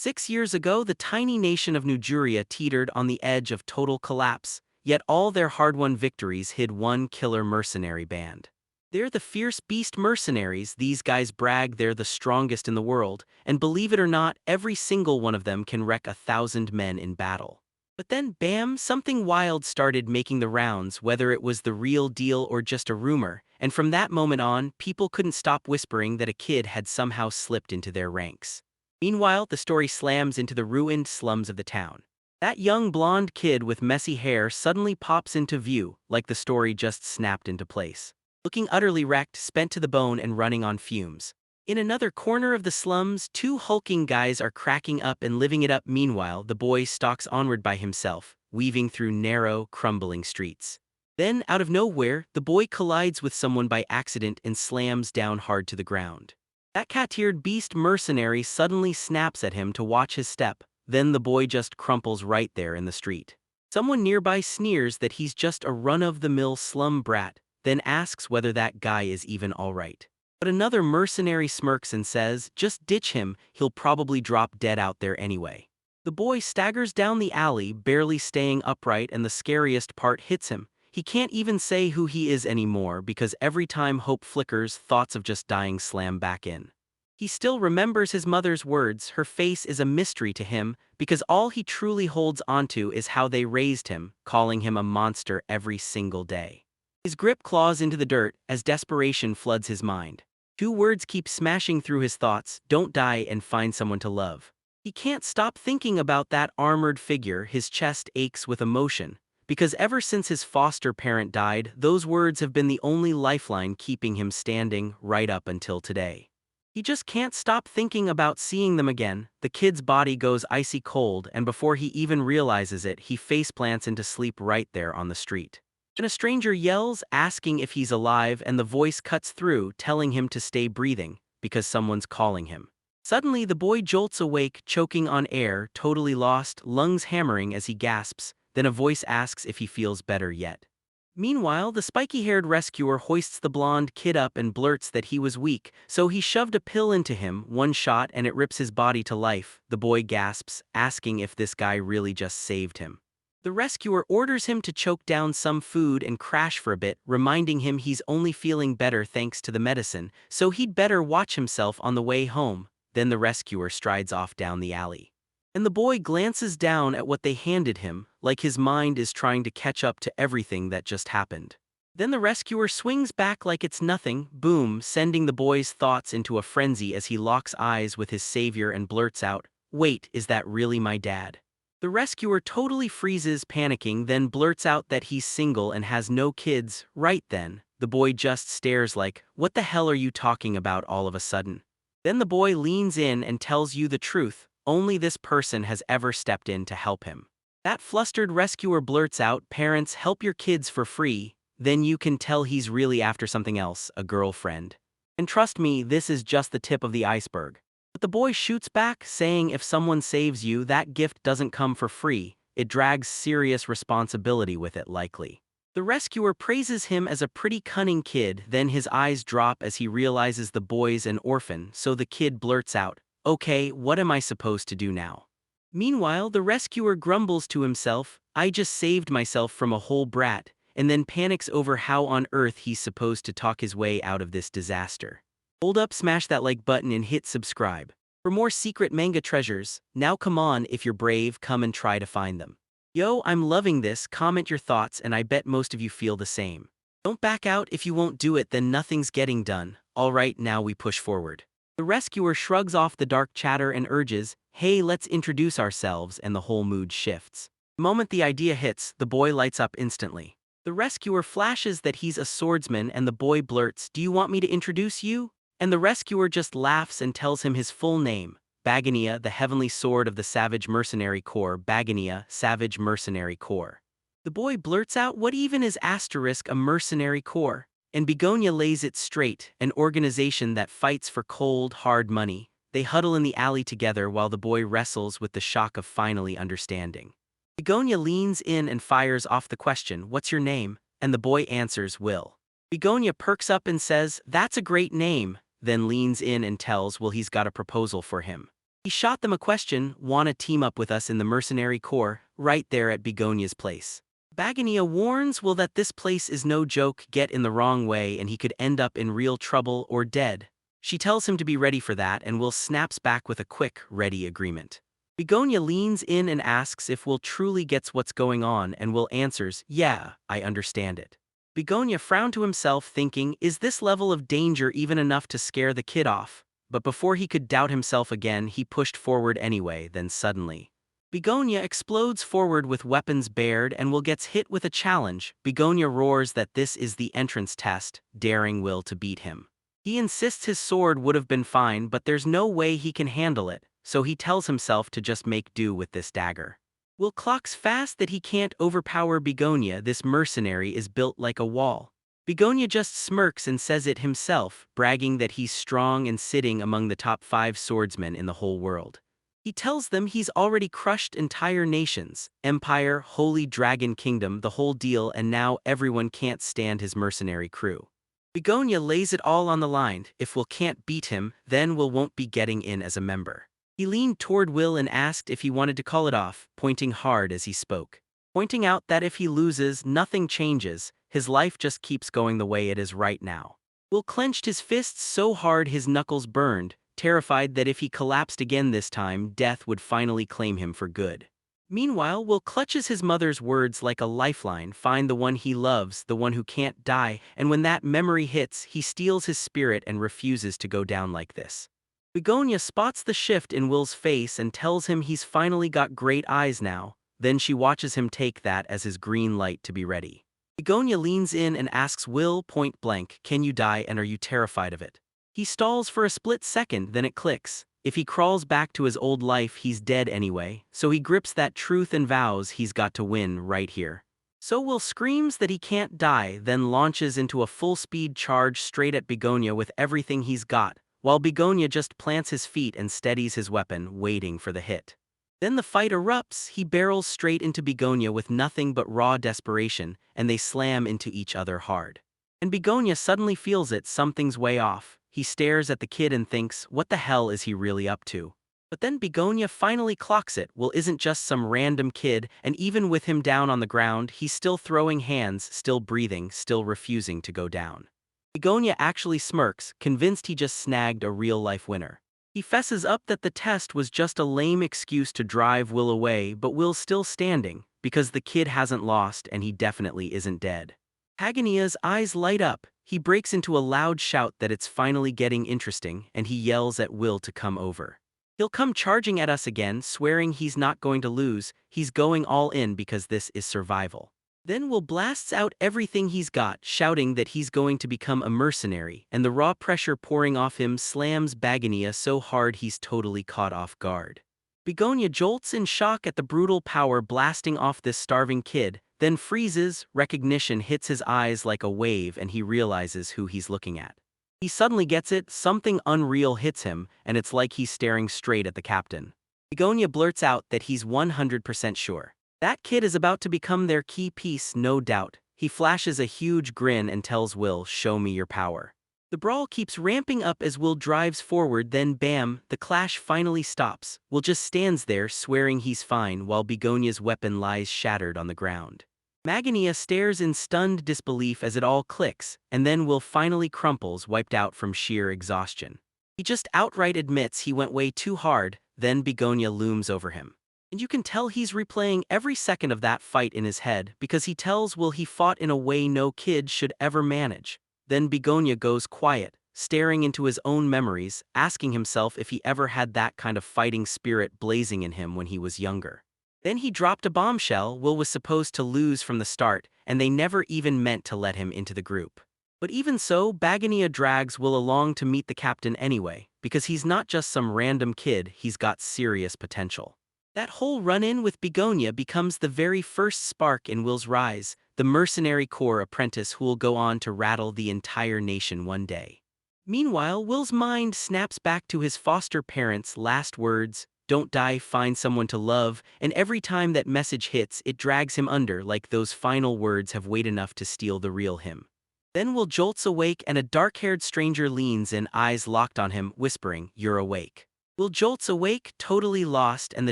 6 years ago, the tiny nation of Nigeria teetered on the edge of total collapse, yet all their hard-won victories hid one killer mercenary band. They're the fierce beast mercenaries. These guys brag they're the strongest in the world, and believe it or not, every single one of them can wreck 1,000 men in battle. But then, bam, something wild started making the rounds, whether it was the real deal or just a rumor, and from that moment on, people couldn't stop whispering that a kid had somehow slipped into their ranks. Meanwhile, the story slams into the ruined slums of the town. That young blonde kid with messy hair suddenly pops into view, like the story just snapped into place. Looking utterly wrecked, spent to the bone and running on fumes. In another corner of the slums, two hulking guys are cracking up and living it up. Meanwhile, the boy stalks onward by himself, weaving through narrow, crumbling streets. Then, out of nowhere, the boy collides with someone by accident and slams down hard to the ground. That cat-eared beast mercenary suddenly snaps at him to watch his step, then the boy just crumples right there in the street. Someone nearby sneers that he's just a run-of-the-mill slum brat, then asks whether that guy is even alright. But another mercenary smirks and says, just ditch him, he'll probably drop dead out there anyway. The boy staggers down the alley, barely staying upright, and the scariest part hits him. He can't even say who he is anymore because every time hope flickers, thoughts of just dying slam back in. He still remembers his mother's words. Her face is a mystery to him because all he truly holds onto is how they raised him, calling him a monster every single day. His grip claws into the dirt as desperation floods his mind. Two words keep smashing through his thoughts: don't die and find someone to love. He can't stop thinking about that armored figure. His chest aches with emotion, because ever since his foster parent died, those words have been the only lifeline keeping him standing right up until today. He just can't stop thinking about seeing them again. The kid's body goes icy cold, and before he even realizes it, he faceplants into sleep right there on the street. Then a stranger yells, asking if he's alive, and the voice cuts through, telling him to stay breathing, because someone's calling him. Suddenly, the boy jolts awake, choking on air, totally lost, lungs hammering as he gasps. Then a voice asks if he feels better yet. Meanwhile, the spiky-haired rescuer hoists the blonde kid up and blurts that he was weak, so he shoved a pill into him, one shot, and it rips his body to life. The boy gasps, asking if this guy really just saved him. The rescuer orders him to choke down some food and crash for a bit, reminding him he's only feeling better thanks to the medicine, so he'd better watch himself on the way home. Then the rescuer strides off down the alley. And the boy glances down at what they handed him, like his mind is trying to catch up to everything that just happened. Then the rescuer swings back like it's nothing, boom, sending the boy's thoughts into a frenzy as he locks eyes with his savior and blurts out, "Wait, is that really my dad?" The rescuer totally freezes, panicking, then blurts out that he's single and has no kids. Right then, the boy just stares like, "What the hell are you talking about all of a sudden?" Then the boy leans in and tells you the truth. Only this person has ever stepped in to help him. That flustered rescuer blurts out, "Parents, help your kids for free." Then you can tell he's really after something else, a girlfriend. And trust me, this is just the tip of the iceberg. But the boy shoots back, saying if someone saves you, that gift doesn't come for free. It drags serious responsibility with it, likely. The rescuer praises him as a pretty cunning kid, then his eyes drop as he realizes the boy's an orphan, so the kid blurts out, "Okay, what am I supposed to do now?" Meanwhile, the rescuer grumbles to himself, "I just saved myself from a whole brat," and then panics over how on earth he's supposed to talk his way out of this disaster. Hold up, smash that like button and hit subscribe. For more secret manga treasures, now come on, if you're brave, come and try to find them. Yo, I'm loving this. Comment your thoughts and I bet most of you feel the same. Don't back out. If you won't do it, then nothing's getting done. Alright, now we push forward. The rescuer shrugs off the dark chatter and urges, "Hey, let's introduce ourselves," and the whole mood shifts. The moment the idea hits, the boy lights up instantly. The rescuer flashes that he's a swordsman and the boy blurts, "Do you want me to introduce you?" And the rescuer just laughs and tells him his full name, Bagania, the heavenly sword of the Savage Mercenary Corps. Bagania, Savage Mercenary Corps. The boy blurts out, "What even is * a mercenary corps?" And Begonia lays it straight, an organization that fights for cold, hard money. They huddle in the alley together while the boy wrestles with the shock of finally understanding. Begonia leans in and fires off the question, "What's your name?" And the boy answers, "Will." Begonia perks up and says, "That's a great name," then leans in and tells Will he's got a proposal for him. He shot them a question, wanna team up with us in the Mercenary Corps, right there at Begonia's place. Begonia warns Will that this place is no joke, get in the wrong way and he could end up in real trouble or dead. She tells him to be ready for that and Will snaps back with a quick, ready agreement. Begonia leans in and asks if Will truly gets what's going on and Will answers, yeah, I understand it. Begonia frowned to himself thinking, is this level of danger even enough to scare the kid off? But before he could doubt himself again, he pushed forward anyway, then suddenly. Begonia explodes forward with weapons bared and Will gets hit with a challenge. Begonia roars that this is the entrance test, daring Will to beat him. He insists his sword would have been fine but there's no way he can handle it, so he tells himself to just make do with this dagger. Will clocks fast that he can't overpower Begonia. This mercenary is built like a wall. Begonia just smirks and says it himself, bragging that he's strong and sitting among the top 5 swordsmen in the whole world. He tells them he's already crushed entire nations, empire, holy dragon kingdom, the whole deal, and now everyone can't stand his mercenary crew. Begonia lays it all on the line. If Will can't beat him, then Will won't be getting in as a member. He leaned toward Will and asked if he wanted to call it off, pointing hard as he spoke. Pointing out that if he loses, nothing changes, his life just keeps going the way it is right now. Will clenched his fists so hard his knuckles burned, terrified that if he collapsed again this time, death would finally claim him for good. Meanwhile, Will clutches his mother's words like a lifeline, find the one he loves, the one who can't die, and when that memory hits, he steals his spirit and refuses to go down like this. Begonia spots the shift in Will's face and tells him he's finally got great eyes now, then she watches him take that as his green light to be ready. Begonia leans in and asks Will point blank, can you die and are you terrified of it? He stalls for a split second, then it clicks. If he crawls back to his old life he's dead anyway, so he grips that truth and vows he's got to win right here. So Will screams that he can't die, then launches into a full-speed charge straight at Begonia with everything he's got, while Begonia just plants his feet and steadies his weapon, waiting for the hit. Then the fight erupts, he barrels straight into Begonia with nothing but raw desperation, and they slam into each other hard. And Begonia suddenly feels it, something's way off. He stares at the kid and thinks, what the hell is he really up to? But then Begonia finally clocks it, Will isn't just some random kid, and even with him down on the ground, he's still throwing hands, still breathing, still refusing to go down. Begonia actually smirks, convinced he just snagged a real-life winner. He fesses up that the test was just a lame excuse to drive Will away, but Will's still standing, because the kid hasn't lost and he definitely isn't dead. Begonia's eyes light up, he breaks into a loud shout that it's finally getting interesting, and he yells at Will to come over. He'll come charging at us again, swearing he's not going to lose, he's going all in because this is survival. Then Will blasts out everything he's got, shouting that he's going to become a mercenary, and the raw pressure pouring off him slams Begonia so hard he's totally caught off guard. Begonia jolts in shock at the brutal power blasting off this starving kid, then freezes, recognition hits his eyes like a wave and he realizes who he's looking at. He suddenly gets it, something unreal hits him, and it's like he's staring straight at the captain. Begonia blurts out that he's 100% sure. That kid is about to become their key piece, no doubt. He flashes a huge grin and tells Will, show me your power. The brawl keeps ramping up as Will drives forward, then bam, the clash finally stops. Will just stands there swearing he's fine while Begonia's weapon lies shattered on the ground. Begonia stares in stunned disbelief as it all clicks, and then Will finally crumples, wiped out from sheer exhaustion. He just outright admits he went way too hard, then Begonia looms over him. And you can tell he's replaying every second of that fight in his head because he tells Will he fought in a way no kid should ever manage. Then Begonia goes quiet, staring into his own memories, asking himself if he ever had that kind of fighting spirit blazing in him when he was younger. Then he dropped a bombshell. Will was supposed to lose from the start, and they never even meant to let him into the group. But even so, Begonia drags Will along to meet the captain anyway, because he's not just some random kid, he's got serious potential. That whole run-in with Begonia becomes the very first spark in Will's rise, the Mercenary Corps apprentice who will go on to rattle the entire nation one day. Meanwhile, Will's mind snaps back to his foster parents' last words, don't die, find someone to love, and every time that message hits, it drags him under like those final words have weight enough to steal the real him. Then Will jolts awake and a dark-haired stranger leans in, eyes locked on him, whispering, you're awake. Will jolts awake, totally lost, and the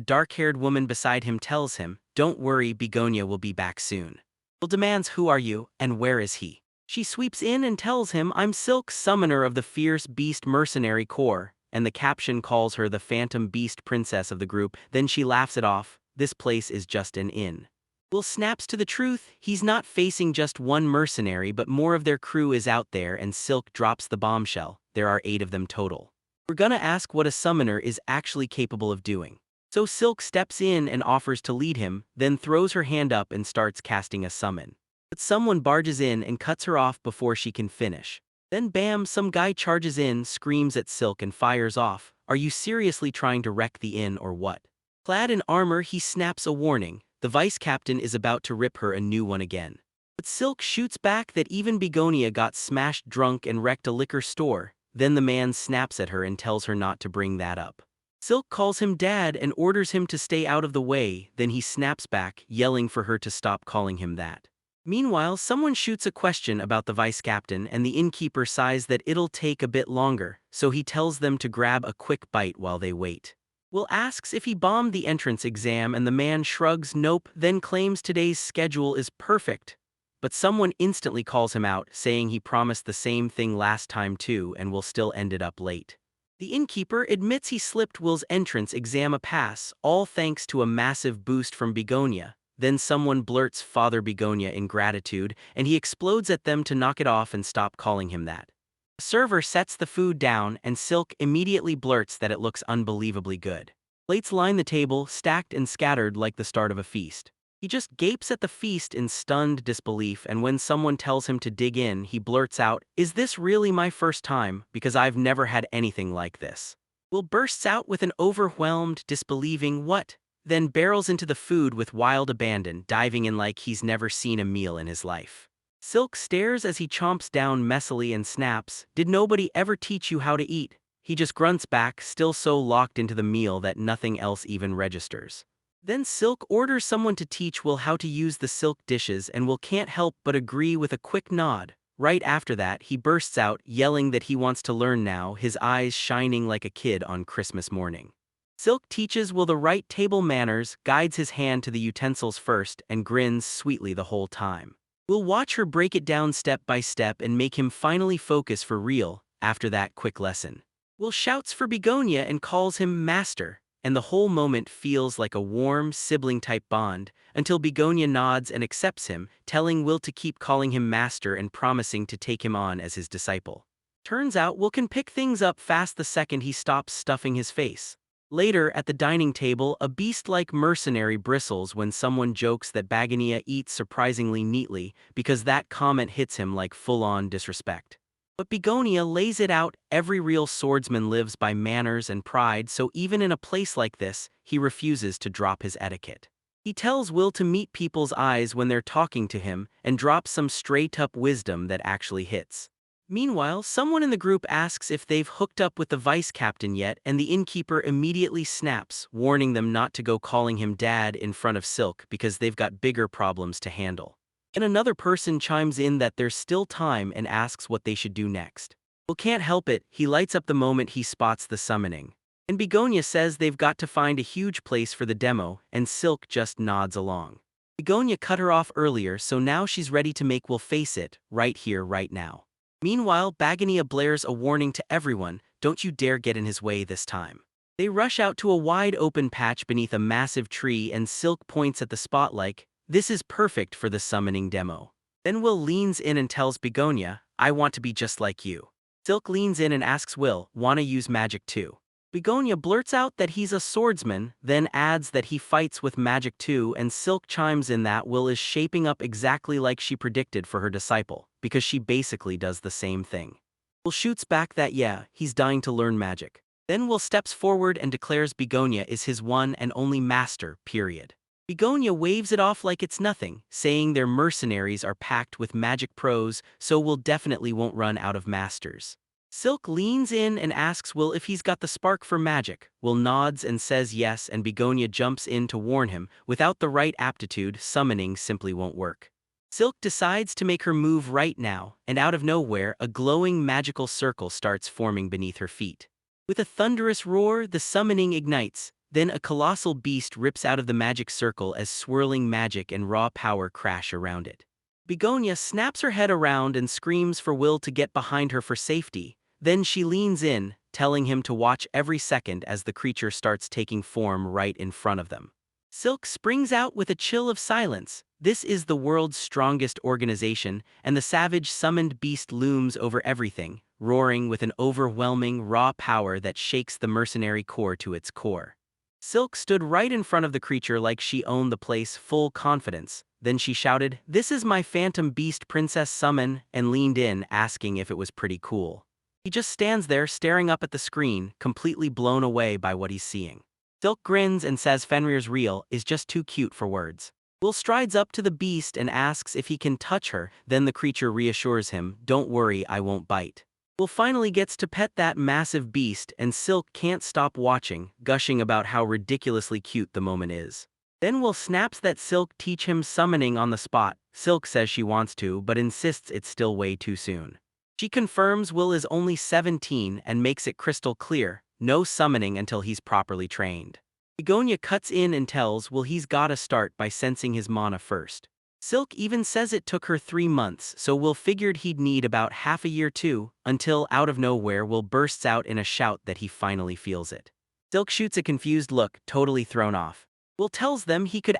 dark-haired woman beside him tells him, "Don't worry, Begonia will be back soon." Will demands, "Who are you, and where is he?" She sweeps in and tells him, "I'm Silk, summoner of the fierce beast mercenary corps," and the caption calls her the phantom beast princess of the group. Then she laughs it off. This place is just an inn. Will snaps to the truth. He's not facing just one mercenary, but more of their crew is out there, and Silk drops the bombshell. There are 8 of them total. We're gonna ask what a summoner is actually capable of doing. So Silk steps in and offers to lead him, then throws her hand up and starts casting a summon. But someone barges in and cuts her off before she can finish. Then bam, some guy charges in, screams at Silk and fires off. "Are you seriously trying to wreck the inn or what?" Clad in armor, he snaps a warning. The vice captain is about to rip her a new one again. But Silk shoots back that even Begonia got smashed drunk and wrecked a liquor store. Then the man snaps at her and tells her not to bring that up. Silk calls him dad and orders him to stay out of the way, then he snaps back, yelling for her to stop calling him that. Meanwhile, someone shoots a question about the vice captain and the innkeeper sighs that it'll take a bit longer, so he tells them to grab a quick bite while they wait. Will asks if he bombed the entrance exam and the man shrugs nope, then claims today's schedule is perfect. But someone instantly calls him out, saying he promised the same thing last time too and will still ended up late. The innkeeper admits he slipped Will's entrance exam a pass, all thanks to a massive boost from Begonia. Then someone blurts Father Begonia in gratitude, and he explodes at them to knock it off and stop calling him that. The server sets the food down, and Silk immediately blurts that it looks unbelievably good. Plates line the table, stacked and scattered like the start of a feast. He just gapes at the feast in stunned disbelief, and when someone tells him to dig in, he blurts out, "Is this really my first time? Because I've never had anything like this." Will bursts out with an overwhelmed, disbelieving "What?" then barrels into the food with wild abandon, diving in like he's never seen a meal in his life. Silk stares as he chomps down messily and snaps, "Did nobody ever teach you how to eat?" He just grunts back, still so locked into the meal that nothing else even registers. Then Silk orders someone to teach Will how to use the silk dishes, and Will can't help but agree with a quick nod. Right after that, he bursts out, yelling that he wants to learn now, his eyes shining like a kid on Christmas morning. Silk teaches Will the right table manners, guides his hand to the utensils first, and grins sweetly the whole time. We'll watch her break it down step by step and make him finally focus for real after that quick lesson. Will shouts for Begonia and calls him master, and the whole moment feels like a warm, sibling-type bond, until Begonia nods and accepts him, telling Will to keep calling him master and promising to take him on as his disciple. Turns out Will can pick things up fast the second he stops stuffing his face. Later, at the dining table, a beast-like mercenary bristles when someone jokes that Begonia eats surprisingly neatly, because that comment hits him like full-on disrespect. But Begonia lays it out, every real swordsman lives by manners and pride, so even in a place like this, he refuses to drop his etiquette. He tells Will to meet people's eyes when they're talking to him, and drops some straight-up wisdom that actually hits. Meanwhile, someone in the group asks if they've hooked up with the vice captain yet, and the innkeeper immediately snaps, warning them not to go calling him dad in front of Silk because they've got bigger problems to handle. And another person chimes in that there's still time and asks what they should do next. Will can't help it, he lights up the moment he spots the summoning. And Begonia says they've got to find a huge place for the demo, and Silk just nods along. Begonia cut her off earlier, so now she's ready to make Will face it, right here, right now. Meanwhile, Begonia blares a warning to everyone, "Don't you dare get in his way this time." They rush out to a wide open patch beneath a massive tree, and Silk points at the spot like, "This is perfect for the summoning demo." Then Will leans in and tells Begonia, "I want to be just like you." Silk leans in and asks Will, "Wanna use magic too?" Begonia blurts out that he's a swordsman, then adds that he fights with magic too, and Silk chimes in that Will is shaping up exactly like she predicted for her disciple, because she basically does the same thing. Will shoots back that yeah, he's dying to learn magic. Then Will steps forward and declares Begonia is his one and only master, period. Begonia waves it off like it's nothing, saying their mercenaries are packed with magic pros, so Will definitely won't run out of masters. Silk leans in and asks Will if he's got the spark for magic. Will nods and says yes, and Begonia jumps in to warn him, without the right aptitude, summoning simply won't work. Silk decides to make her move right now, and out of nowhere, a glowing magical circle starts forming beneath her feet. With a thunderous roar, the summoning ignites. Then a colossal beast rips out of the magic circle as swirling magic and raw power crash around it. Begonia snaps her head around and screams for Will to get behind her for safety. Then she leans in, telling him to watch every second as the creature starts taking form right in front of them. Silk springs out with a chill of silence. This is the world's strongest organization, and the savage summoned beast looms over everything, roaring with an overwhelming, raw power that shakes the mercenary corps to its core. Silk stood right in front of the creature like she owned the place, full confidence. Then she shouted, "This is my phantom beast princess summon," and leaned in, asking if it was pretty cool. He just stands there staring up at the screen, completely blown away by what he's seeing. Silk grins and says Fenrir's reel is just too cute for words. Will strides up to the beast and asks if he can touch her, then the creature reassures him, "Don't worry, I won't bite." Will finally gets to pet that massive beast and Silk can't stop watching, gushing about how ridiculously cute the moment is. Then Will snaps that Silk teach him summoning on the spot. Silk says she wants to, but insists it's still way too soon. She confirms Will is only 17 and makes it crystal clear, no summoning until he's properly trained. Begonia cuts in and tells Will he's gotta start by sensing his mana first. Silk even says it took her 3 months, so Will figured he'd need about half a year too, until out of nowhere Will bursts out in a shout that he finally feels it. Silk shoots a confused look, totally thrown off. Will tells them he could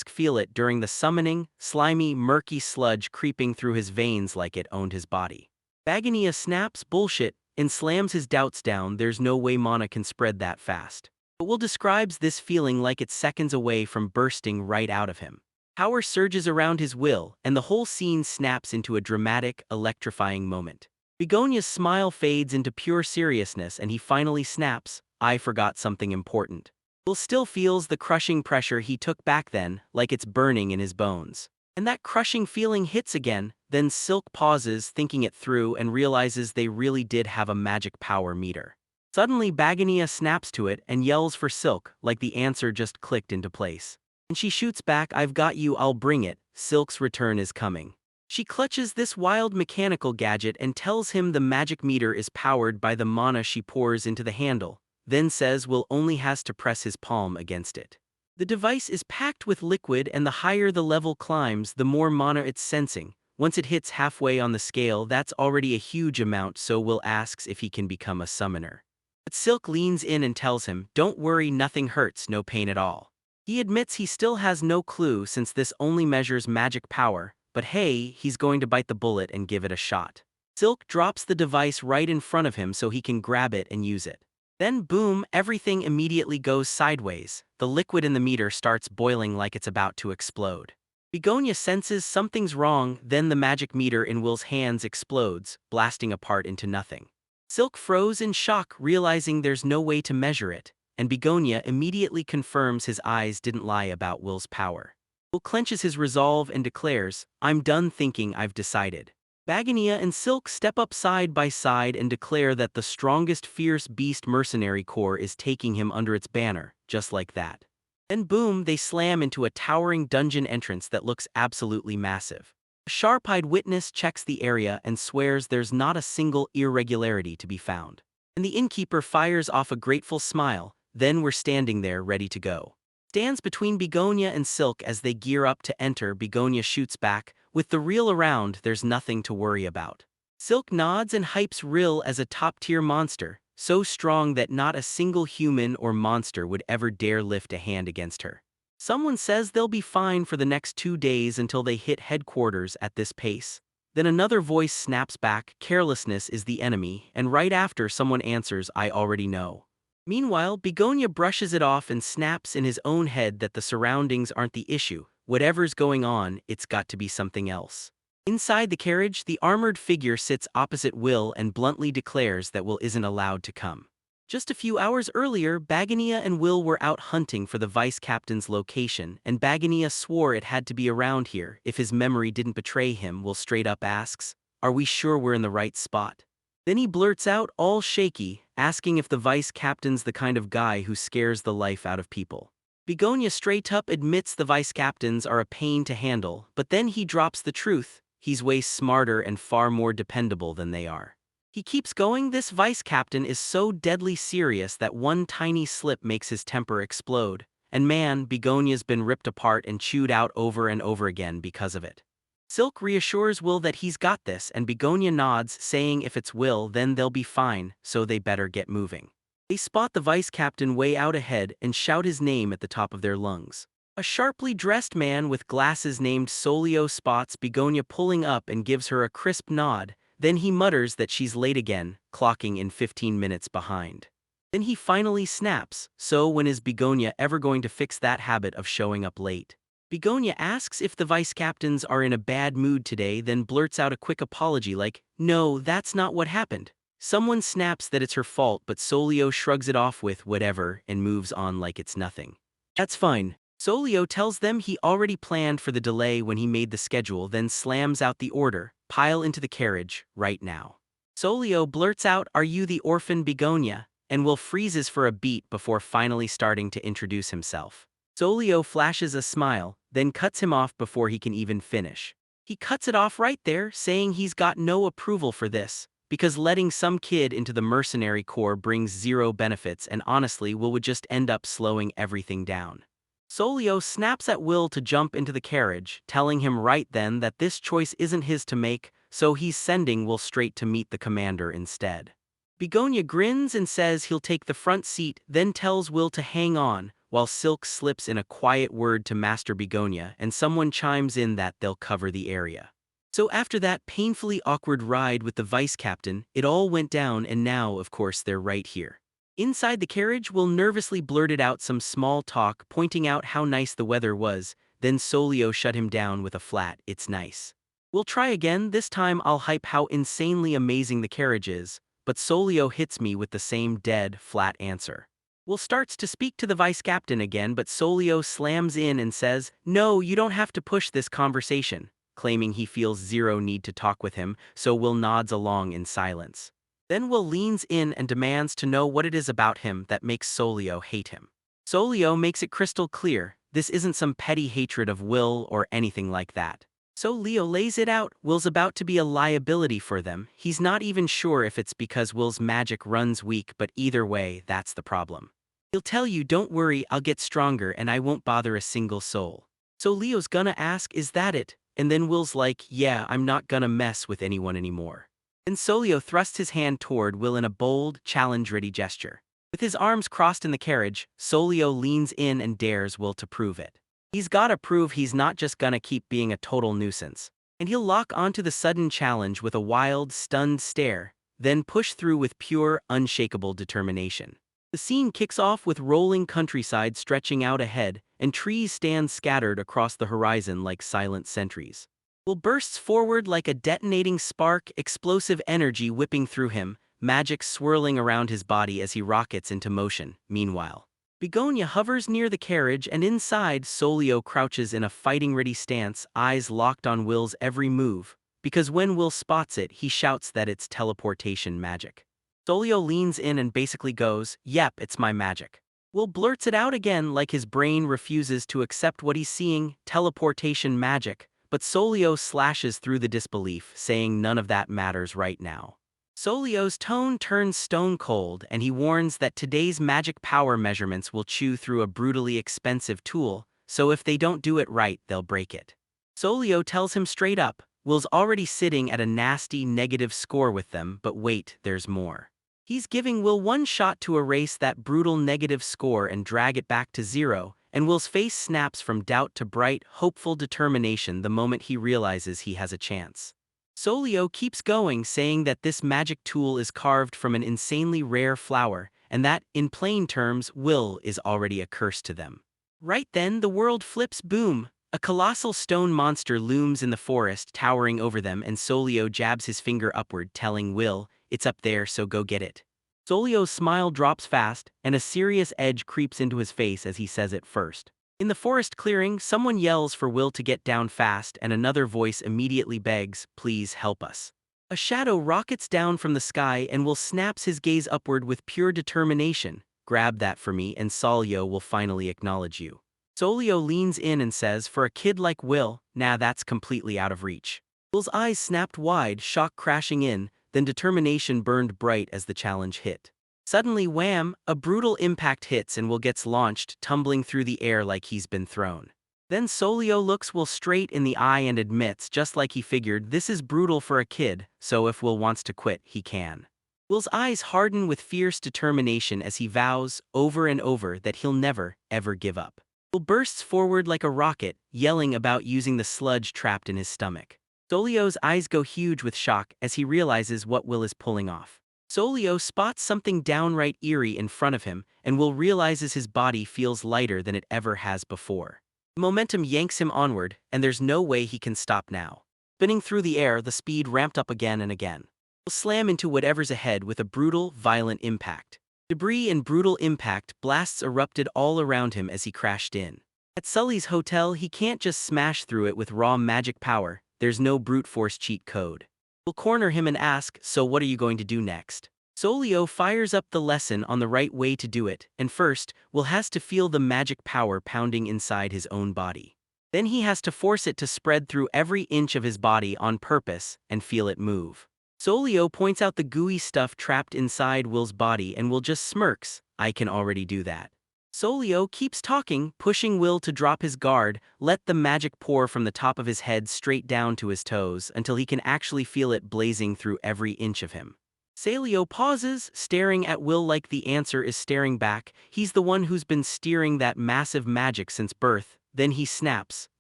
feel it during the summoning, slimy, murky sludge creeping through his veins like it owned his body. Begonia snaps bullshit and slams his doubts down. There's no way mana can spread that fast. But Will describes this feeling like it's seconds away from bursting right out of him. Power surges around his will, and the whole scene snaps into a dramatic, electrifying moment. Begonia's smile fades into pure seriousness and he finally snaps, "I forgot something important." Will still feels the crushing pressure he took back then, like it's burning in his bones. And that crushing feeling hits again, then Silk pauses, thinking it through, and realizes they really did have a magic power meter. Suddenly Begonia snaps to it and yells for Silk, like the answer just clicked into place. And she shoots back, "I've got you, I'll bring it, Silk's return is coming." She clutches this wild mechanical gadget and tells him the magic meter is powered by the mana she pours into the handle, then says Will only has to press his palm against it. The device is packed with liquid and the higher the level climbs, the more mana it's sensing. Once it hits halfway on the scale, that's already a huge amount, so Will asks if he can become a summoner. But Silk leans in and tells him, "Don't worry, nothing hurts, no pain at all." He admits he still has no clue since this only measures magic power, but hey, he's going to bite the bullet and give it a shot. Silk drops the device right in front of him so he can grab it and use it. Then boom, everything immediately goes sideways. The liquid in the meter starts boiling like it's about to explode. Begonia senses something's wrong, then the magic meter in Will's hands explodes, blasting apart into nothing. Silk froze in shock, realizing there's no way to measure it, and Begonia immediately confirms his eyes didn't lie about Will's power. Will clenches his resolve and declares, "I'm done thinking, I've decided." Begonia and Silk step up side by side and declare that the strongest fierce beast mercenary corps is taking him under its banner, just like that. Then boom, they slam into a towering dungeon entrance that looks absolutely massive. A sharp-eyed witness checks the area and swears there's not a single irregularity to be found. And the innkeeper fires off a grateful smile, then we're standing there ready to go. Stands between Begonia and Silk as they gear up to enter. Begonia shoots back, "With the reel around, there's nothing to worry about." Silk nods and hypes Rill as a top-tier monster, so strong that not a single human or monster would ever dare lift a hand against her. Someone says they'll be fine for the next 2 days until they hit headquarters at this pace. Then another voice snaps back, "Carelessness is the enemy," and right after someone answers, "I already know." Meanwhile, Begonia brushes it off and snaps in his own head that the surroundings aren't the issue. Whatever's going on, it's got to be something else. Inside the carriage, the armored figure sits opposite Will and bluntly declares that Will isn't allowed to come. Just a few hours earlier, Begonia and Will were out hunting for the vice-captain's location, and Begonia swore it had to be around here. If his memory didn't betray him, Will straight up asks, "Are we sure we're in the right spot?" Then he blurts out, all shaky, asking if the vice-captain's the kind of guy who scares the life out of people. Begonia straight up admits the vice-captains are a pain to handle, but then he drops the truth, he's way smarter and far more dependable than they are. He keeps going. This vice captain is so deadly serious that one tiny slip makes his temper explode. And man, Begonia's been ripped apart and chewed out over and over again because of it. Silk reassures Will that he's got this, and Begonia nods, saying if it's Will then they'll be fine, so they better get moving. They spot the vice captain way out ahead and shout his name at the top of their lungs. A sharply dressed man with glasses named Solio spots Begonia pulling up and gives her a crisp nod, then he mutters that she's late again, clocking in 15 minutes behind. Then he finally snaps, so when is Begonia ever going to fix that habit of showing up late? Begonia asks if the vice captains are in a bad mood today, then blurts out a quick apology like, "No, that's not what happened." Someone snaps that it's her fault, but Solio shrugs it off with whatever and moves on like it's nothing. That's fine. Solio tells them he already planned for the delay when he made the schedule, then slams out the order, "Pile into the carriage, right now." Solio blurts out, "Are you the orphan Begonia?" and Will freezes for a beat before finally starting to introduce himself. Solio flashes a smile, then cuts him off before he can even finish. He cuts it off right there, saying he's got no approval for this, because letting some kid into the mercenary corps brings zero benefits, and honestly Will would just end up slowing everything down. Solio snaps at Will to jump into the carriage, telling him right then that this choice isn't his to make, so he's sending Will straight to meet the commander instead. Begonia grins and says he'll take the front seat, then tells Will to hang on, while Silk slips in a quiet word to Master Begonia and someone chimes in that they'll cover the area. So after that painfully awkward ride with the vice captain, it all went down, and now, of course, they're right here. Inside the carriage, Will nervously blurted out some small talk, pointing out how nice the weather was, then Solio shut him down with a flat, "It's nice. We'll try again, this time I'll hype how insanely amazing the carriage is," but Solio hits me with the same dead, flat answer. Will starts to speak to the vice captain again, but Solio slams in and says, "No, you don't have to push this conversation," claiming he feels zero need to talk with him, so Will nods along in silence. Then Will leans in and demands to know what it is about him that makes Solio hate him. Solio makes it crystal clear, this isn't some petty hatred of Will or anything like that. So Leo lays it out, Will's about to be a liability for them. He's not even sure if it's because Will's magic runs weak, but either way, that's the problem. He'll tell you, "Don't worry, I'll get stronger and I won't bother a single soul." So Leo's gonna ask, "Is that it?" And then Will's like, "Yeah, I'm not gonna mess with anyone anymore." Then Solio thrusts his hand toward Will in a bold, challenge-ready gesture. With his arms crossed in the carriage, Solio leans in and dares Will to prove it. He's gotta prove he's not just gonna keep being a total nuisance. And he'll lock onto the sudden challenge with a wild, stunned stare, then push through with pure, unshakable determination. The scene kicks off with rolling countryside stretching out ahead, and trees stand scattered across the horizon like silent sentries. Will bursts forward like a detonating spark, explosive energy whipping through him, magic swirling around his body as he rockets into motion. Meanwhile, Begonia hovers near the carriage, and inside, Solio crouches in a fighting-ready stance, eyes locked on Will's every move, because when Will spots it, he shouts that it's teleportation magic. Solio leans in and basically goes, "Yep, it's my magic." Will blurts it out again like his brain refuses to accept what he's seeing, teleportation magic, but Solio slashes through the disbelief, saying none of that matters right now. Solio's tone turns stone cold, and he warns that today's magic power measurements will chew through a brutally expensive tool, so if they don't do it right, they'll break it. Solio tells him straight up, Will's already sitting at a nasty negative score with them, but wait, there's more. He's giving Will one shot to erase that brutal negative score and drag it back to zero, and Will's face snaps from doubt to bright, hopeful determination the moment he realizes he has a chance. Solio keeps going, saying that this magic tool is carved from an insanely rare flower, and that, in plain terms, Will is already a curse to them. Right then, the world flips. Boom! A colossal stone monster looms in the forest, towering over them, and Solio jabs his finger upward, telling Will, "It's up there, so go get it." Solio's smile drops fast, and a serious edge creeps into his face as he says it first. In the forest clearing, someone yells for Will to get down fast, and another voice immediately begs, "Please help us." A shadow rockets down from the sky, and Will snaps his gaze upward with pure determination. "Grab that for me, and Solio will finally acknowledge you." Solio leans in and says, "For a kid like Will, nah, that's completely out of reach." Will's eyes snapped wide, shock crashing in, then determination burned bright as the challenge hit. Suddenly, wham, a brutal impact hits and Will gets launched, tumbling through the air like he's been thrown. Then Solio looks Will straight in the eye and admits, just like he figured, this is brutal for a kid, so if Will wants to quit, he can. Will's eyes harden with fierce determination as he vows, over and over, that he'll never, ever give up. Will bursts forward like a rocket, yelling about using the sludge trapped in his stomach. Solio's eyes go huge with shock as he realizes what Will is pulling off. Solio spots something downright eerie in front of him, and Will realizes his body feels lighter than it ever has before. Momentum yanks him onward, and there's no way he can stop now. Spinning through the air, the speed ramped up again and again. Will slam into whatever's ahead with a brutal, violent impact. Debris and brutal impact blasts erupted all around him as he crashed in. At Sully's hotel, he can't just smash through it with raw magic power, there's no brute force cheat code. Will corner him and ask, so what are you going to do next? Solio fires up the lesson on the right way to do it, and first, Will has to feel the magic power pounding inside his own body. Then he has to force it to spread through every inch of his body on purpose and feel it move. Solio points out the gooey stuff trapped inside Will's body and Will just smirks, I can already do that. Solio keeps talking, pushing Will to drop his guard, let the magic pour from the top of his head straight down to his toes until he can actually feel it blazing through every inch of him. Solio pauses, staring at Will like the answer is staring back. He's the one who's been steering that massive magic since birth. Then he snaps,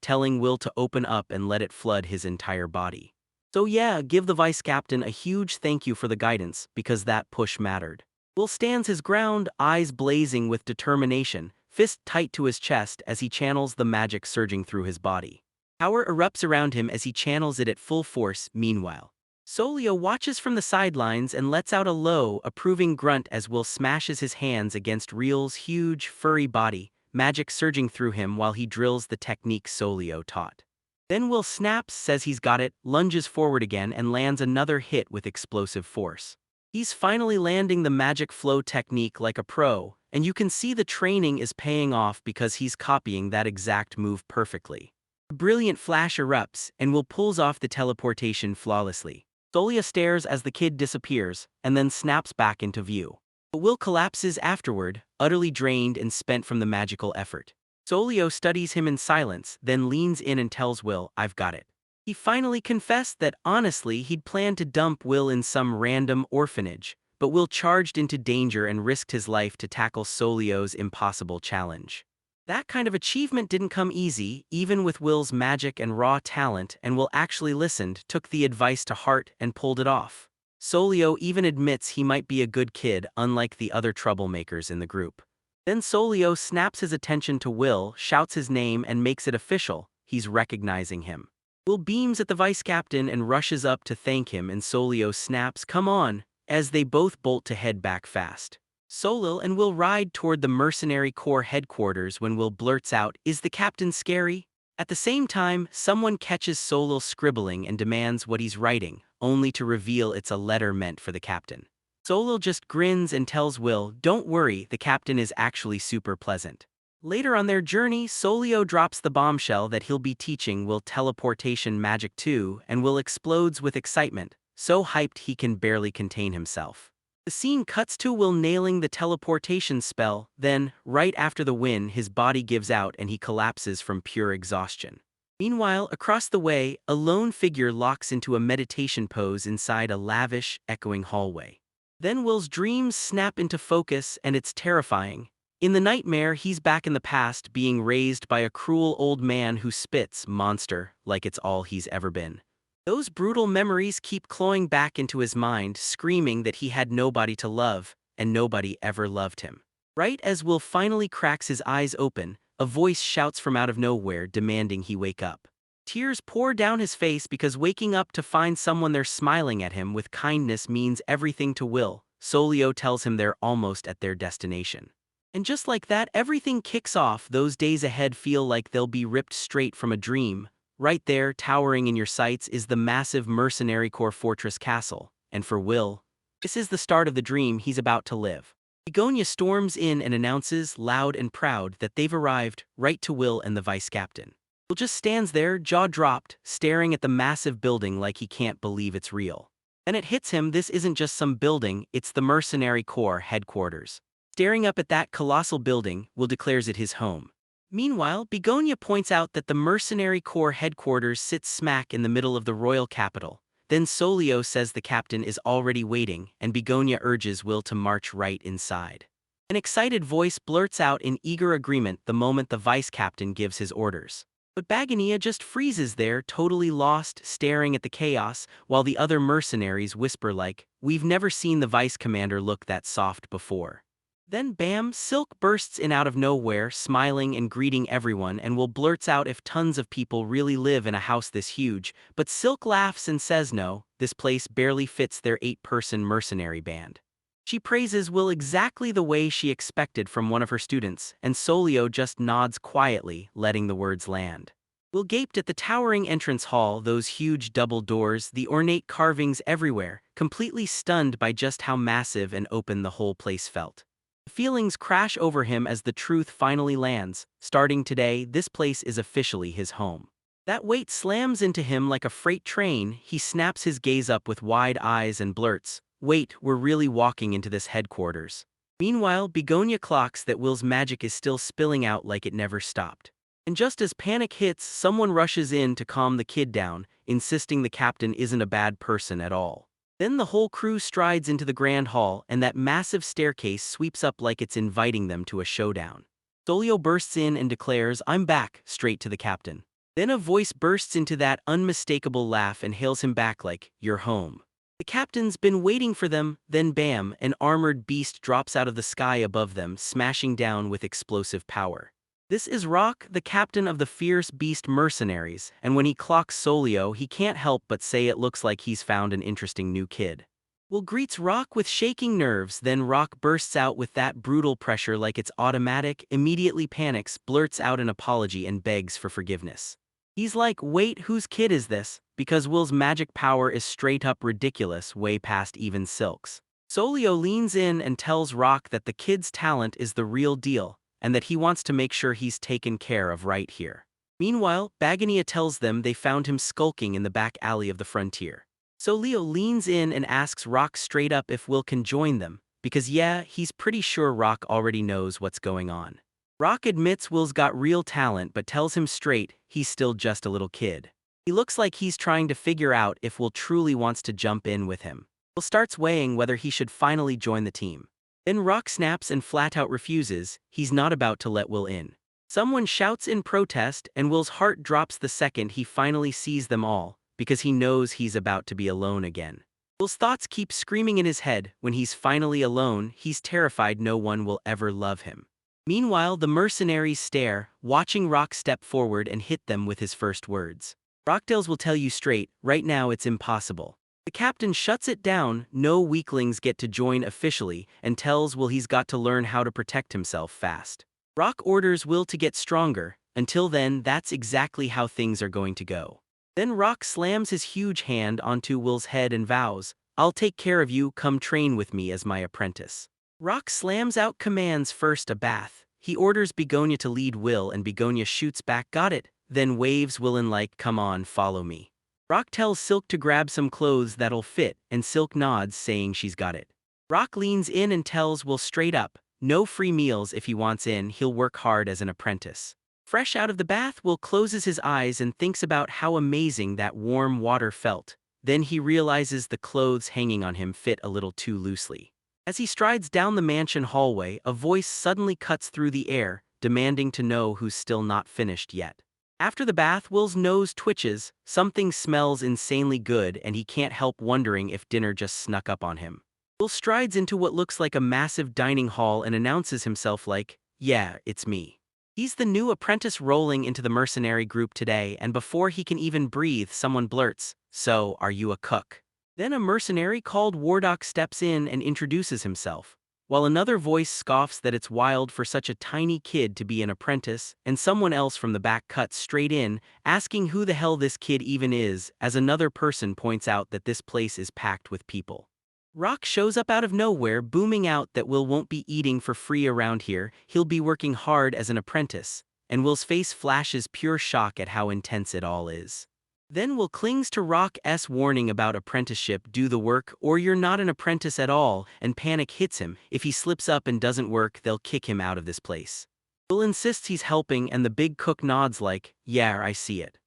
telling Will to open up and let it flood his entire body. So yeah, give the vice captain a huge thank you for the guidance, because that push mattered. Will stands his ground, eyes blazing with determination, fist tight to his chest as he channels the magic surging through his body. Power erupts around him as he channels it at full force. Meanwhile, Solio watches from the sidelines and lets out a low, approving grunt as Will smashes his hands against Real's huge, furry body, magic surging through him while he drills the technique Solio taught. Then Will snaps, says he's got it, lunges forward again and lands another hit with explosive force. He's finally landing the magic flow technique like a pro, and you can see the training is paying off because he's copying that exact move perfectly. A brilliant flash erupts, and Will pulls off the teleportation flawlessly. Solio stares as the kid disappears, and then snaps back into view. But Will collapses afterward, utterly drained and spent from the magical effort. Solio studies him in silence, then leans in and tells Will, I've got it. He finally confessed that honestly he'd planned to dump Will in some random orphanage, but Will charged into danger and risked his life to tackle Solio's impossible challenge. That kind of achievement didn't come easy, even with Will's magic and raw talent, and Will actually listened, took the advice to heart, and pulled it off. Solio even admits he might be a good kid, unlike the other troublemakers in the group. Then Solio snaps his attention to Will, shouts his name and makes it official, he's recognizing him. Will beams at the vice captain and rushes up to thank him, and Solio snaps, come on, as they both bolt to head back fast. Solil and Will ride toward the Mercenary Corps headquarters when Will blurts out, is the captain scary? At the same time, someone catches Solil scribbling and demands what he's writing, only to reveal it's a letter meant for the captain. Solil just grins and tells Will, don't worry, the captain is actually super pleasant. Later on their journey, Solio drops the bombshell that he'll be teaching Will teleportation magic too, and Will explodes with excitement, so hyped he can barely contain himself. The scene cuts to Will nailing the teleportation spell, then, right after the win, his body gives out and he collapses from pure exhaustion. Meanwhile, across the way, a lone figure locks into a meditation pose inside a lavish, echoing hallway. Then Will's dreams snap into focus and it's terrifying. In the nightmare, he's back in the past being raised by a cruel old man who spits monster like it's all he's ever been. Those brutal memories keep clawing back into his mind, screaming that he had nobody to love, and nobody ever loved him. Right as Will finally cracks his eyes open, a voice shouts from out of nowhere demanding he wake up. Tears pour down his face because waking up to find someone there smiling at him with kindness means everything to Will. Solio tells him they're almost at their destination. And just like that, everything kicks off. Those days ahead feel like they'll be ripped straight from a dream. Right there, towering in your sights, is the massive Mercenary Corps fortress castle, and for Will, this is the start of the dream he's about to live. Begonia storms in and announces, loud and proud, that they've arrived, right to Will and the vice captain. Will just stands there, jaw dropped, staring at the massive building like he can't believe it's real. And it hits him this isn't just some building, it's the Mercenary Corps headquarters. Staring up at that colossal building, Will declares it his home. Meanwhile, Begonia points out that the Mercenary Corps headquarters sits smack in the middle of the royal capital. Then Solio says the captain is already waiting, and Begonia urges Will to march right inside. An excited voice blurts out in eager agreement the moment the vice-captain gives his orders. But Begonia just freezes there, totally lost, staring at the chaos, while the other mercenaries whisper like, "We've never seen the vice-commander look that soft before." Then bam, Silk bursts in out of nowhere, smiling and greeting everyone, and Will blurts out if tons of people really live in a house this huge, but Silk laughs and says no, this place barely fits their 8-person mercenary band. She praises Will exactly the way she expected from one of her students, and Solio just nods quietly, letting the words land. Will gaped at the towering entrance hall, those huge double doors, the ornate carvings everywhere, completely stunned by just how massive and open the whole place felt. Feelings crash over him as the truth finally lands. Starting today, this place is officially his home. That weight slams into him like a freight train. He snaps his gaze up with wide eyes and blurts, "Wait, we're really walking into this headquarters." Meanwhile, Begonia clocks that Will's magic is still spilling out like it never stopped. And just as panic hits, someone rushes in to calm the kid down, insisting the captain isn't a bad person at all. Then the whole crew strides into the grand hall, and that massive staircase sweeps up like it's inviting them to a showdown. Solio bursts in and declares, "I'm back," straight to the captain. Then a voice bursts into that unmistakable laugh and hails him back like, "You're home." The captain's been waiting for them, then bam, an armored beast drops out of the sky above them, smashing down with explosive power. This is Rock, the captain of the fierce beast mercenaries, and when he clocks Solio, he can't help but say it looks like he's found an interesting new kid. Will greets Rock with shaking nerves, then Rock bursts out with that brutal pressure like it's automatic, immediately panics, blurts out an apology and begs for forgiveness. He's like, "Wait, whose kid is this?" Because Will's magic power is straight up ridiculous, way past even Silk's. Solio leans in and tells Rock that the kid's talent is the real deal, and that he wants to make sure he's taken care of right here. Meanwhile, Begonia tells them they found him skulking in the back alley of the frontier. Solio leans in and asks Rock straight up if Will can join them, because yeah, he's pretty sure Rock already knows what's going on. Rock admits Will's got real talent but tells him straight he's still just a little kid. He looks like he's trying to figure out if Will truly wants to jump in with him. Will starts weighing whether he should finally join the team. Then Rock snaps and flat out refuses. He's not about to let Will in. Someone shouts in protest, and Will's heart drops the second he finally sees them all, because he knows he's about to be alone again. Will's thoughts keep screaming in his head. When he's finally alone, he's terrified no one will ever love him. Meanwhile, the mercenaries stare, watching Rock step forward and hit them with his first words. Rockdales will tell you straight, right now it's impossible. The captain shuts it down, no weaklings get to join officially, and tells Will he's got to learn how to protect himself fast. Rock orders Will to get stronger. Until then, that's exactly how things are going to go. Then Rock slams his huge hand onto Will's head and vows, "I'll take care of you, come train with me as my apprentice." Rock slams out commands, first a bath. He orders Begonia to lead Will and Begonia shoots back, "Got it," then waves Will in like, "Come on, follow me." Rock tells Silk to grab some clothes that'll fit, and Silk nods, saying she's got it. Rock leans in and tells Will straight up, no free meals if he wants in, he'll work hard as an apprentice. Fresh out of the bath, Will closes his eyes and thinks about how amazing that warm water felt. Then he realizes the clothes hanging on him fit a little too loosely. As he strides down the mansion hallway, a voice suddenly cuts through the air, demanding to know who's still not finished yet. After the bath, Will's nose twitches, something smells insanely good, and he can't help wondering if dinner just snuck up on him. Will strides into what looks like a massive dining hall and announces himself like, "Yeah, it's me." He's the new apprentice rolling into the mercenary group today, and before he can even breathe, someone blurts, "So, are you a cook?" Then a mercenary called Wardock steps in and introduces himself, while another voice scoffs that it's wild for such a tiny kid to be an apprentice, and someone else from the back cuts straight in, asking who the hell this kid even is, as another person points out that this place is packed with people. Rock shows up out of nowhere, booming out that Will won't be eating for free around here, he'll be working hard as an apprentice, and Will's face flashes pure shock at how intense it all is. Then Will clings to Rock's warning about apprenticeship, do the work or you're not an apprentice at all, and panic hits him. If he slips up and doesn't work, they'll kick him out of this place. Will insists he's helping and the big cook nods like, yeah, I see it.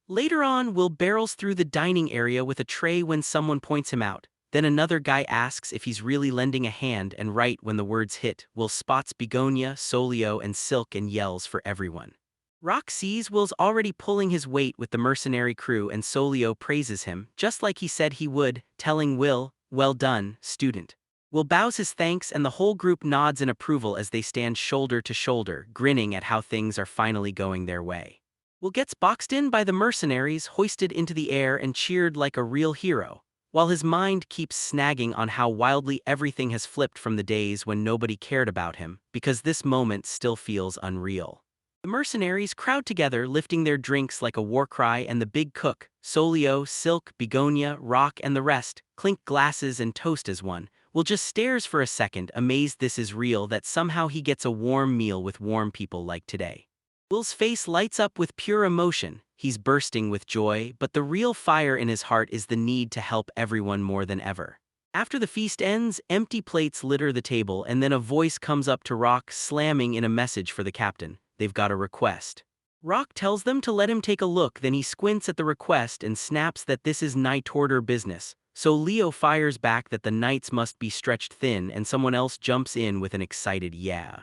Later on, Will barrels through the dining area with a tray when someone points him out. Then another guy asks if he's really lending a hand, and right when the words hit, Will spots Begonia, Solio, and Silk and yells for everyone. Rock sees Will's already pulling his weight with the mercenary crew, and Solio praises him, just like he said he would, telling Will, well done, student. Will bows his thanks and the whole group nods in approval as they stand shoulder to shoulder, grinning at how things are finally going their way. Will gets boxed in by the mercenaries, hoisted into the air and cheered like a real hero, while his mind keeps snagging on how wildly everything has flipped from the days when nobody cared about him, because this moment still feels unreal. The mercenaries crowd together, lifting their drinks like a war cry, and the big cook, Solio, Silk, Begonia, Rock, and the rest, clink glasses and toast as one. Will just stares for a second, amazed this is real, that somehow he gets a warm meal with warm people like today. Will's face lights up with pure emotion, he's bursting with joy, but the real fire in his heart is the need to help everyone more than ever. After the feast ends, empty plates litter the table, and then a voice comes up to Rock, slamming in a message for the captain. They've got a request. Rock tells them to let him take a look, then he squints at the request and snaps that this is night order business. So Leo fires back that the nights must be stretched thin, and someone else jumps in with an excited yeah.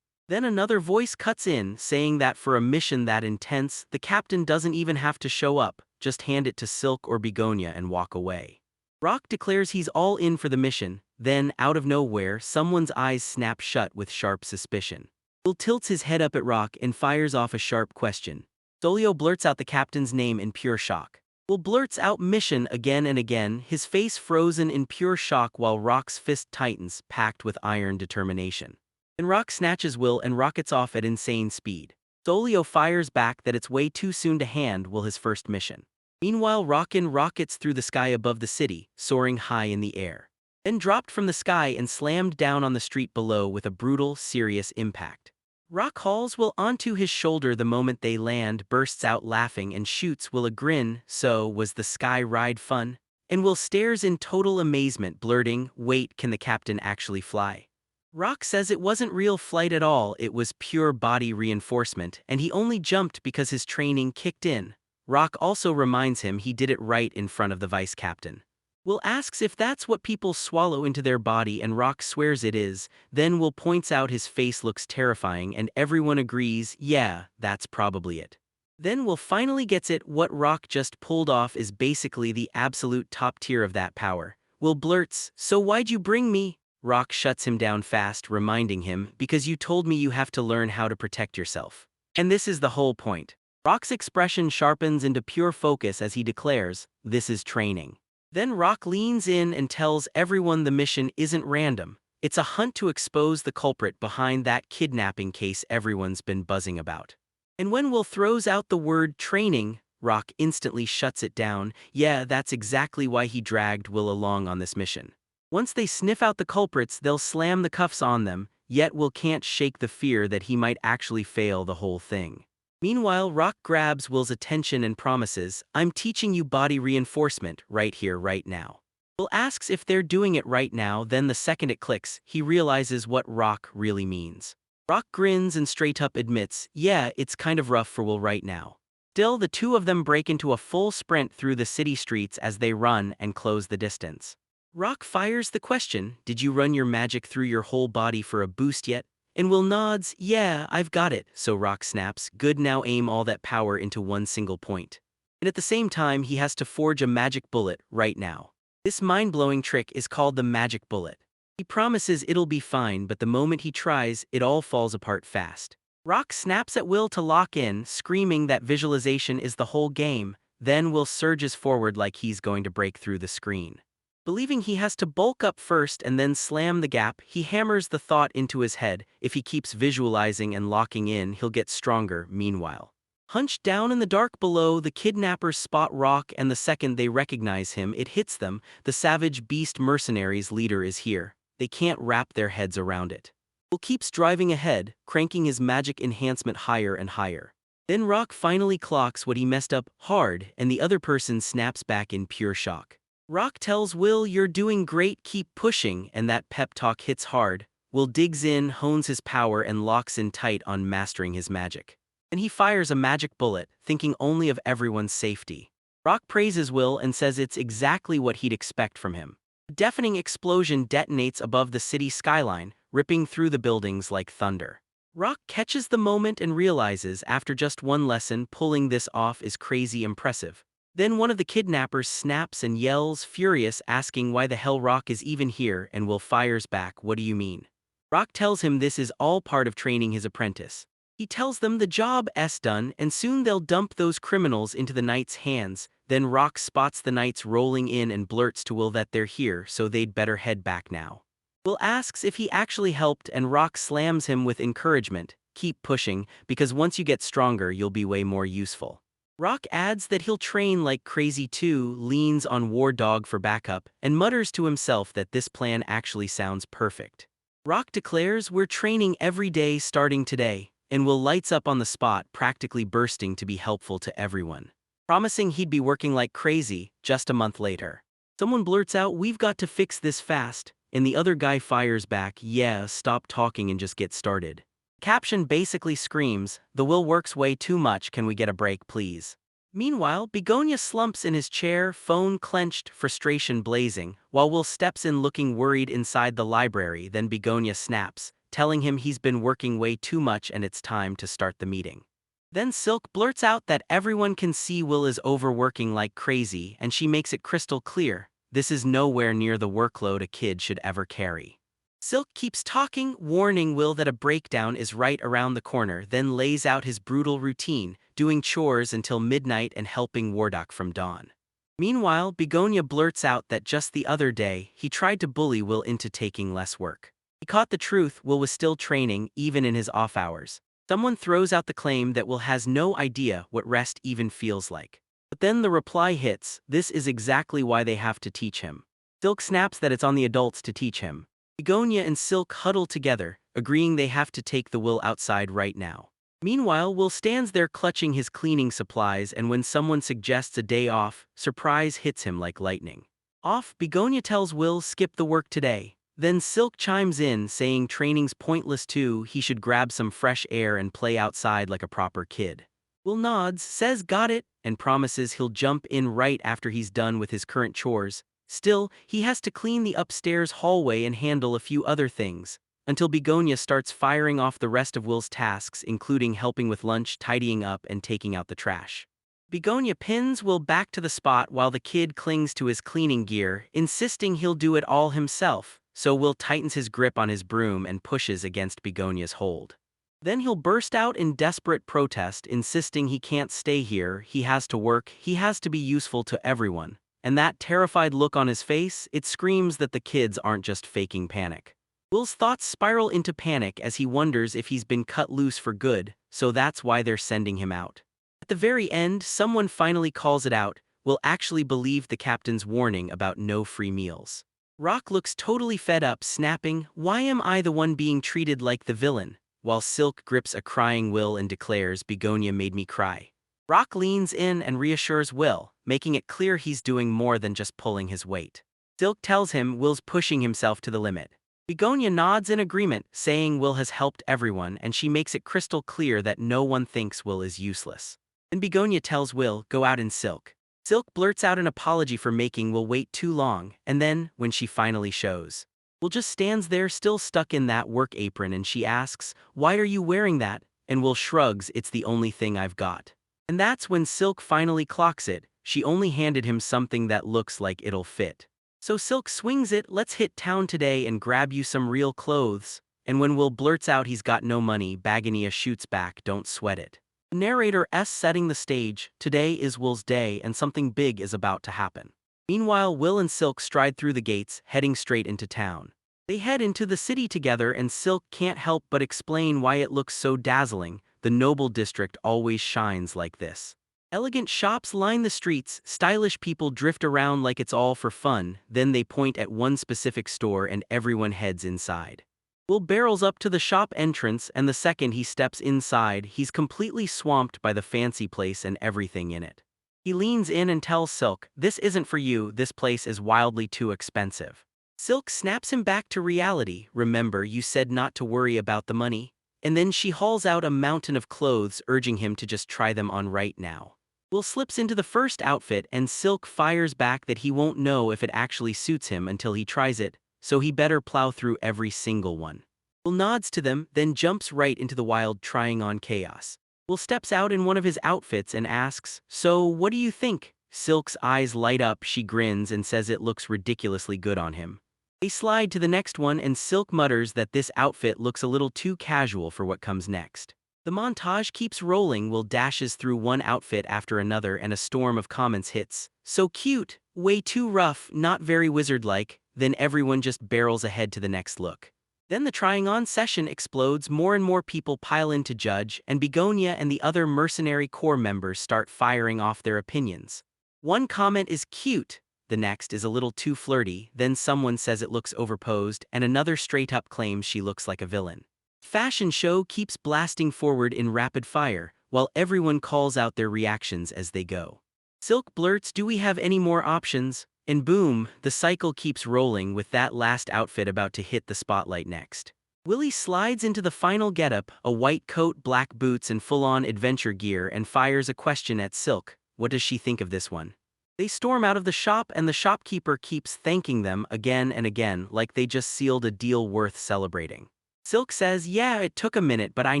Then another voice cuts in, saying that for a mission that intense, the captain doesn't even have to show up, just hand it to Silk or Begonia and walk away. Rock declares he's all in for the mission, then, out of nowhere, someone's eyes snap shut with sharp suspicion. Will tilts his head up at Rock and fires off a sharp question. Solio blurts out the captain's name in pure shock. Will blurts out mission again and again, his face frozen in pure shock while Rock's fist tightens, packed with iron determination. Then Rock snatches Will and rockets off at insane speed. Solio fires back that it's way too soon to hand Will his first mission. Meanwhile, Rockin rockets through the sky above the city, soaring high in the air. Then dropped from the sky and slammed down on the street below with a brutal, serious impact. Rock hauls Will onto his shoulder the moment they land, bursts out laughing and shoots Will a grin. So, was the sky ride fun? And Will stares in total amazement, blurting, wait, can the captain actually fly? Rock says it wasn't real flight at all, it was pure body reinforcement, and he only jumped because his training kicked in. Rock also reminds him he did it right in front of the vice captain. Will asks if that's what people swallow into their body, and Rock swears it is. Then Will points out his face looks terrifying, and everyone agrees, yeah, that's probably it. Then Will finally gets it, what Rock just pulled off is basically the absolute top tier of that power. Will blurts, so why'd you bring me? Rock shuts him down fast, reminding him, because you told me you have to learn how to protect yourself. And this is the whole point. Rock's expression sharpens into pure focus as he declares, this is training. Then Rock leans in and tells everyone the mission isn't random. It's a hunt to expose the culprit behind that kidnapping case everyone's been buzzing about. And when Will throws out the word training, Rock instantly shuts it down. Yeah, that's exactly why he dragged Will along on this mission. Once they sniff out the culprits, they'll slam the cuffs on them, yet Will can't shake the fear that he might actually fail the whole thing. Meanwhile, Rock grabs Will's attention and promises, I'm teaching you body reinforcement, right here, right now. Will asks if they're doing it right now, then the second it clicks, he realizes what Rock really means. Rock grins and straight up admits, yeah, it's kind of rough for Will right now. Still, the two of them break into a full sprint through the city streets as they run and close the distance. Rock fires the question, did you run your magic through your whole body for a boost yet? And Will nods, yeah, I've got it. So Rock snaps, good, now aim all that power into one single point. And at the same time, he has to forge a magic bullet right now. This mind-blowing trick is called the magic bullet. He promises it'll be fine, but the moment he tries, it all falls apart fast. Rock snaps at Will to lock in, screaming that visualization is the whole game. Then Will surges forward like he's going to break through the screen. Believing he has to bulk up first and then slam the gap, he hammers the thought into his head, if he keeps visualizing and locking in, he'll get stronger. Meanwhile, hunched down in the dark below, the kidnappers spot Rock, and the second they recognize him, it hits them, the savage beast mercenaries leader is here. They can't wrap their heads around it. Will keeps driving ahead, cranking his magic enhancement higher and higher. Then Rock finally clocks what he messed up hard, and the other person snaps back in pure shock. Rock tells Will, "You're doing great, keep pushing," and that pep talk hits hard. Will digs in, hones his power, and locks in tight on mastering his magic. Then he fires a magic bullet, thinking only of everyone's safety. Rock praises Will and says it's exactly what he'd expect from him. A deafening explosion detonates above the city skyline, ripping through the buildings like thunder. Rock catches the moment and realizes after just one lesson pulling this off is crazy impressive. Then one of the kidnappers snaps and yells, furious, asking why the hell Rock is even here, and Will fires back, "What do you mean?" Rock tells him this is all part of training his apprentice. He tells them the job's done and soon they'll dump those criminals into the knight's hands. Then Rock spots the knights rolling in and blurts to Will that they're here, so they'd better head back now. Will asks if he actually helped, and Rock slams him with encouragement, "Keep pushing, because once you get stronger you'll be way more useful." Rock adds that he'll train like crazy too, leans on War Dog for backup, and mutters to himself that this plan actually sounds perfect. Rock declares, "We're training every day starting today," and Will lights up on the spot, practically bursting to be helpful to everyone. Promising he'd be working like crazy. Just a month later, someone blurts out, "We've got to fix this fast," and the other guy fires back, "Yeah, stop talking and just get started." Caption basically screams, "The Will works way too much, can we get a break please?" Meanwhile, Begonia slumps in his chair, phone clenched, frustration blazing, while Will steps in looking worried inside the library. Then Begonia snaps, telling him he's been working way too much and it's time to start the meeting. Then Silk blurts out that everyone can see Will is overworking like crazy, and she makes it crystal clear, this is nowhere near the workload a kid should ever carry. Silk keeps talking, warning Will that a breakdown is right around the corner, then lays out his brutal routine, doing chores until midnight and helping Wardock from dawn. Meanwhile, Begonia blurts out that just the other day, he tried to bully Will into taking less work. He caught the truth, Will was still training, even in his off hours. Someone throws out the claim that Will has no idea what rest even feels like. But then the reply hits, this is exactly why they have to teach him. Silk snaps that it's on the adults to teach him. Begonia and Silk huddle together, agreeing they have to take the Will outside right now. Meanwhile, Will stands there clutching his cleaning supplies, and when someone suggests a day off, surprise hits him like lightning. Off, Begonia tells Will skip the work today. Then Silk chimes in, saying training's pointless too, he should grab some fresh air and play outside like a proper kid. Will nods, says got it, and promises he'll jump in right after he's done with his current chores. Still, he has to clean the upstairs hallway and handle a few other things, until Begonia starts firing off the rest of Will's tasks, including helping with lunch, tidying up, and taking out the trash. Begonia pins Will back to the spot while the kid clings to his cleaning gear, insisting he'll do it all himself, so Will tightens his grip on his broom and pushes against Begonia's hold. Then he'll burst out in desperate protest, insisting he can't stay here, he has to work, he has to be useful to everyone. And that terrified look on his face, it screams that the kids aren't just faking panic. Will's thoughts spiral into panic as he wonders if he's been cut loose for good, so that's why they're sending him out. At the very end, someone finally calls it out. Will actually believe the captain's warning about no free meals. Rock looks totally fed up, snapping, "Why am I the one being treated like the villain?" While Silk grips a crying Will and declares, "Begonia made me cry." Rock leans in and reassures Will, making it clear he's doing more than just pulling his weight. Silk tells him Will's pushing himself to the limit. Begonia nods in agreement, saying Will has helped everyone, and she makes it crystal clear that no one thinks Will is useless. Then Begonia tells Will, "Go out in Silk." Silk blurts out an apology for making Will wait too long, and then, when she finally shows, Will just stands there still stuck in that work apron, and she asks, "Why are you wearing that?" And Will shrugs, "It's the only thing I've got." And that's when Silk finally clocks it, she only handed him something that looks like it'll fit. So Silk swings it, "Let's hit town today and grab you some real clothes." And when Will blurts out he's got no money, Begonia shoots back, "Don't sweat it." The narrator setting the stage, today is Will's day and something big is about to happen. Meanwhile, Will and Silk stride through the gates, heading straight into town. They head into the city together and Silk can't help but explain why it looks so dazzling. The noble district always shines like this. Elegant shops line the streets, stylish people drift around like it's all for fun, then they point at one specific store and everyone heads inside. Will barrels up to the shop entrance, and the second he steps inside, he's completely swamped by the fancy place and everything in it. He leans in and tells Silk, "This isn't for you, this place is wildly too expensive." Silk snaps him back to reality. "Remember, you said not to worry about the money?" And then she hauls out a mountain of clothes, urging him to just try them on right now. Will slips into the first outfit, and Silk fires back that he won't know if it actually suits him until he tries it, so he better plow through every single one. Will nods to them, then jumps right into the wild trying on chaos. Will steps out in one of his outfits and asks, "So, what do you think?" Silk's eyes light up, she grins and says it looks ridiculously good on him. They slide to the next one, and Silk mutters that this outfit looks a little too casual for what comes next. The montage keeps rolling. Will dashes through one outfit after another, and a storm of comments hits. "So cute, way too rough, not very wizard-like." Then everyone just barrels ahead to the next look. Then the trying on session explodes. More and more people pile in to judge, and Begonia and the other Mercenary Corps members start firing off their opinions. One comment is cute, the next is a little too flirty, then someone says it looks overposed, and another straight up claims she looks like a villain. Fashion show keeps blasting forward in rapid fire, while everyone calls out their reactions as they go. Silk blurts, "Do we have any more options?" And boom, the cycle keeps rolling, with that last outfit about to hit the spotlight next. Willie slides into the final getup, a white coat, black boots, and full-on adventure gear, and fires a question at Silk. What does she think of this one? They storm out of the shop, and the shopkeeper keeps thanking them again and again, like they just sealed a deal worth celebrating. Silk says, "Yeah, it took a minute, but I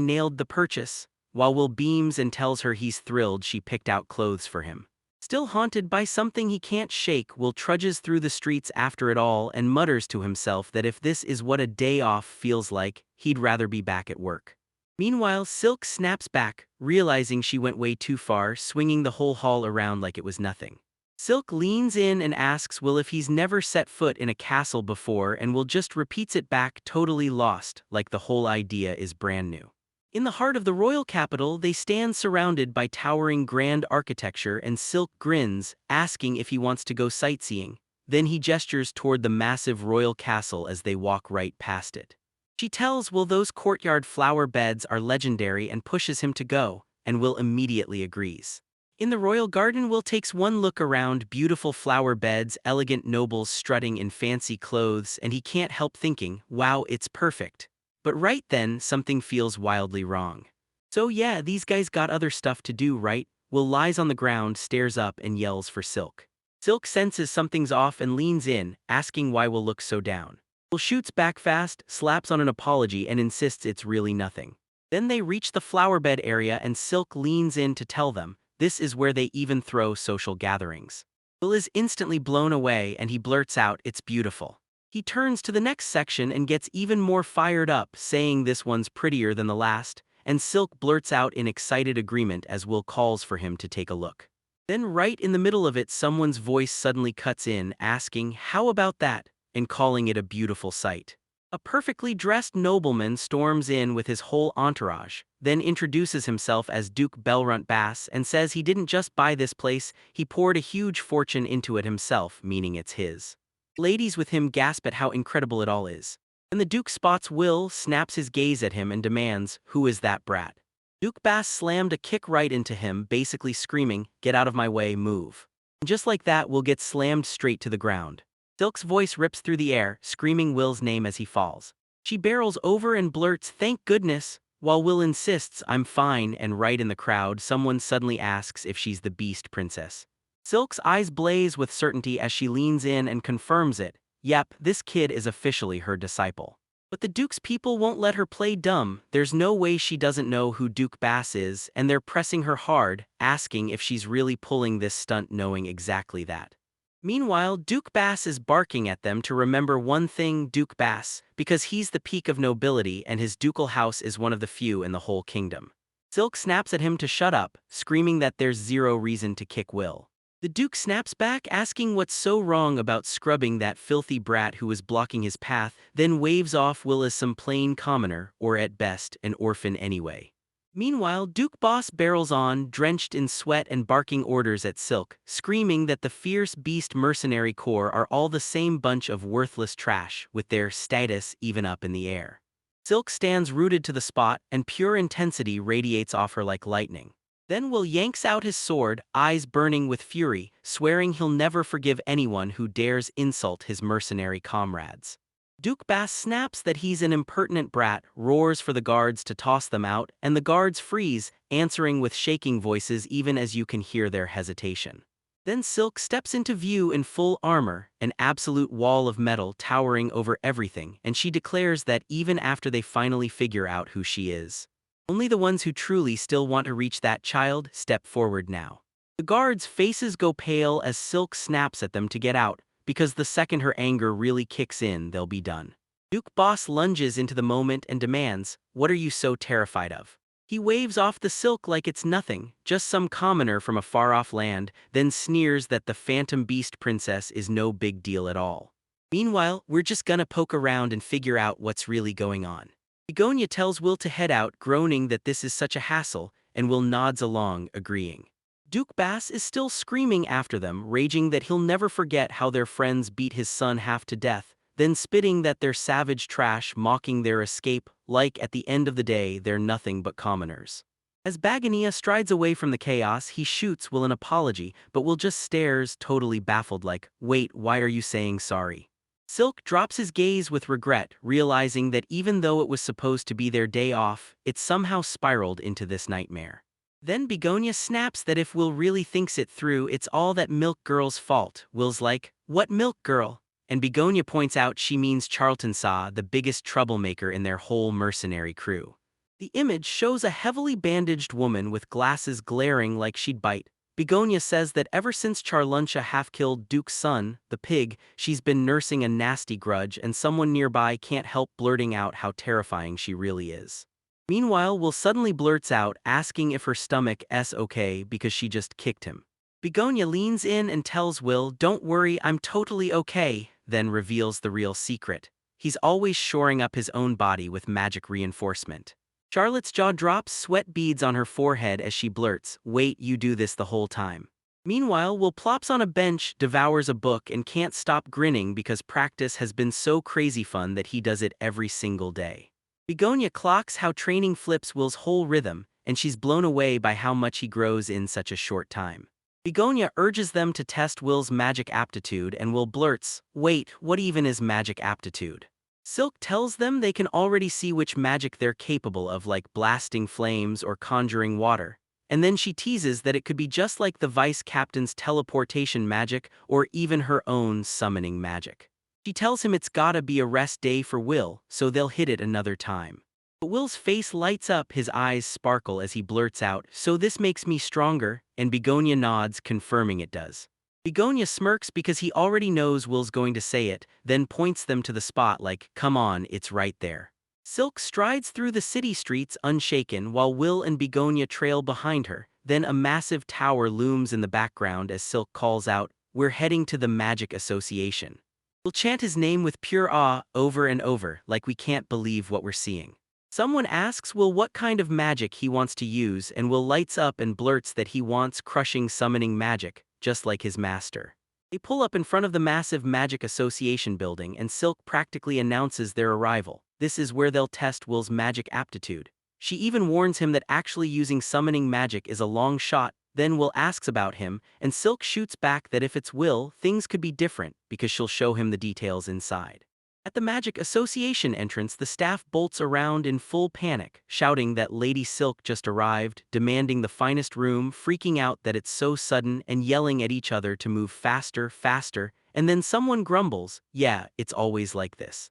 nailed the purchase," while Will beams and tells her he's thrilled she picked out clothes for him. Still haunted by something he can't shake, Will trudges through the streets after it all and mutters to himself that if this is what a day off feels like, he'd rather be back at work. Meanwhile, Silk snaps back, realizing she went way too far, swinging the whole haul around like it was nothing. Silk leans in and asks Will if he's never set foot in a castle before, and Will just repeats it back, totally lost, like the whole idea is brand new. In the heart of the royal capital, they stand surrounded by towering grand architecture, and Silk grins, asking if he wants to go sightseeing. Then he gestures toward the massive royal castle as they walk right past it. She tells Will those courtyard flower beds are legendary and pushes him to go, and Will immediately agrees. In the royal garden, Will takes one look around, beautiful flower beds, elegant nobles strutting in fancy clothes, and he can't help thinking, wow, it's perfect. But right then, something feels wildly wrong. "So yeah, these guys got other stuff to do, right?" Will lies on the ground, stares up, and yells for Silk. Silk senses something's off and leans in, asking why Will looks so down. Will shoots back fast, slaps on an apology, and insists it's really nothing. Then they reach the flowerbed area, and Silk leans in to tell them, this is where they even throw social gatherings. Will is instantly blown away, and he blurts out, "It's beautiful." He turns to the next section and gets even more fired up, saying this one's prettier than the last, and Silk blurts out in excited agreement as Will calls for him to take a look. Then right in the middle of it, someone's voice suddenly cuts in, asking, "How about that?" and calling it a beautiful sight. A perfectly dressed nobleman storms in with his whole entourage, then introduces himself as Duke Belrunt Bass and says he didn't just buy this place, he poured a huge fortune into it himself, meaning it's his. Ladies with him gasp at how incredible it all is. And the Duke spots Will, snaps his gaze at him, and demands, "Who is that brat?" Duke Bass slammed a kick right into him, basically screaming, "Get out of my way, move." And just like that, Will gets slammed straight to the ground. Silk's voice rips through the air, screaming Will's name as he falls. She barrels over and blurts, "Thank goodness," while Will insists, "I'm fine," and right in the crowd, someone suddenly asks if she's the Beast Princess. Silk's eyes blaze with certainty as she leans in and confirms it. Yep, this kid is officially her disciple. But the Duke's people won't let her play dumb. There's no way she doesn't know who Duke Bass is, and they're pressing her hard, asking if she's really pulling this stunt, knowing exactly that. Meanwhile, Duke Bass is barking at them to remember one thing, Duke Bass, because he's the peak of nobility and his ducal house is one of the few in the whole kingdom. Silk snaps at him to shut up, screaming that there's zero reason to kick Will. The Duke snaps back, asking what's so wrong about scrubbing that filthy brat who was blocking his path, then waves off Will as some plain commoner, or at best, an orphan anyway. Meanwhile, Duke Boss barrels on, drenched in sweat and barking orders at Silk, screaming that the fierce beast mercenary corps are all the same bunch of worthless trash, with their status even up in the air. Silk stands rooted to the spot, and pure intensity radiates off her like lightning. Then Will yanks out his sword, eyes burning with fury, swearing he'll never forgive anyone who dares insult his mercenary comrades. Duke Bass snaps that he's an impertinent brat, roars for the guards to toss them out, and the guards freeze, answering with shaking voices even as you can hear their hesitation. Then Silk steps into view in full armor, an absolute wall of metal towering over everything, and she declares that even after they finally figure out who she is, only the ones who truly still want to reach that child step forward now. The guards' faces go pale as Silk snaps at them to get out, because the second her anger really kicks in, they'll be done. Duke Boss lunges into the moment and demands, "What are you so terrified of?" He waves off the silk like it's nothing, just some commoner from a far-off land, then sneers that the Phantom Beast Princess is no big deal at all. Meanwhile, we're just gonna poke around and figure out what's really going on. Begonia tells Will to head out, groaning that this is such a hassle, and Will nods along, agreeing. Duke Bass is still screaming after them, raging that he'll never forget how their friends beat his son half to death, then spitting that they're savage trash, mocking their escape, like at the end of the day they're nothing but commoners. As Bagania strides away from the chaos, he shoots Will an apology, but Will just stares, totally baffled like, "Wait, why are you saying sorry?" Silk drops his gaze with regret, realizing that even though it was supposed to be their day off, it somehow spiraled into this nightmare. Then Begonia snaps that if Will really thinks it through, it's all that Milk Girl's fault. Will's like, "What Milk Girl?" And Begonia points out she means Charlton Saw, the biggest troublemaker in their whole mercenary crew. The image shows a heavily bandaged woman with glasses glaring like she'd bite. Begonia says that ever since Charluncha half-killed Duke's son, the pig, she's been nursing a nasty grudge, and someone nearby can't help blurting out how terrifying she really is. Meanwhile, Will suddenly blurts out, asking if her stomach's okay because she just kicked him. Begonia leans in and tells Will, "Don't worry, I'm totally okay," then reveals the real secret. He's always shoring up his own body with magic reinforcement. Charlotte's jaw drops, sweat beads on her forehead as she blurts, "Wait, you do this the whole time." Meanwhile, Will plops on a bench, devours a book, and can't stop grinning because practice has been so crazy fun that he does it every single day. Begonia clocks how training flips Will's whole rhythm, and she's blown away by how much he grows in such a short time. Begonia urges them to test Will's magic aptitude, and Will blurts, "Wait, what even is magic aptitude?" Silk tells them they can already see which magic they're capable of, like blasting flames or conjuring water, and then she teases that it could be just like the vice captain's teleportation magic or even her own summoning magic. She tells him it's gotta be a rest day for Will, so they'll hit it another time. But Will's face lights up, his eyes sparkle as he blurts out, "So this makes me stronger," and Begonia nods, confirming it does. Begonia smirks because he already knows Will's going to say it, then points them to the spot like, "Come on, it's right there." Silk strides through the city streets unshaken while Will and Begonia trail behind her, then a massive tower looms in the background as Silk calls out, "We're heading to the Magic Association." We'll chant his name with pure awe over and over, like we can't believe what we're seeing. Someone asks Will what kind of magic he wants to use, and Will lights up and blurts that he wants crushing summoning magic, just like his master. They pull up in front of the massive Magic Association building, and Silk practically announces their arrival. This is where they'll test Will's magic aptitude. She even warns him that actually using summoning magic is a long shot. Then Will asks about him, and Silk shoots back that if it's Will, things could be different, because she'll show him the details inside. At the Magic Association entrance, the staff bolts around in full panic, shouting that Lady Silk just arrived, demanding the finest room, freaking out that it's so sudden, and yelling at each other to move faster, faster, and then someone grumbles, "Yeah, it's always like this."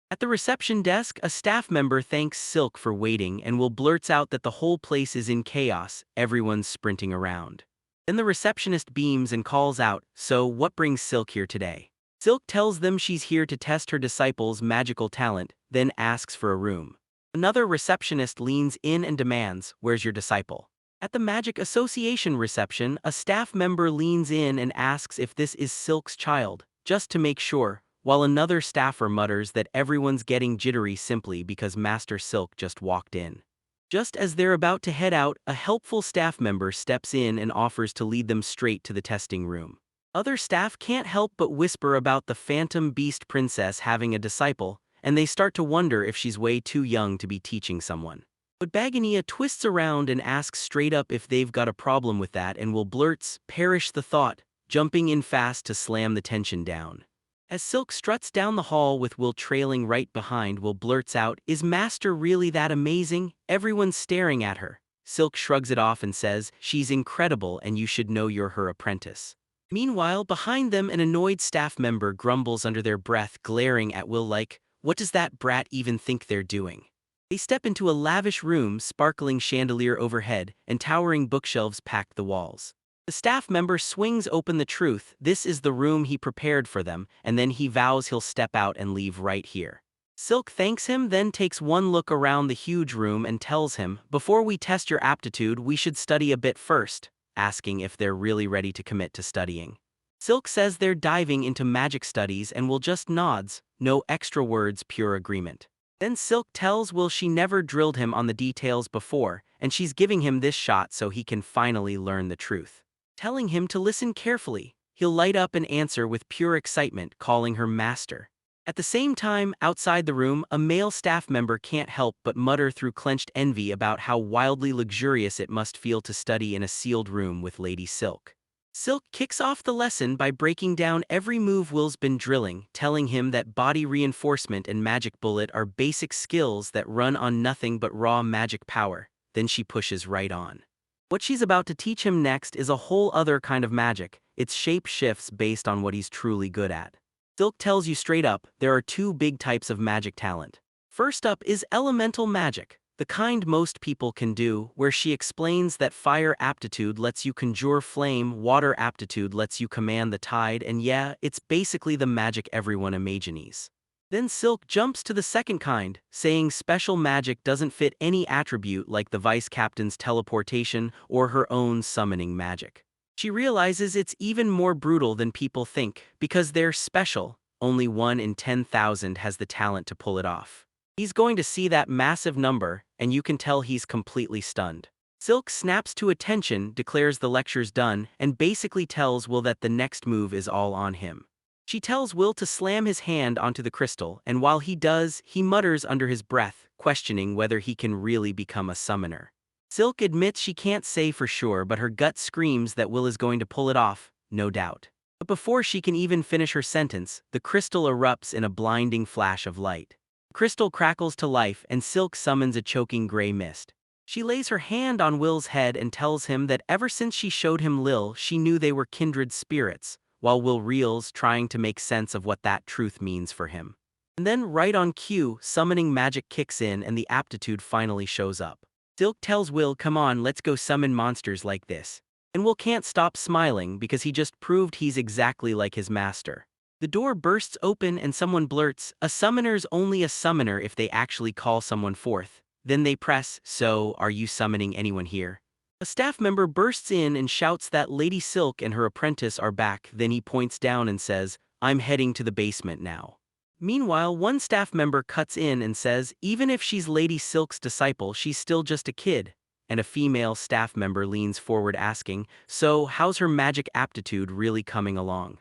At the reception desk, a staff member thanks Silk for waiting, and Will blurts out that the whole place is in chaos, everyone's sprinting around. Then the receptionist beams and calls out, "So, what brings Silk here today?" Silk tells them she's here to test her disciple's magical talent, then asks for a room. Another receptionist leans in and demands, "Where's your disciple?" At the Magic Association reception, a staff member leans in and asks if this is Silk's child, just to make sure, while another staffer mutters that everyone's getting jittery simply because Master Silk just walked in. Just as they're about to head out, a helpful staff member steps in and offers to lead them straight to the testing room. Other staff can't help but whisper about the Phantom Beast Princess having a disciple, and they start to wonder if she's way too young to be teaching someone. But Bagania twists around and asks straight up if they've got a problem with that, and Will blurts, "Perish the thought," jumping in fast to slam the tension down. As Silk struts down the hall with Will trailing right behind, Will blurts out, "Is Master really that amazing?" Everyone's staring at her. Silk shrugs it off and says, "She's incredible and you should know you're her apprentice." Meanwhile, behind them, an annoyed staff member grumbles under their breath, glaring at Will like, "What does that brat even think they're doing?" They step into a lavish room, sparkling chandelier overhead, and towering bookshelves pack the walls. The staff member swings open the truth. This is the room he prepared for them, and then he vows he'll step out and leave right here. Silk thanks him, then takes one look around the huge room and tells him, "Before we test your aptitude, we should study a bit first," asking if they're really ready to commit to studying. Silk says they're diving into magic studies and Will just nods, no extra words, pure agreement. Then Silk tells Will she never drilled him on the details before, and she's giving him this shot so he can finally learn the truth. Telling him to listen carefully, he'll light up and answer with pure excitement, calling her master. At the same time, outside the room, a male staff member can't help but mutter through clenched envy about how wildly luxurious it must feel to study in a sealed room with Lady Silk. Silk kicks off the lesson by breaking down every move Will's been drilling, telling him that body reinforcement and magic bullet are basic skills that run on nothing but raw magic power. Then she pushes right on. What she's about to teach him next is a whole other kind of magic. Its shape shifts based on what he's truly good at. Silk tells you straight up, there are two big types of magic talent. First up is elemental magic, the kind most people can do, where she explains that fire aptitude lets you conjure flame, water aptitude lets you command the tide, and yeah, it's basically the magic everyone imagines. Then Silk jumps to the second kind, saying special magic doesn't fit any attribute like the vice captain's teleportation or her own summoning magic. She realizes it's even more brutal than people think, because they're special. Only 1 in 10,000 has the talent to pull it off. He's going to see that massive number, and you can tell he's completely stunned. Silk snaps to attention, declares the lecture's done, and basically tells Will that the next move is all on him. She tells Will to slam his hand onto the crystal, and while he does, he mutters under his breath, questioning whether he can really become a summoner. Silk admits she can't say for sure, but her gut screams that Will is going to pull it off, no doubt. But before she can even finish her sentence, the crystal erupts in a blinding flash of light. The crystal crackles to life, and Silk summons a choking gray mist. She lays her hand on Will's head and tells him that ever since she showed him Lil, she knew they were kindred spirits, while Will reels, trying to make sense of what that truth means for him. And then, right on cue, summoning magic kicks in and the aptitude finally shows up. Silk tells Will, "Come on, let's go summon monsters like this." And Will can't stop smiling because he just proved he's exactly like his master. The door bursts open and someone blurts, "A summoner's only a summoner if they actually call someone forth." Then they press, "So, are you summoning anyone here?" A staff member bursts in and shouts that Lady Silk and her apprentice are back. Then he points down and says, "I'm heading to the basement now." Meanwhile, one staff member cuts in and says, "Even if she's Lady Silk's disciple, she's still just a kid." And a female staff member leans forward asking, "So, how's her magic aptitude really coming along?"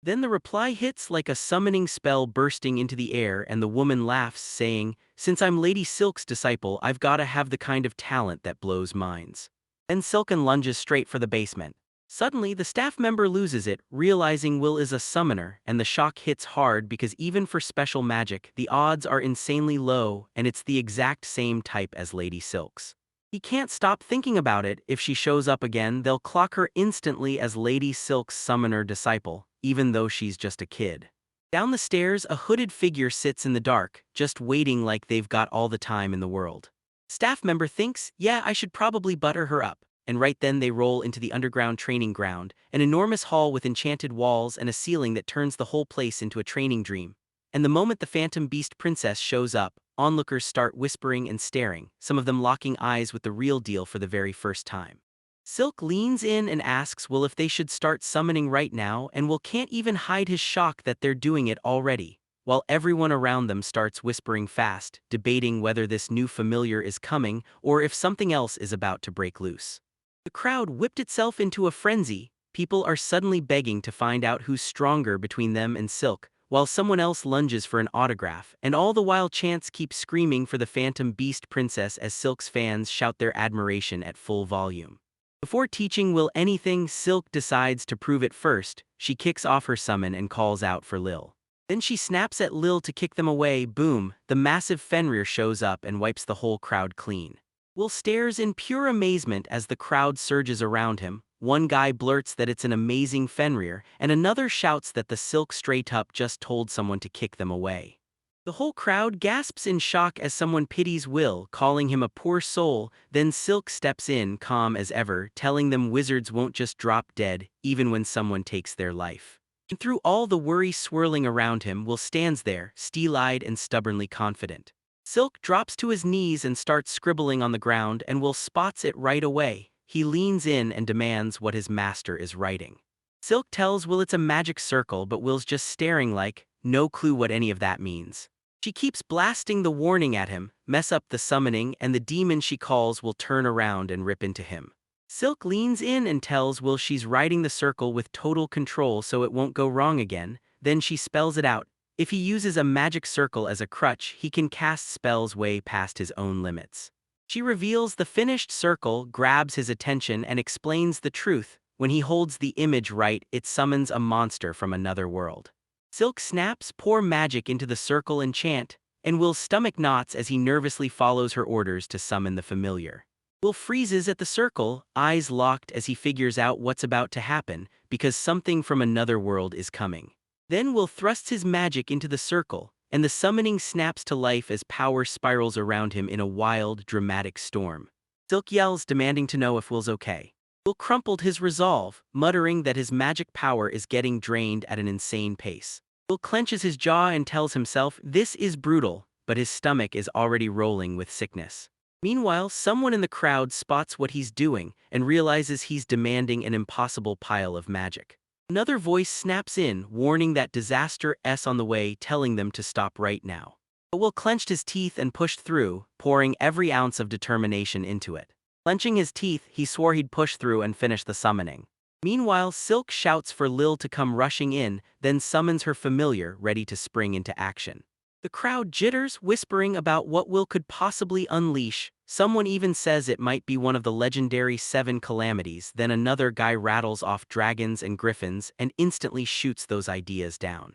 Then the reply hits like a summoning spell bursting into the air, and the woman laughs, saying, "Since I'm Lady Silk's disciple, I've gotta have the kind of talent that blows minds." Then Silken lunges straight for the basement. Suddenly, the staff member loses it, realizing Will is a summoner, and the shock hits hard because even for special magic, the odds are insanely low, and it's the exact same type as Lady Silk's. He can't stop thinking about it. If she shows up again, they'll clock her instantly as Lady Silk's summoner disciple, even though she's just a kid. Down the stairs, a hooded figure sits in the dark, just waiting like they've got all the time in the world. Staff member thinks, "Yeah, I should probably butter her up." And right then they roll into the underground training ground, an enormous hall with enchanted walls and a ceiling that turns the whole place into a training dream. And the moment the Phantom Beast Princess shows up, onlookers start whispering and staring, some of them locking eyes with the real deal for the very first time. Silk leans in and asks Will if they should start summoning right now, and Will can't even hide his shock that they're doing it already, while everyone around them starts whispering fast, debating whether this new familiar is coming or if something else is about to break loose. The crowd whipped itself into a frenzy. People are suddenly begging to find out who's stronger between them and Silk, while someone else lunges for an autograph, and all the while Chance keeps screaming for the Phantom Beast Princess as Silk's fans shout their admiration at full volume. Before teaching Will anything, Silk decides to prove it first. She kicks off her summon and calls out for Lil. Then she snaps at Lil to kick them away. Boom, the massive Fenrir shows up and wipes the whole crowd clean. Will stares in pure amazement as the crowd surges around him. One guy blurts that it's an amazing Fenrir, and another shouts that the Silk Stray-Tup just told someone to kick them away. The whole crowd gasps in shock as someone pities Will, calling him a poor soul. Then Silk steps in, calm as ever, telling them wizards won't just drop dead, even when someone takes their life. And through all the worry swirling around him, Will stands there, steel-eyed and stubbornly confident. Silk drops to his knees and starts scribbling on the ground, and Will spots it right away. He leans in and demands what his master is writing. Silk tells Will it's a magic circle, but Will's just staring like, no clue what any of that means. She keeps blasting the warning at him, mess up the summoning, and the demon she calls will turn around and rip into him. Silk leans in and tells Will she's writing the circle with total control so it won't go wrong again. Then she spells it out. If he uses a magic circle as a crutch, he can cast spells way past his own limits. She reveals the finished circle, grabs his attention, and explains the truth. When he holds the image right, it summons a monster from another world. Silk snaps, pour magic into the circle and chant, and Will's stomach knots as he nervously follows her orders to summon the familiar. Will freezes at the circle, eyes locked as he figures out what's about to happen, because something from another world is coming. Then Will thrusts his magic into the circle, and the summoning snaps to life as power spirals around him in a wild, dramatic storm. Silk yells, demanding to know if Will's okay. Will crumpled his resolve, muttering that his magic power is getting drained at an insane pace. Will clenches his jaw and tells himself this is brutal, but his stomach is already rolling with sickness. Meanwhile, someone in the crowd spots what he's doing and realizes he's demanding an impossible pile of magic. Another voice snaps in, warning that disaster is on the way, telling them to stop right now. But Will clenched his teeth and pushed through, pouring every ounce of determination into it. Clenching his teeth, he swore he'd push through and finish the summoning. Meanwhile, Silk shouts for Lil to come rushing in, then summons her familiar, ready to spring into action. The crowd jitters, whispering about what Will could possibly unleash. Someone even says it might be one of the legendary 7 calamities. Then another guy rattles off dragons and griffins and instantly shoots those ideas down.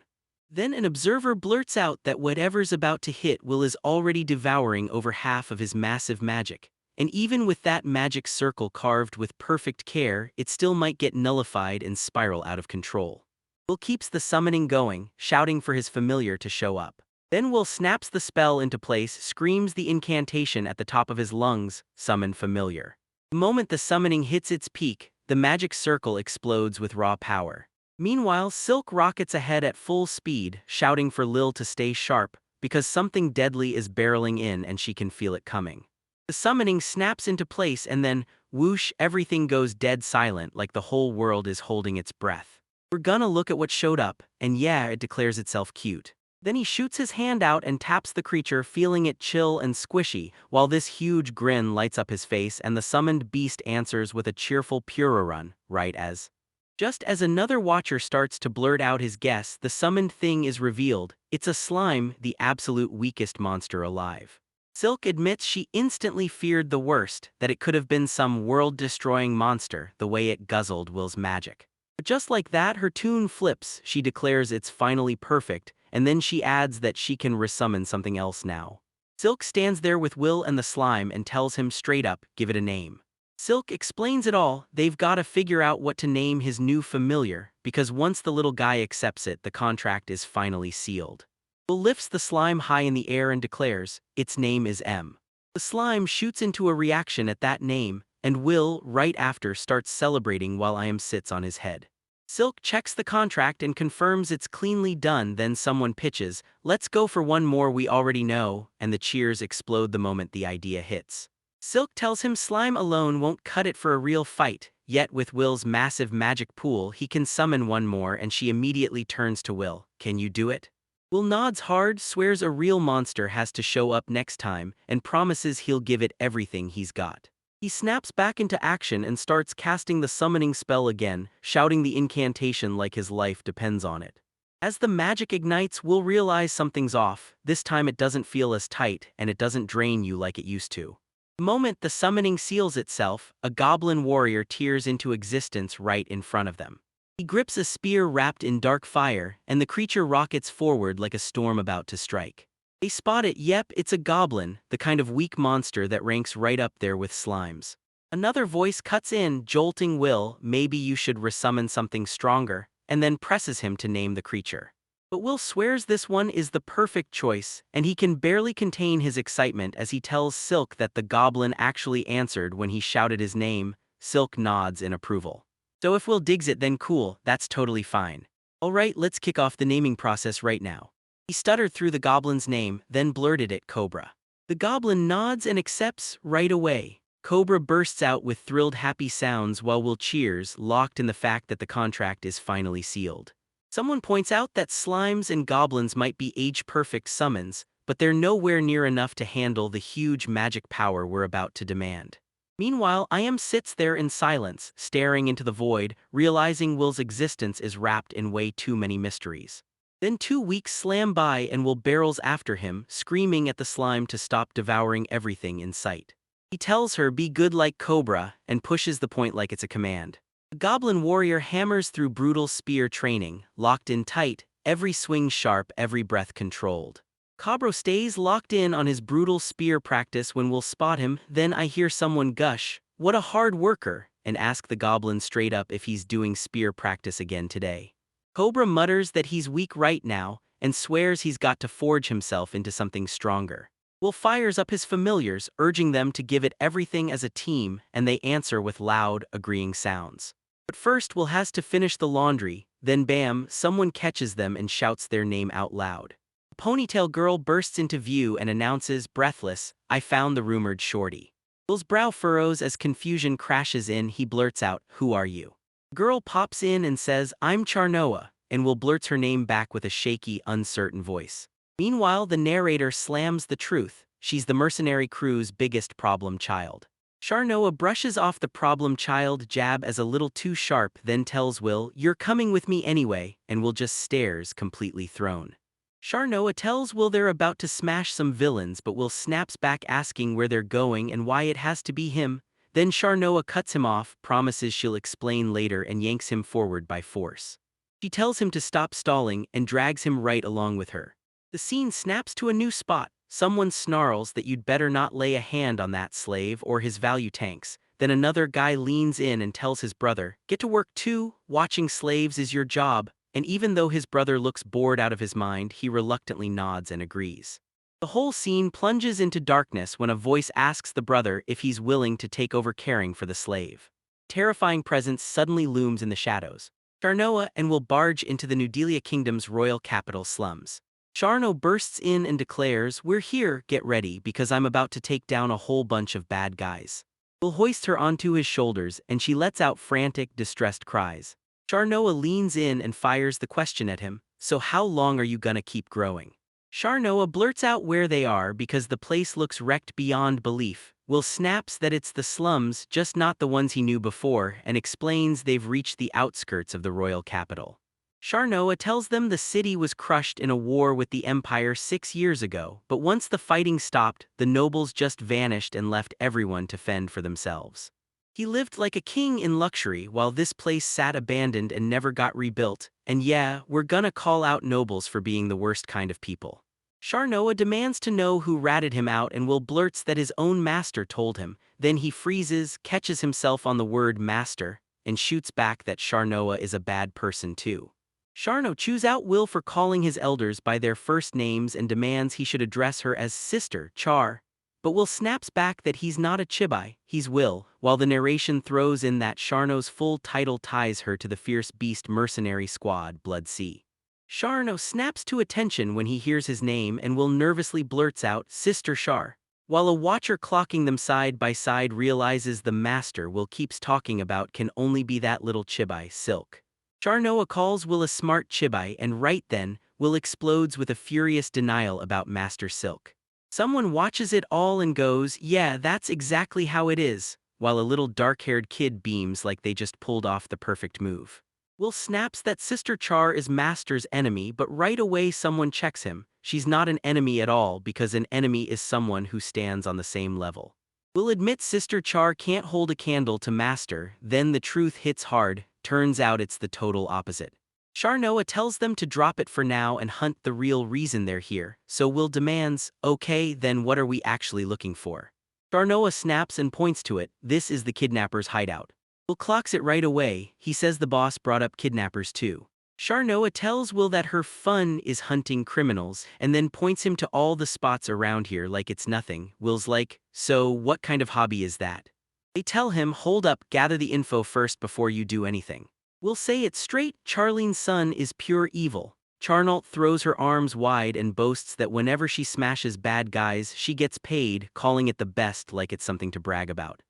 Then an observer blurts out that whatever's about to hit Will is already devouring over half of his massive magic. And even with that magic circle carved with perfect care, it still might get nullified and spiral out of control. Will keeps the summoning going, shouting for his familiar to show up. Then Will snaps the spell into place, screams the incantation at the top of his lungs, summon familiar. The moment the summoning hits its peak, the magic circle explodes with raw power. Meanwhile, Silk rockets ahead at full speed, shouting for Lil to stay sharp, because something deadly is barreling in and she can feel it coming. The summoning snaps into place and then, whoosh, everything goes dead silent like the whole world is holding its breath. We're gonna look at what showed up, and yeah, it declares itself cute. Then he shoots his hand out and taps the creature, feeling it chill and squishy, while this huge grin lights up his face and the summoned beast answers with a cheerful Pura run, right as. Just as another watcher starts to blurt out his guess, the summoned thing is revealed. It's a slime, the absolute weakest monster alive. Silk admits she instantly feared the worst, that it could have been some world-destroying monster, the way it guzzled Will's magic. But just like that, her tune flips. She declares it's finally perfect, and then she adds that she can resummon something else now. Silk stands there with Will and the slime and tells him straight up, give it a name. Silk explains it all. They've gotta figure out what to name his new familiar, because once the little guy accepts it, the contract is finally sealed. Will lifts the slime high in the air and declares, its name is M. The slime shoots into a reaction at that name, and Will, right after, starts celebrating while I am sits on his head. Silk checks the contract and confirms it's cleanly done. Then someone pitches, let's go for one more we already know, and the cheers explode the moment the idea hits. Silk tells him slime alone won't cut it for a real fight, yet with Will's massive magic pool he can summon one more, and she immediately turns to Will, can you do it? Will nods hard, swears a real monster has to show up next time, and promises he'll give it everything he's got. He snaps back into action and starts casting the summoning spell again, shouting the incantation like his life depends on it. As the magic ignites, Will realize something's off. This time it doesn't feel as tight, and it doesn't drain you like it used to. The moment the summoning seals itself, a goblin warrior tears into existence right in front of them. He grips a spear wrapped in dark fire, and the creature rockets forward like a storm about to strike. They spot it. Yep, it's a goblin, the kind of weak monster that ranks right up there with slimes. Another voice cuts in, jolting Will, maybe you should resummon something stronger, and then presses him to name the creature. But Will swears this one is the perfect choice, and he can barely contain his excitement as he tells Silk that the goblin actually answered when he shouted his name. Silk nods in approval. So if Will digs it, then cool, that's totally fine. Alright, let's kick off the naming process right now. He stuttered through the goblin's name, then blurted it, Cobra. The goblin nods and accepts right away. Cobra bursts out with thrilled happy sounds while Will cheers, locked in the fact that the contract is finally sealed. Someone points out that slimes and goblins might be age-perfect summons, but they're nowhere near enough to handle the huge magic power we're about to demand. Meanwhile, I.M. sits there in silence, staring into the void, realizing Will's existence is wrapped in way too many mysteries. Then 2 weeks slam by and Will barrels after him, screaming at the slime to stop devouring everything in sight. He tells her, be good like Cobra, and pushes the point like it's a command. The goblin warrior hammers through brutal spear training, locked in tight, every swing sharp, every breath controlled. Cobra stays locked in on his brutal spear practice when Will spot him. Then I hear someone gush, what a hard worker, and ask the goblin straight up if he's doing spear practice again today. Cobra mutters that he's weak right now, and swears he's got to forge himself into something stronger. Will fires up his familiars, urging them to give it everything as a team, and they answer with loud, agreeing sounds. But first Will has to finish the laundry, then bam, someone catches them and shouts their name out loud. A ponytail girl bursts into view and announces, breathless, I found the rumored shorty. Will's brow furrows as confusion crashes in. He blurts out, who are you? The girl pops in and says, I'm Charnoa, and Will blurts her name back with a shaky, uncertain voice. Meanwhile, the narrator slams the truth. She's the mercenary crew's biggest problem child. Charnoa brushes off the problem child jab as a little too sharp, then tells Will, you're coming with me anyway, and Will just stares, completely thrown. Charnoa tells Will they're about to smash some villains, but Will snaps back asking where they're going and why it has to be him. Then Charnoa cuts him off, promises she'll explain later, and yanks him forward by force. She tells him to stop stalling and drags him right along with her. The scene snaps to a new spot. Someone snarls that you'd better not lay a hand on that slave or his value tanks. Then another guy leans in and tells his brother, get to work too, watching slaves is your job, and even though his brother looks bored out of his mind, he reluctantly nods and agrees. The whole scene plunges into darkness when a voice asks the brother if he's willing to take over caring for the slave. A terrifying presence suddenly looms in the shadows. Charnoa and Will barge into the Nudelia Kingdom's royal capital slums. Charno bursts in and declares, we're here, get ready, because I'm about to take down a whole bunch of bad guys. Will hoists her onto his shoulders, and she lets out frantic, distressed cries. Charnoa leans in and fires the question at him, so how long are you gonna keep growing? Charnoa blurts out where they are because the place looks wrecked beyond belief. Will snaps that it's the slums, just not the ones he knew before, and explains they've reached the outskirts of the royal capital. Charnoa tells them the city was crushed in a war with the Empire 6 years ago, but once the fighting stopped, the nobles just vanished and left everyone to fend for themselves. He lived like a king in luxury while this place sat abandoned and never got rebuilt, and yeah, we're gonna call out nobles for being the worst kind of people. Charnoa demands to know who ratted him out and Will blurts that his own master told him, then he freezes, catches himself on the word master, and shoots back that Charnoa is a bad person too. Charno chews out Will for calling his elders by their first names and demands he should address her as Sister Char. But Will snaps back that he's not a Chibai, he's Will, while the narration throws in that Charno's full title ties her to the fierce beast mercenary squad Blood Sea. Charno snaps to attention when he hears his name and Will nervously blurts out, Sister Char. While a watcher clocking them side by side realizes the master Will keeps talking about can only be that little Chibai, Silk. Charnoa calls Will a smart Chibai, and right then, Will explodes with a furious denial about Master Silk. Someone watches it all and goes, yeah, that's exactly how it is, while a little dark-haired kid beams like they just pulled off the perfect move. Will snaps that Sister Char is Master's enemy, but right away someone checks him. She's not an enemy at all because an enemy is someone who stands on the same level. Will admit Sister Char can't hold a candle to Master, then the truth hits hard, turns out it's the total opposite. Charnoa tells them to drop it for now and hunt the real reason they're here, so Will demands, okay, then what are we actually looking for? Charnoa snaps and points to it, this is the kidnapper's hideout. Will clocks it right away, he says the boss brought up kidnappers too. Charnoa tells Will that her fun is hunting criminals, and then points him to all the spots around here like it's nothing. Will's like, so what kind of hobby is that? They tell him, hold up, gather the info first before you do anything. Will say it straight, Charlene's son is pure evil. Charnault throws her arms wide and boasts that whenever she smashes bad guys, she gets paid, calling it the best like it's something to brag about.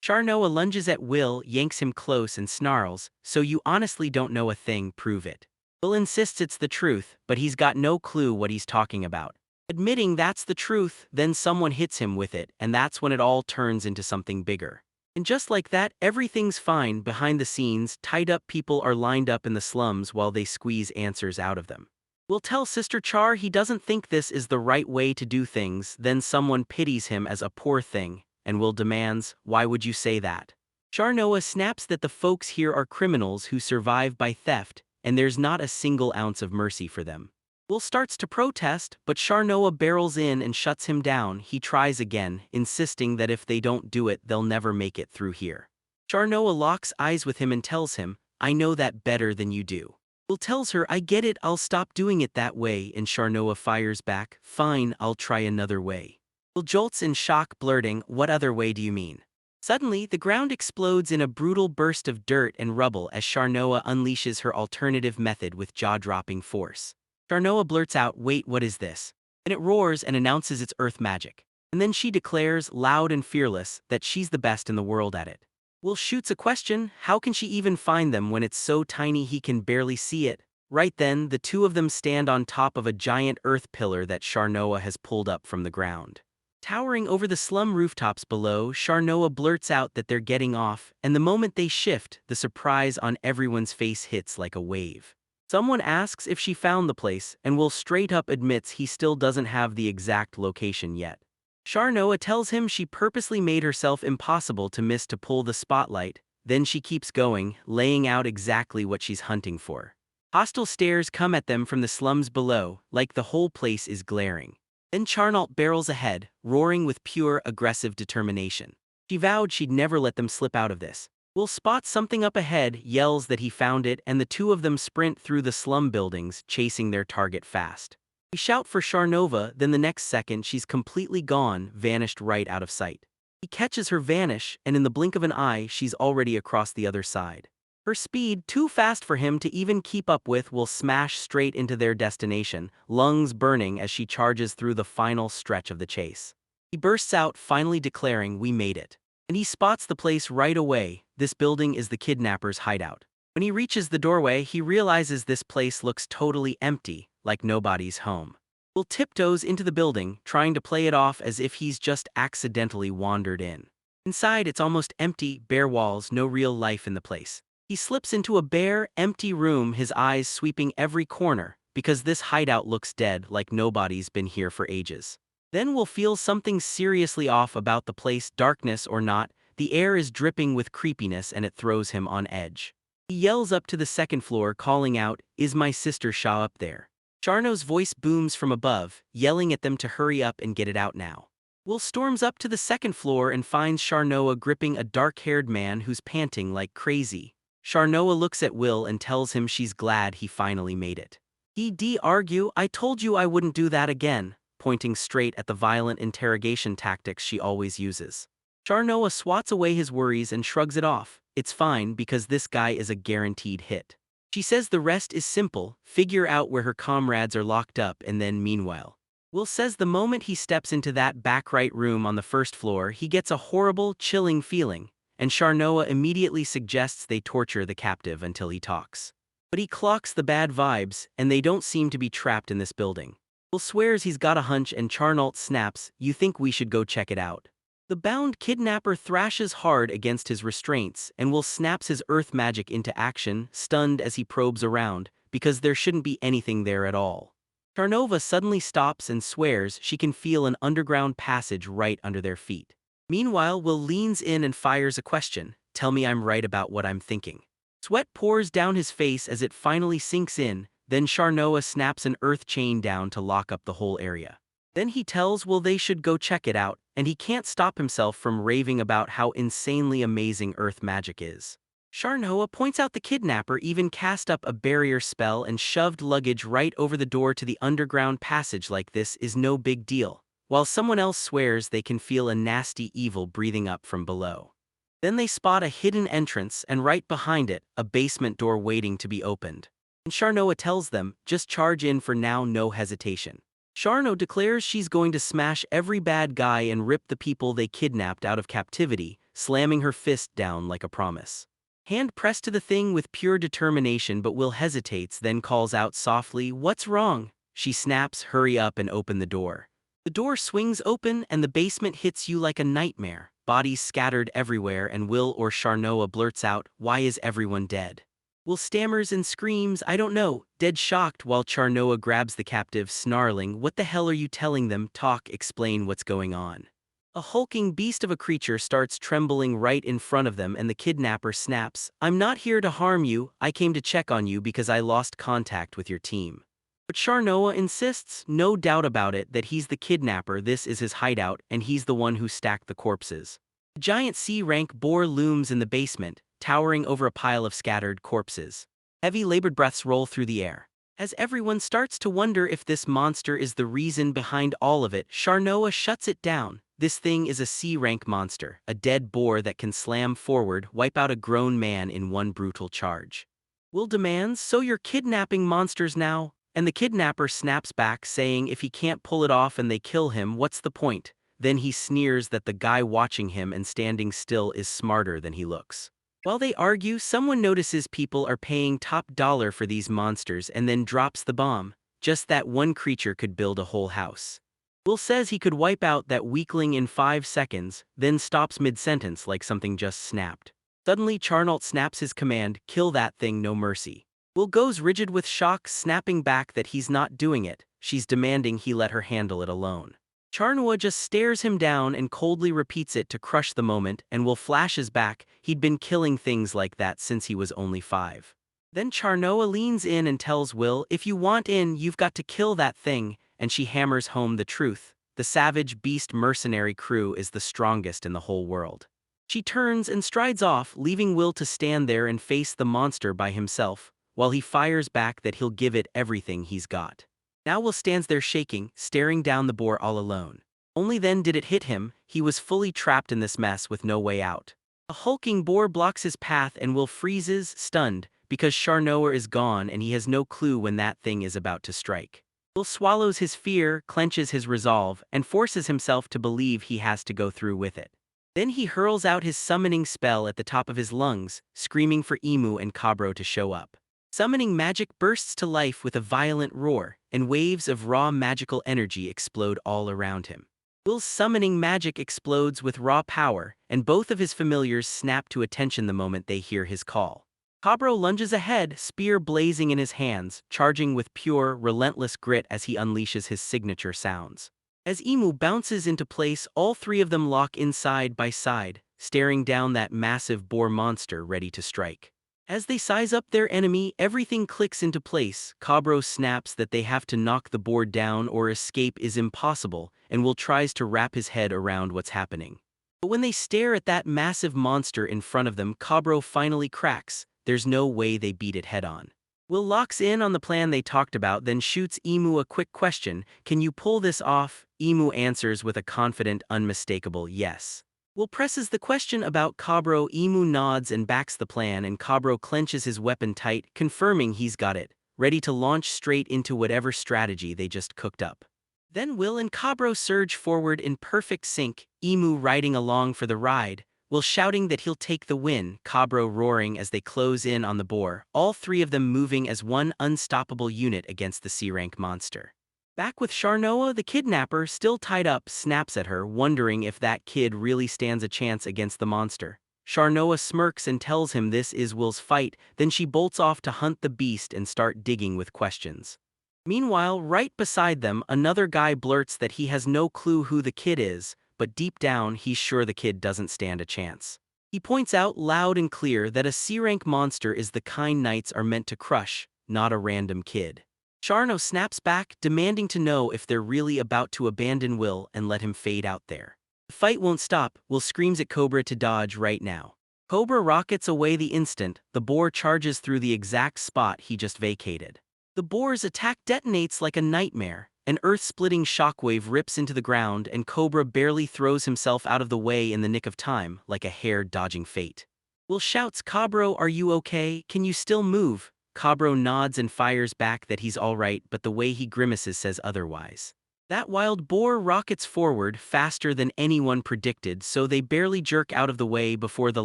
Charnoa lunges at Will, yanks him close and snarls, so you honestly don't know a thing, prove it. Will insists it's the truth, but he's got no clue what he's talking about. Admitting that's the truth, then someone hits him with it, and that's when it all turns into something bigger. And just like that, everything's fine. Behind the scenes, tied-up people are lined up in the slums while they squeeze answers out of them. Will tell Sister Char he doesn't think this is the right way to do things, then someone pities him as a poor thing, and Will demands, why would you say that? Charnoa snaps that the folks here are criminals who survive by theft, and there's not a single ounce of mercy for them. Will starts to protest, but Charnoa barrels in and shuts him down. He tries again, insisting that if they don't do it, they'll never make it through here. Charnoa locks eyes with him and tells him, I know that better than you do. Will tells her, I get it, I'll stop doing it that way, and Charnoa fires back, fine, I'll try another way. Will jolts in shock, blurting, what other way do you mean? Suddenly, the ground explodes in a brutal burst of dirt and rubble as Charnoa unleashes her alternative method with jaw-dropping force. Charnoa blurts out, wait, what is this? And it roars and announces its earth magic. And then she declares, loud and fearless, that she's the best in the world at it. Will shoots a question, how can she even find them when it's so tiny he can barely see it? Right then, the two of them stand on top of a giant earth pillar that Charnoa has pulled up from the ground. Towering over the slum rooftops below, Charnoa blurts out that they're getting off, and the moment they shift, the surprise on everyone's face hits like a wave. Someone asks if she found the place, and Will straight up admits he still doesn't have the exact location yet. Charnoa tells him she purposely made herself impossible to miss to pull the spotlight, then she keeps going, laying out exactly what she's hunting for. Hostile stares come at them from the slums below, like the whole place is glaring. Then Charnault barrels ahead, roaring with pure, aggressive determination. She vowed she'd never let them slip out of this. Will spots something up ahead, yells that he found it, and the two of them sprint through the slum buildings, chasing their target fast. We shout for Charnova, then the next second she's completely gone, vanished right out of sight. He catches her vanish, and in the blink of an eye, she's already across the other side. Her speed, too fast for him to even keep up with, will smash straight into their destination, lungs burning as she charges through the final stretch of the chase. He bursts out, finally declaring, we made it. And he spots the place right away. This building is the kidnapper's hideout. When he reaches the doorway, he realizes this place looks totally empty, like nobody's home. Will tiptoes into the building, trying to play it off as if he's just accidentally wandered in. Inside, it's almost empty, bare walls, no real life in the place. He slips into a bare, empty room, his eyes sweeping every corner, because this hideout looks dead, like nobody's been here for ages. Then Will feel something seriously off about the place, darkness or not. The air is dripping with creepiness and it throws him on edge. He yells up to the second floor, calling out, is my sister Shaw up there? Charno's voice booms from above, yelling at them to hurry up and get it out now. Will storms up to the second floor and finds Charnoa gripping a dark-haired man who's panting like crazy. Charnoa looks at Will and tells him she's glad he finally made it. He'd argue, I told you I wouldn't do that again, pointing straight at the violent interrogation tactics she always uses. Charnoa swats away his worries and shrugs it off. It's fine because this guy is a guaranteed hit. She says the rest is simple, figure out where her comrades are locked up and then meanwhile. Will says the moment he steps into that back right room on the first floor he gets a horrible, chilling feeling, and Charnoa immediately suggests they torture the captive until he talks. But he clocks the bad vibes, and they don't seem to be trapped in this building. Will swears he's got a hunch and Charnault snaps, you think we should go check it out? The bound kidnapper thrashes hard against his restraints and Will snaps his earth magic into action, stunned as he probes around, because there shouldn't be anything there at all. Charnova suddenly stops and swears she can feel an underground passage right under their feet. Meanwhile, Will leans in and fires a question. Tell me I'm right about what I'm thinking. Sweat pours down his face as it finally sinks in, then Charnoa snaps an earth chain down to lock up the whole area. Then he tells Will they should go check it out, and he can't stop himself from raving about how insanely amazing earth magic is. Charnoa points out the kidnapper even cast up a barrier spell and shoved luggage right over the door to the underground passage like this is no big deal, while someone else swears they can feel a nasty evil breathing up from below. Then they spot a hidden entrance and right behind it, a basement door waiting to be opened. And Charnoa tells them, just charge in for now, no hesitation. Charno declares she's going to smash every bad guy and rip the people they kidnapped out of captivity, slamming her fist down like a promise. Hand pressed to the thing with pure determination, but Will hesitates, then calls out softly, "What's wrong?" She snaps, "Hurry up and open the door." The door swings open and the basement hits you like a nightmare. Bodies scattered everywhere and Will or Charnoa blurts out, "Why is everyone dead?" Will stammers and screams, "I don't know," dead shocked, while Charnoa grabs the captive, snarling, "What the hell are you telling them? Talk, explain what's going on." A hulking beast of a creature starts trembling right in front of them and the kidnapper snaps, "I'm not here to harm you, I came to check on you because I lost contact with your team." But Charnoa insists, no doubt about it, that he's the kidnapper, this is his hideout, and he's the one who stacked the corpses. A giant C-rank boar looms in the basement, towering over a pile of scattered corpses. Heavy labored breaths roll through the air. As everyone starts to wonder if this monster is the reason behind all of it, Charnoa shuts it down. This thing is a C-rank monster, a dead boar that can slam forward, wipe out a grown man in one brutal charge. Will demands, "So you're kidnapping monsters now?" And the kidnapper snaps back, saying if he can't pull it off and they kill him, what's the point? Then he sneers that the guy watching him and standing still is smarter than he looks. While they argue, someone notices people are paying top dollar for these monsters and then drops the bomb. Just that one creature could build a whole house. Will says he could wipe out that weakling in 5 seconds, then stops mid-sentence like something just snapped. Suddenly Charnault snaps his command, "Kill that thing, no mercy." Will goes rigid with shock, snapping back that he's not doing it. She's demanding he let her handle it alone. Charnoa just stares him down and coldly repeats it to crush the moment, and Will flashes back, he'd been killing things like that since he was only 5. Then Charnoa leans in and tells Will, "If you want in, you've got to kill that thing," and she hammers home the truth. The savage beast mercenary crew is the strongest in the whole world. She turns and strides off, leaving Will to stand there and face the monster by himself, while he fires back that he'll give it everything he's got. Now Will stands there shaking, staring down the boar all alone. Only then did it hit him, he was fully trapped in this mess with no way out. A hulking boar blocks his path and Will freezes, stunned, because Charnoa is gone and he has no clue when that thing is about to strike. Will swallows his fear, clenches his resolve, and forces himself to believe he has to go through with it. Then he hurls out his summoning spell at the top of his lungs, screaming for Emu and Cabro to show up. Summoning magic bursts to life with a violent roar, and waves of raw magical energy explode all around him. Will's summoning magic explodes with raw power, and both of his familiars snap to attention the moment they hear his call. Cabro lunges ahead, spear blazing in his hands, charging with pure, relentless grit as he unleashes his signature sounds. As Emu bounces into place, all three of them lock in side by side, staring down that massive boar monster ready to strike. As they size up their enemy, everything clicks into place. Cabro snaps that they have to knock the boar down or escape is impossible, and Will tries to wrap his head around what's happening. But when they stare at that massive monster in front of them, Cabro finally cracks. There's no way they beat it head-on. Will locks in on the plan they talked about, then shoots Emu a quick question, "Can you pull this off?" Emu answers with a confident, unmistakable yes. Will presses the question about Cabro. Emu nods and backs the plan, and Cabro clenches his weapon tight, confirming he's got it, ready to launch straight into whatever strategy they just cooked up. Then Will and Cabro surge forward in perfect sync, Emu riding along for the ride, Will shouting that he'll take the win, Cabro roaring as they close in on the boar, all three of them moving as one unstoppable unit against the C-rank monster. Back with Sharnoa, the kidnapper, still tied up, snaps at her, wondering if that kid really stands a chance against the monster. Sharnoa smirks and tells him this is Will's fight, then she bolts off to hunt the beast and start digging with questions. Meanwhile, right beside them, another guy blurts that he has no clue who the kid is, but deep down he's sure the kid doesn't stand a chance. He points out loud and clear that a C-rank monster is the kind knights are meant to crush, not a random kid. Sharno snaps back, demanding to know if they're really about to abandon Will and let him fade out there. The fight won't stop. Will screams at Cobra to dodge right now. Cobra rockets away the instant the boar charges through the exact spot he just vacated. The boar's attack detonates like a nightmare. An earth-splitting shockwave rips into the ground and Cobra barely throws himself out of the way in the nick of time, like a hare dodging fate. Will shouts, "Cobra, are you okay? Can you still move?" Cobra nods and fires back that he's alright, but the way he grimaces says otherwise. That wild boar rockets forward faster than anyone predicted, so they barely jerk out of the way before the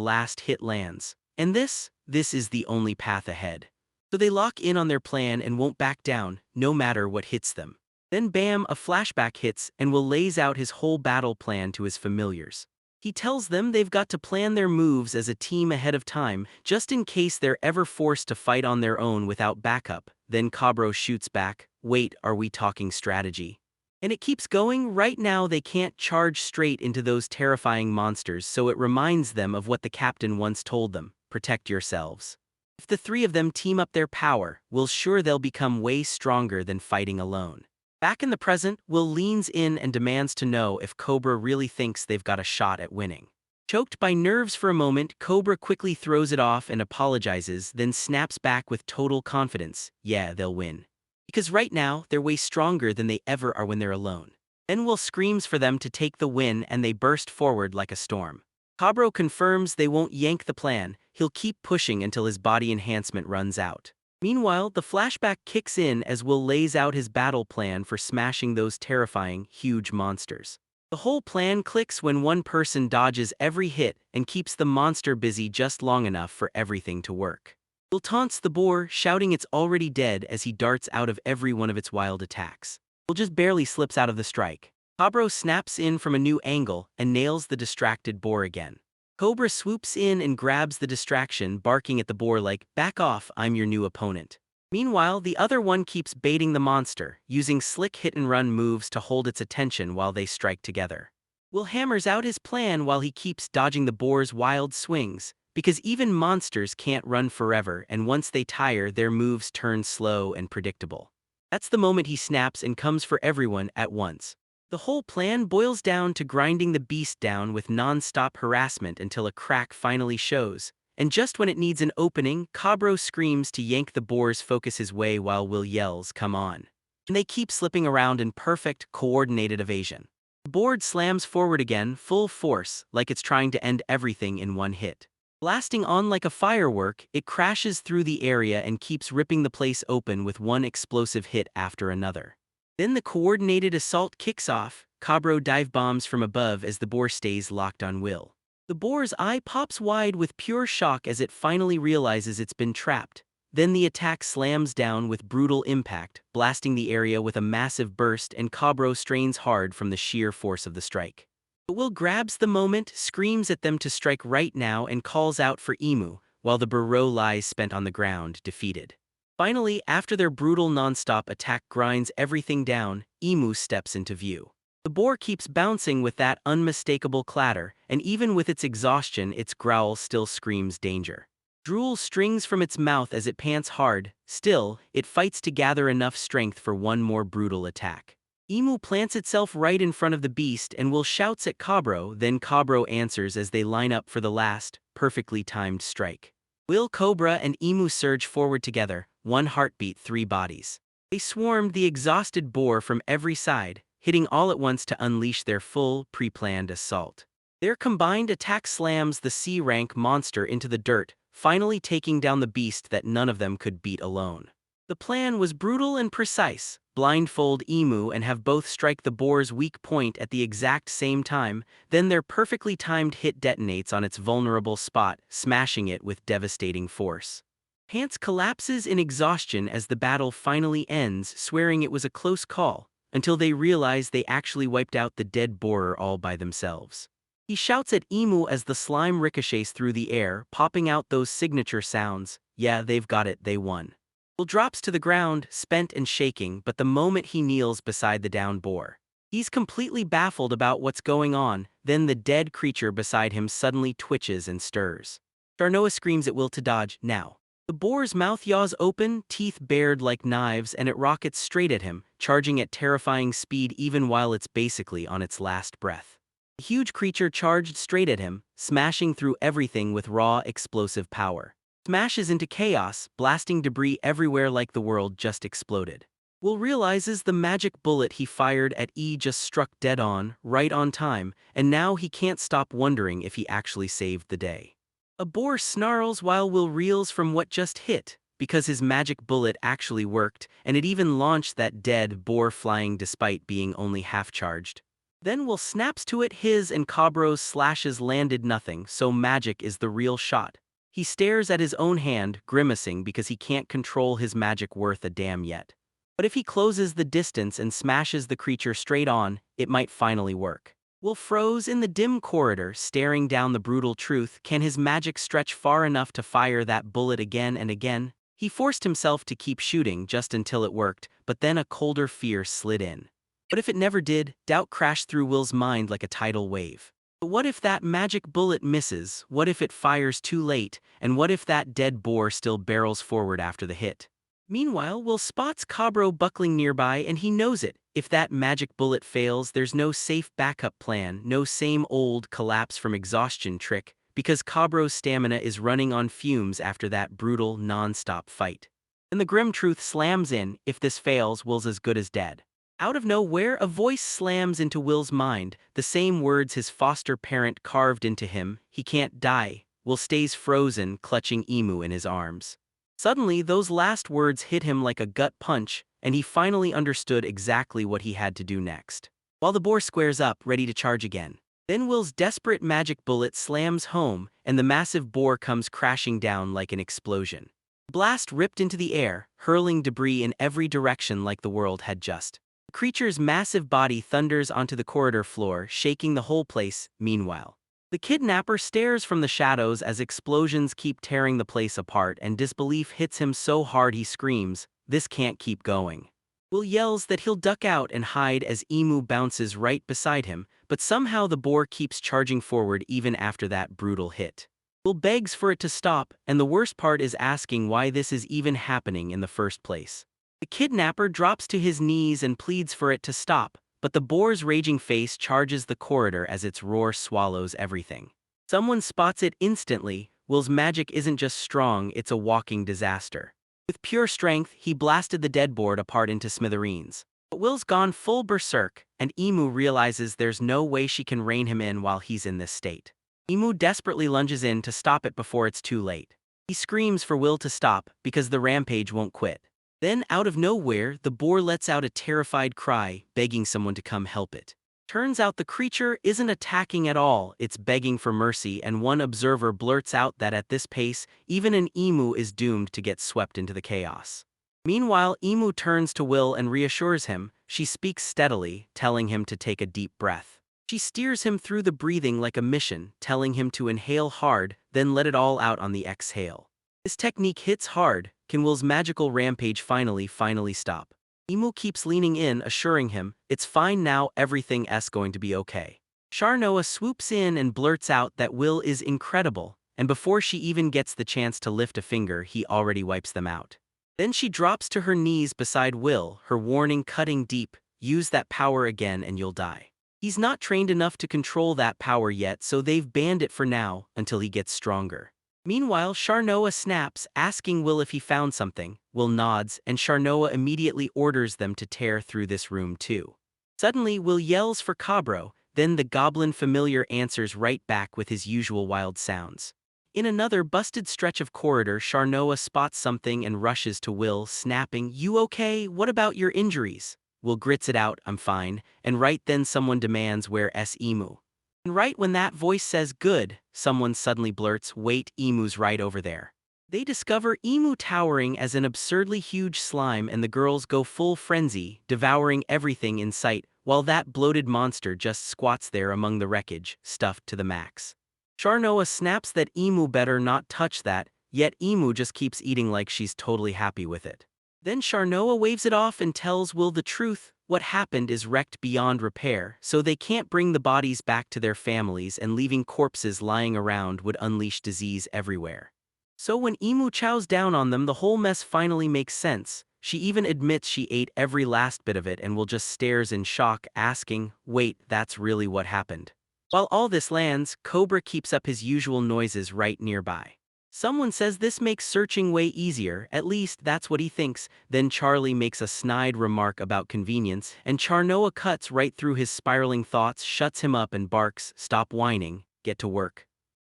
last hit lands. And this is the only path ahead. So they lock in on their plan and won't back down, no matter what hits them. Then bam, a flashback hits and Will lays out his whole battle plan to his familiars. He tells them they've got to plan their moves as a team ahead of time, just in case they're ever forced to fight on their own without backup. Then Cobra shoots back, "Wait, are we talking strategy?" And it keeps going. Right now they can't charge straight into those terrifying monsters, so it reminds them of what the captain once told them: protect yourselves. If the three of them team up their power, Will's sure they'll become way stronger than fighting alone. Back in the present, Will leans in and demands to know if Cobra really thinks they've got a shot at winning. Choked by nerves for a moment, Cobra quickly throws it off and apologizes, then snaps back with total confidence: "Yeah, they'll win. Because right now, they're way stronger than they ever are when they're alone." Then Will screams for them to take the win and they burst forward like a storm. Cobra confirms they won't yank the plan, he'll keep pushing until his body enhancement runs out. Meanwhile, the flashback kicks in as Will lays out his battle plan for smashing those terrifying, huge monsters. The whole plan clicks when one person dodges every hit and keeps the monster busy just long enough for everything to work. Will taunts the boar, shouting it's already dead as he darts out of every one of its wild attacks. Will just barely slips out of the strike. Cobra snaps in from a new angle and nails the distracted boar again. Cobra swoops in and grabs the distraction, barking at the boar like, "Back off, I'm your new opponent." Meanwhile, the other one keeps baiting the monster, using slick hit-and-run moves to hold its attention while they strike together. Will hammers out his plan while he keeps dodging the boar's wild swings, because even monsters can't run forever, and once they tire, their moves turn slow and predictable. That's the moment he snaps and comes for everyone at once. The whole plan boils down to grinding the beast down with non-stop harassment until a crack finally shows. And just when it needs an opening, Cobra screams to yank the boar's focus his way while Will yells, "Come on." And they keep slipping around in perfect, coordinated evasion. The board slams forward again, full force, like it's trying to end everything in one hit. Blasting on like a firework, it crashes through the area and keeps ripping the place open with one explosive hit after another. Then the coordinated assault kicks off. Cobra dive bombs from above as the boar stays locked on Will. The boar's eye pops wide with pure shock as it finally realizes it's been trapped. Then the attack slams down with brutal impact, blasting the area with a massive burst, and Cobra strains hard from the sheer force of the strike. But Will grabs the moment, screams at them to strike right now, and calls out for Emu, while the burrow lies spent on the ground, defeated. Finally, after their brutal non-stop attack grinds everything down, Emu steps into view. The boar keeps bouncing with that unmistakable clatter, and even with its exhaustion, its growl still screams danger. Drool strings from its mouth as it pants hard. Still, it fights to gather enough strength for one more brutal attack. Emu plants itself right in front of the beast and Will shouts at Cobra, then Cobra answers as they line up for the last, perfectly timed strike. Will, Cobra, and Emu surge forward together, one heartbeat, three bodies. They swarmed the exhausted boar from every side, hitting all at once to unleash their full, pre-planned assault. Their combined attack slams the C-rank monster into the dirt, finally taking down the beast that none of them could beat alone. The plan was brutal and precise: blindfold Emu and have both strike the boar's weak point at the exact same time, then their perfectly timed hit detonates on its vulnerable spot, smashing it with devastating force. Hans collapses in exhaustion as the battle finally ends, swearing it was a close call, until they realize they actually wiped out the dead borer all by themselves. He shouts at Emu as the slime ricochets through the air, popping out those signature sounds. Yeah, they've got it, they won. Will drops to the ground, spent and shaking, but the moment he kneels beside the downed boar, he's completely baffled about what's going on. Then the dead creature beside him suddenly twitches and stirs. Sharnoa screams at Will to dodge, now. The boar's mouth yaws open, teeth bared like knives, and it rockets straight at him, charging at terrifying speed even while it's basically on its last breath. The huge creature charged straight at him, smashing through everything with raw, explosive power. Smashes into chaos, blasting debris everywhere like the world just exploded. Will realizes the magic bullet he fired at E just struck dead on, right on time, and now he can't stop wondering if he actually saved the day. A boar snarls while Will reels from what just hit, because his magic bullet actually worked, and it even launched that dead boar flying despite being only half-charged. Then Will snaps to it, his and Cabro's slashes landed nothing, so magic is the real shot. He stares at his own hand, grimacing because he can't control his magic worth a damn yet. But if he closes the distance and smashes the creature straight on, it might finally work. Will froze in the dim corridor, staring down the brutal truth. Can his magic stretch far enough to fire that bullet again and again? He forced himself to keep shooting just until it worked, but then a colder fear slid in. What if it never did? Doubt crashed through Will's mind like a tidal wave. But what if that magic bullet misses? What if it fires too late? And what if that dead boar still barrels forward after the hit? Meanwhile, Will spots Cabro buckling nearby and he knows it. If that magic bullet fails, there's no safe backup plan, no same old collapse from exhaustion trick, because Cabro's stamina is running on fumes after that brutal, non-stop fight. And the grim truth slams in: if this fails, Will's as good as dead. Out of nowhere, a voice slams into Will's mind, the same words his foster parent carved into him: he can't die. Will stays frozen, clutching Emu in his arms. Suddenly, those last words hit him like a gut punch, and he finally understood exactly what he had to do next. While the boar squares up, ready to charge again. Then Will's desperate magic bullet slams home, and the massive boar comes crashing down like an explosion. The blast ripped into the air, hurling debris in every direction like the world had just. The creature's massive body thunders onto the corridor floor, shaking the whole place. Meanwhile, the kidnapper stares from the shadows as explosions keep tearing the place apart, and disbelief hits him so hard he screams, "This can't keep going." Will yells that he'll duck out and hide as Emu bounces right beside him, but somehow the boar keeps charging forward even after that brutal hit. Will begs for it to stop, and the worst part is asking why this is even happening in the first place. The kidnapper drops to his knees and pleads for it to stop, but the boar's raging face charges the corridor as its roar swallows everything. Someone spots it instantly. Will's magic isn't just strong, it's a walking disaster. With pure strength, he blasted the dead board apart into smithereens. But Will's gone full berserk, and Emu realizes there's no way she can rein him in while he's in this state. Emu desperately lunges in to stop it before it's too late. He screams for Will to stop, because the rampage won't quit. Then, out of nowhere, the boar lets out a terrified cry, begging someone to come help it. Turns out the creature isn't attacking at all, it's begging for mercy, and one observer blurts out that at this pace, even an emu is doomed to get swept into the chaos. Meanwhile, Emu turns to Will and reassures him. She speaks steadily, telling him to take a deep breath. She steers him through the breathing like a mission, telling him to inhale hard, then let it all out on the exhale. This technique hits hard. Can Will's magical rampage finally stop? Emu keeps leaning in, assuring him, "It's fine now, everything's going to be okay." Sharnoa swoops in and blurts out that Will is incredible, and before she even gets the chance to lift a finger, he already wipes them out. Then she drops to her knees beside Will, her warning cutting deep: "Use that power again and you'll die." He's not trained enough to control that power yet, so they've banned it for now, until he gets stronger. Meanwhile, Sharnoa snaps, asking Will if he found something. Will nods, and Sharnoa immediately orders them to tear through this room too. Suddenly, Will yells for Cabro, then the goblin familiar answers right back with his usual wild sounds. In another busted stretch of corridor, Sharnoa spots something and rushes to Will, snapping, "You okay? What about your injuries?" Will grits it out, "I'm fine," and right then someone demands, "Where's Emu?" And right when that voice says good, someone suddenly blurts, "Wait, Emu's right over there." They discover Emu towering as an absurdly huge slime and the girls go full frenzy, devouring everything in sight, while that bloated monster just squats there among the wreckage, stuffed to the max. Charnoa snaps that Emu better not touch that, yet Emu just keeps eating like she's totally happy with it. Then Charnoa waves it off and tells Will the truth: what happened is wrecked beyond repair, so they can't bring the bodies back to their families, and leaving corpses lying around would unleash disease everywhere. So when Emu chows down on them, the whole mess finally makes sense. She even admits she ate every last bit of it, and Will just stares in shock, asking, "Wait, that's really what happened?" While all this lands, Cobra keeps up his usual noises right nearby. Someone says this makes searching way easier, at least that's what he thinks. Then Charlie makes a snide remark about convenience, and Charnoa cuts right through his spiraling thoughts, shuts him up and barks, "Stop whining, get to work."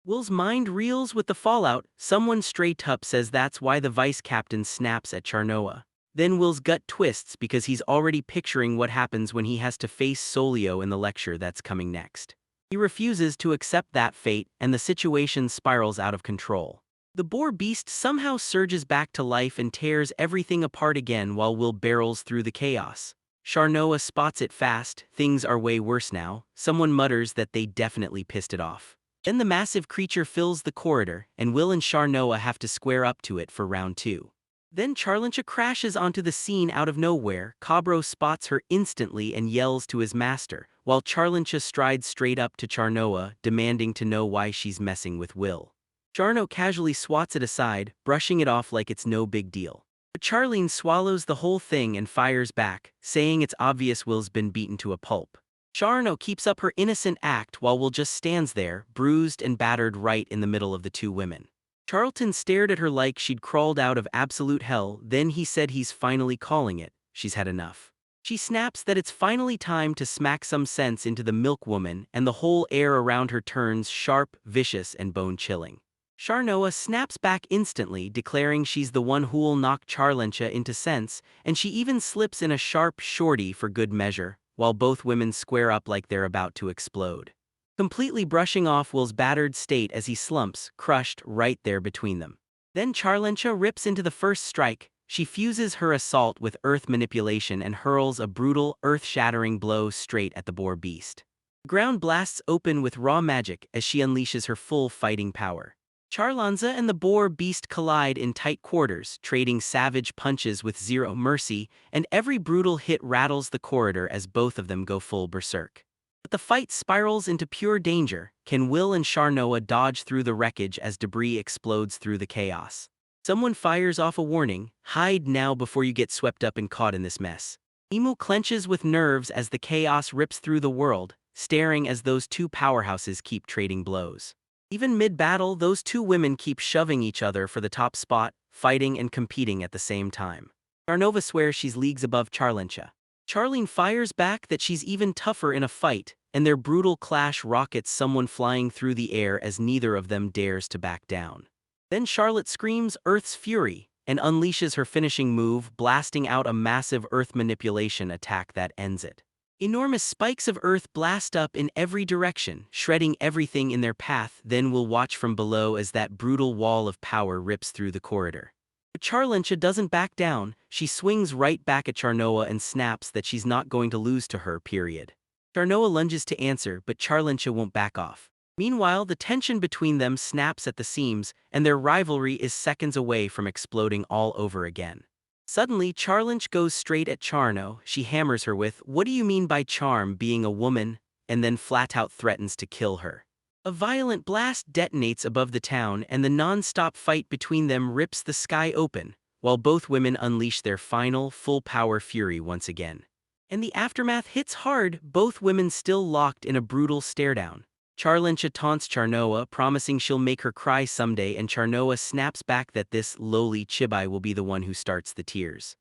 Will's mind reels with the fallout. Someone straight up says that's why the vice captain snaps at Charnoa. Then Will's gut twists because he's already picturing what happens when he has to face Solio in the lecture that's coming next. He refuses to accept that fate, and the situation spirals out of control. The boar beast somehow surges back to life and tears everything apart again while Will barrels through the chaos. Charnoa spots it fast. Things are way worse now. Someone mutters that they definitely pissed it off. Then the massive creature fills the corridor, and Will and Charnoa have to square up to it for round 2. Then Charlancha crashes onto the scene out of nowhere. Cabro spots her instantly and yells to his master, while Charlancha strides straight up to Charnoa, demanding to know why she's messing with Will. Charno casually swats it aside, brushing it off like it's no big deal. But Charlene swallows the whole thing and fires back, saying it's obvious Will's been beaten to a pulp. Charno keeps up her innocent act while Will just stands there, bruised and battered right in the middle of the two women. Charlton stared at her like she'd crawled out of absolute hell. Then he said he's finally calling it. She's had enough. She snaps that it's finally time to smack some sense into the milk woman, and the whole air around her turns sharp, vicious, and bone-chilling. Charnoa snaps back instantly, declaring she's the one who'll knock Charlancha into sense, and she even slips in a sharp shorty for good measure, while both women square up like they're about to explode, completely brushing off Will's battered state as he slumps, crushed, right there between them. Then Charlancha rips into the first strike. She fuses her assault with earth manipulation and hurls a brutal, earth-shattering blow straight at the boar beast. The ground blasts open with raw magic as she unleashes her full fighting power. Charlanza and the boar beast collide in tight quarters, trading savage punches with zero mercy, and every brutal hit rattles the corridor as both of them go full berserk. But the fight spirals into pure danger. Can Will and Charnoa dodge through the wreckage as debris explodes through the chaos? Someone fires off a warning: hide now before you get swept up and caught in this mess. Emu clenches with nerves as the chaos rips through the world, staring as those two powerhouses keep trading blows. Even mid-battle, those two women keep shoving each other for the top spot, fighting and competing at the same time. Charnova swears she's leagues above Charlancha. Charlene fires back that she's even tougher in a fight, and their brutal clash rockets someone flying through the air as neither of them dares to back down. Then Charlotte screams Earth's Fury and unleashes her finishing move, blasting out a massive earth manipulation attack that ends it. Enormous spikes of earth blast up in every direction, shredding everything in their path. Then we'll watch from below as that brutal wall of power rips through the corridor. But Charlancha doesn't back down. She swings right back at Charnoa and snaps that she's not going to lose to her, period. Charnoa lunges to answer, but Charlancha won't back off. Meanwhile, the tension between them snaps at the seams, and their rivalry is seconds away from exploding all over again. Suddenly, Charlanch goes straight at Charno. She hammers her with, "What do you mean by charm being a woman?" and then flat out threatens to kill her. A violent blast detonates above the town, and the non-stop fight between them rips the sky open, while both women unleash their final, full-power fury once again. And the aftermath hits hard, both women still locked in a brutal stare-down. Charlancha taunts Charnoa, promising she'll make her cry someday, and Charnoa snaps back that this lowly chibai will be the one who starts the tears.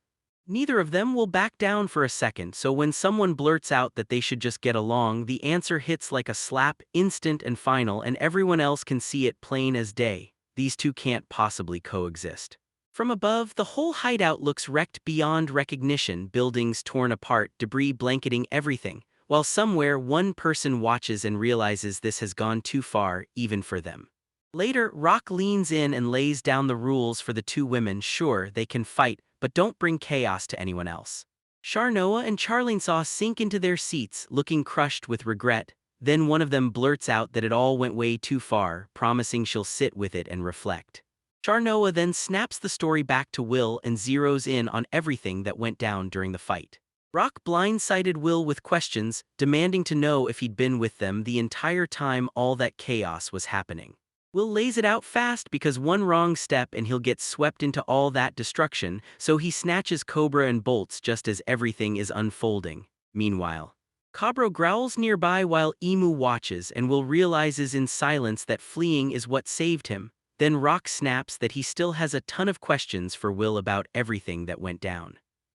Neither of them will back down for a second, so when someone blurts out that they should just get along, the answer hits like a slap, instant and final, and everyone else can see it plain as day. These two can't possibly coexist. From above, the whole hideout looks wrecked beyond recognition, buildings torn apart, debris blanketing everything, while somewhere one person watches and realizes this has gone too far, even for them. Later, Rock leans in and lays down the rules for the two women. Sure, they can fight, but don't bring chaos to anyone else. Sharnoa and Charlingsaw sink into their seats, looking crushed with regret. Then one of them blurts out that it all went way too far, promising she'll sit with it and reflect. Sharnoa then snaps the story back to Will and zeroes in on everything that went down during the fight. Rock blindsided Will with questions, demanding to know if he'd been with them the entire time all that chaos was happening. Will lays it out fast because one wrong step and he'll get swept into all that destruction, so he snatches Cobra and bolts just as everything is unfolding. Meanwhile, Cobra growls nearby while Emu watches, and Will realizes in silence that fleeing is what saved him. Then Rock snaps that he still has a ton of questions for Will about everything that went down.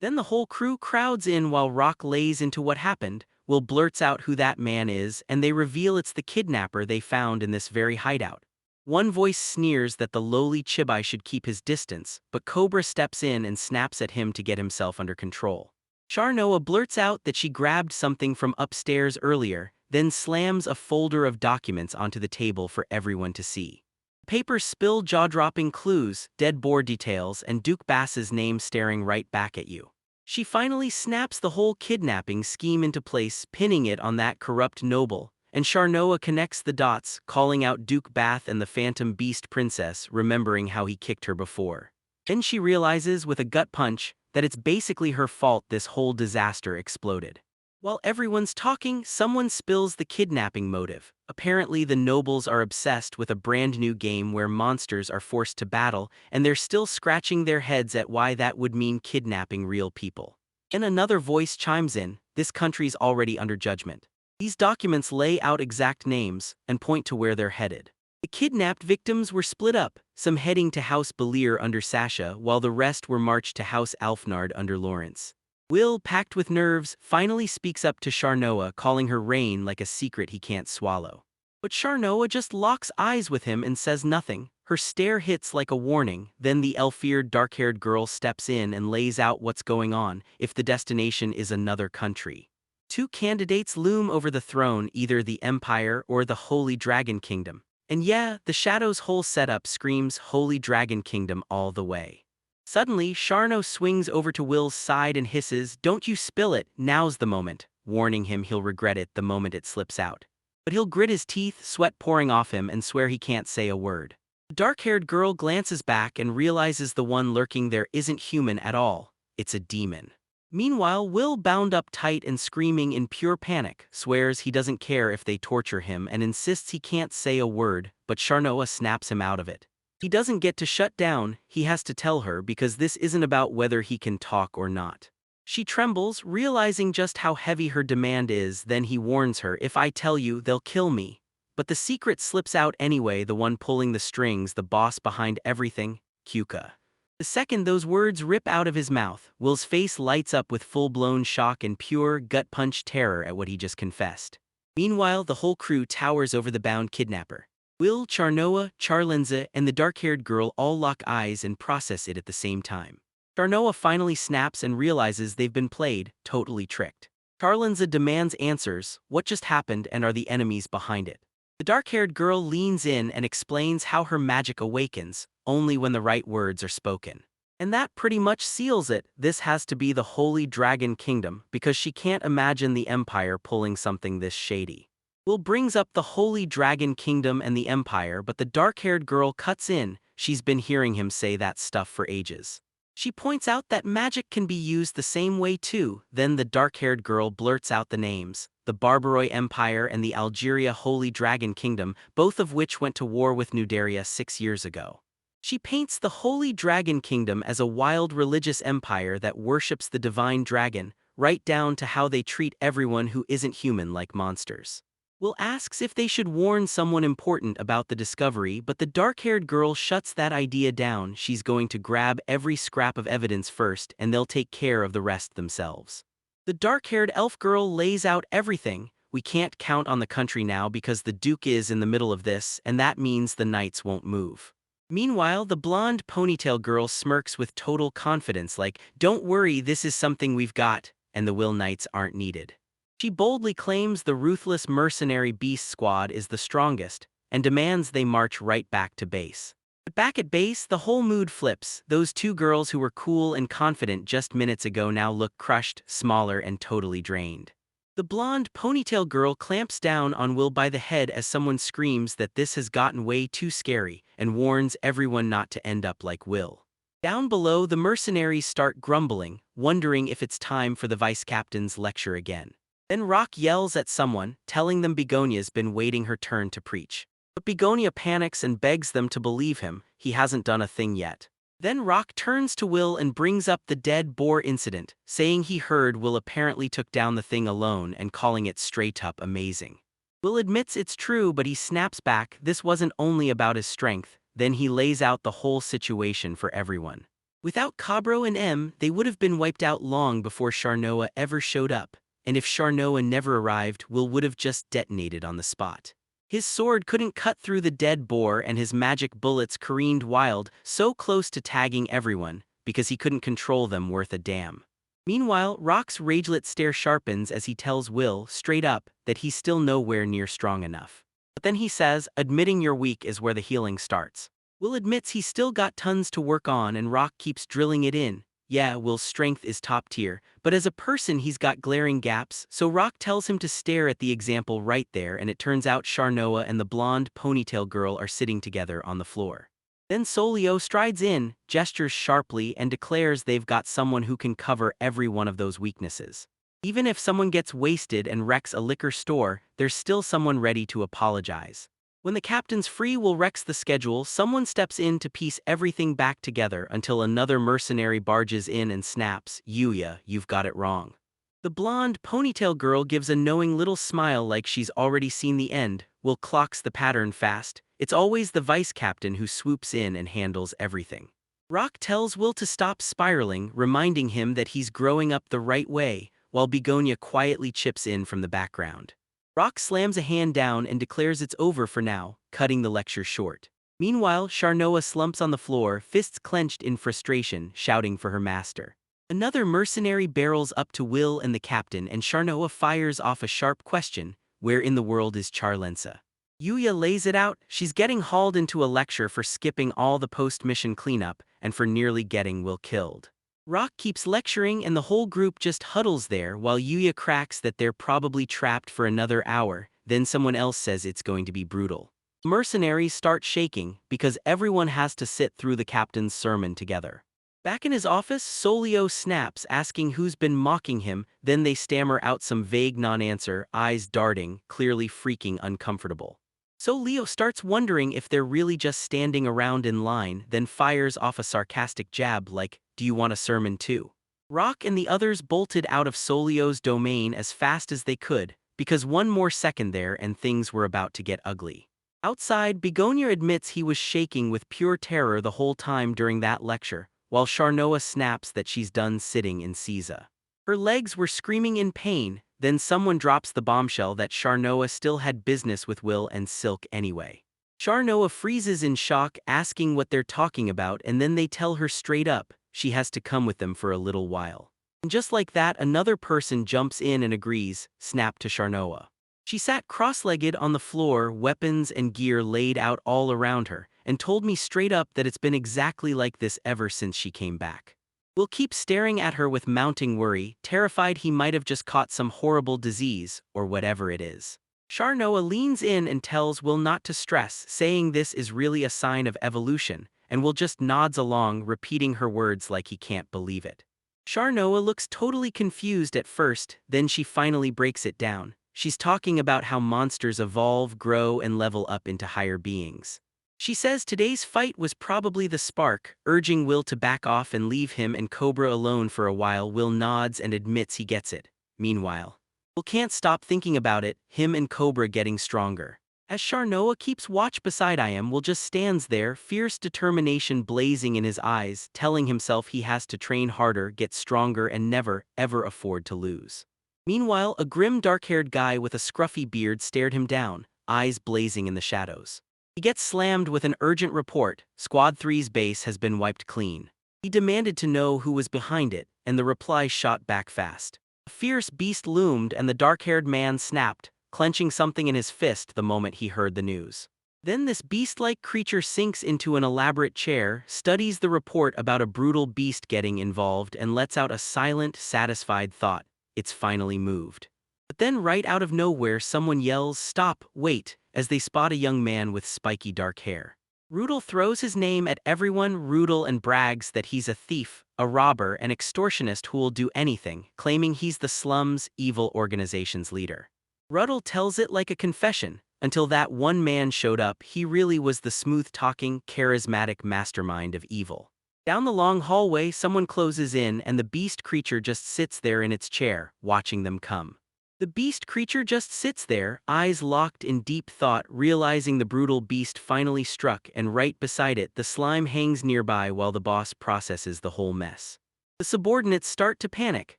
Then the whole crew crowds in while Rock lays into what happened. Will blurts out who that man is, and they reveal it's the kidnapper they found in this very hideout. One voice sneers that the lowly Chibai should keep his distance, but Cobra steps in and snaps at him to get himself under control. Sharnoa blurts out that she grabbed something from upstairs earlier, then slams a folder of documents onto the table for everyone to see. Papers spill jaw-dropping clues, dead boar details, and Duke Bass's name staring right back at you. She finally snaps the whole kidnapping scheme into place, pinning it on that corrupt noble, and Sharnoa connects the dots, calling out Duke Bath and the Phantom Beast Princess, remembering how he kicked her before. Then she realizes with a gut punch that it's basically her fault this whole disaster exploded. While everyone's talking, someone spills the kidnapping motive. Apparently the nobles are obsessed with a brand new game where monsters are forced to battle, and they're still scratching their heads at why that would mean kidnapping real people. And another voice chimes in, this country's already under judgment. These documents lay out exact names and point to where they're headed. The kidnapped victims were split up, some heading to House Belir under Sasha, while the rest were marched to House Alfnard under Lawrence. Will, packed with nerves, finally speaks up to Sharnoa, calling her Rain like a secret he can't swallow. But Sharnoa just locks eyes with him and says nothing. Her stare hits like a warning. Then the elf-eared, dark-haired girl steps in and lays out what's going on if the destination is another country. Two candidates loom over the throne, either the Empire or the Holy Dragon Kingdom. And yeah, the Shadow's whole setup screams Holy Dragon Kingdom all the way. Suddenly, Sharno swings over to Will's side and hisses, "Don't you spill it, now's the moment," warning him he'll regret it the moment it slips out. But he'll grit his teeth, sweat pouring off him, and swear he can't say a word. The dark-haired girl glances back and realizes the one lurking there isn't human at all. It's a demon. Meanwhile, Will, bound up tight and screaming in pure panic, swears he doesn't care if they torture him and insists he can't say a word, but Sharnoa snaps him out of it. He doesn't get to shut down, he has to tell her because this isn't about whether he can talk or not. She trembles, realizing just how heavy her demand is, then he warns her, "If I tell you, they'll kill me." But the secret slips out anyway, the one pulling the strings, the boss behind everything, Kyuka. The second those words rip out of his mouth, Will's face lights up with full-blown shock and pure, gut-punch terror at what he just confessed. Meanwhile, the whole crew towers over the bound kidnapper. Will, Sharnoa, Charlinza, and the dark-haired girl all lock eyes and process it at the same time. Sharnoa finally snaps and realizes they've been played, totally tricked. Charlinza demands answers, what just happened and are the enemies behind it. The dark-haired girl leans in and explains how her magic awakens, only when the right words are spoken. And that pretty much seals it. This has to be the Holy Dragon Kingdom, because she can't imagine the Empire pulling something this shady. Will brings up the Holy Dragon Kingdom and the Empire, but the dark-haired girl cuts in. She's been hearing him say that stuff for ages. She points out that magic can be used the same way too. Then the dark-haired girl blurts out the names, the Barbaroi Empire and the Algeria Holy Dragon Kingdom, both of which went to war with Nudaria 6 years ago. She paints the Holy Dragon Kingdom as a wild religious empire that worships the divine dragon, right down to how they treat everyone who isn't human like monsters. Will asks if they should warn someone important about the discovery, but the dark-haired girl shuts that idea down. She's going to grab every scrap of evidence first, and they'll take care of the rest themselves. The dark-haired elf girl lays out everything. We can't count on the country now because the Duke is in the middle of this, and that means the knights won't move. Meanwhile, the blonde ponytail girl smirks with total confidence like, "Don't worry, this is something we've got, and the Will Knights aren't needed." She boldly claims the ruthless mercenary beast squad is the strongest, and demands they march right back to base. But back at base, the whole mood flips. Those two girls who were cool and confident just minutes ago now look crushed, smaller, and totally drained. The blonde ponytail girl clamps down on Will by the head as someone screams that this has gotten way too scary and warns everyone not to end up like Will. Down below, the mercenaries start grumbling, wondering if it's time for the vice captain's lecture again. Then Rock yells at someone, telling them Begonia's been waiting her turn to preach. But Begonia panics and begs them to believe him, he hasn't done a thing yet. Then Rock turns to Will and brings up the dead boar incident, saying he heard Will apparently took down the thing alone and calling it straight up amazing. Will admits it's true, but he snaps back this wasn't only about his strength. Then he lays out the whole situation for everyone. Without Cabro and M, they would have been wiped out long before Charnoa ever showed up, and if Charnoa never arrived, Will would have just detonated on the spot. His sword couldn't cut through the dead boar and his magic bullets careened wild, so close to tagging everyone, because he couldn't control them worth a damn. Meanwhile, Rock's ragelit stare sharpens as he tells Will, straight up, that he's still nowhere near strong enough. But then he says, admitting you're weak is where the healing starts. Will admits he's still got tons to work on and Rock keeps drilling it in. Yeah, Will's strength is top tier, but as a person he's got glaring gaps, so Rock tells him to stare at the example right there, and it turns out Charnoa and the blonde ponytail girl are sitting together on the floor. Then Solio strides in, gestures sharply, and declares they've got someone who can cover every one of those weaknesses. Even if someone gets wasted and wrecks a liquor store, there's still someone ready to apologize. When the captain's free will wrecks the schedule, someone steps in to piece everything back together until another mercenary barges in and snaps, Yuya, you've got it wrong. The blonde ponytail girl gives a knowing little smile like she's already seen the end. Will clocks the pattern fast. It's always the vice captain who swoops in and handles everything. Rock tells Will to stop spiraling, reminding him that he's growing up the right way, while Begonia quietly chips in from the background. Rock slams a hand down and declares it's over for now, cutting the lecture short. Meanwhile, Charnoa slumps on the floor, fists clenched in frustration, shouting for her master. Another mercenary barrels up to Will and the captain, and Charnoa fires off a sharp question, where in the world is Charlensa? Yuya lays it out, she's getting hauled into a lecture for skipping all the post-mission cleanup, and for nearly getting Will killed. Rock keeps lecturing and the whole group just huddles there while Yuya cracks that they're probably trapped for another hour, then someone else says it's going to be brutal. Mercenaries start shaking, because everyone has to sit through the captain's sermon together. Back in his office, Solio snaps, asking who's been mocking him, then they stammer out some vague non-answer, eyes darting, clearly freaking uncomfortable. So Leo starts wondering if they're really just standing around in line, then fires off a sarcastic jab like, do you want a sermon too? Rock and the others bolted out of Solio's domain as fast as they could, because one more second there and things were about to get ugly. Outside, Begonia admits he was shaking with pure terror the whole time during that lecture, while Charnoa snaps that she's done sitting in Caesar. Her legs were screaming in pain, then someone drops the bombshell that Charnoa still had business with Will and Silk anyway. Charnoa freezes in shock, asking what they're talking about, and then they tell her straight up, she has to come with them for a little while. And just like that, another person jumps in and agrees, snap to Charnoa. She sat cross-legged on the floor, weapons and gear laid out all around her, and told me straight up that it's been exactly like this ever since she came back. Will keeps staring at her with mounting worry, terrified he might have just caught some horrible disease, or whatever it is. Charnoa leans in and tells Will not to stress, saying this is really a sign of evolution, and Will just nods along, repeating her words like he can't believe it. Charnoa looks totally confused at first, then she finally breaks it down. She's talking about how monsters evolve, grow, and level up into higher beings. She says today's fight was probably the spark, urging Will to back off and leave him and Cobra alone for a while. Will nods and admits he gets it. Meanwhile, Will can't stop thinking about it, him and Cobra getting stronger. As Charnoa keeps watch beside him, Will just stands there, fierce determination blazing in his eyes, telling himself he has to train harder, get stronger, and never, ever afford to lose. Meanwhile, a grim dark-haired guy with a scruffy beard stared him down, eyes blazing in the shadows. He gets slammed with an urgent report, Squad 3's base has been wiped clean. He demanded to know who was behind it, and the reply shot back fast. A fierce beast loomed and the dark-haired man snapped, clenching something in his fist the moment he heard the news. Then this beast-like creature sinks into an elaborate chair, studies the report about a brutal beast getting involved, and lets out a silent, satisfied thought. It's finally moved. But then right out of nowhere someone yells, "Stop, wait," as they spot a young man with spiky dark hair. Rudel throws his name at everyone, Rudel, and brags that he's a thief, a robber, an extortionist who will do anything, claiming he's the slum's evil organization's leader. Rudel tells it like a confession, until that one man showed up. He really was the smooth-talking, charismatic mastermind of evil. Down the long hallway, someone closes in, and the beast creature just sits there in its chair, watching them come. The beast creature just sits there, eyes locked in deep thought, realizing the brutal beast finally struck, and right beside it, the slime hangs nearby while the boss processes the whole mess. The subordinates start to panic,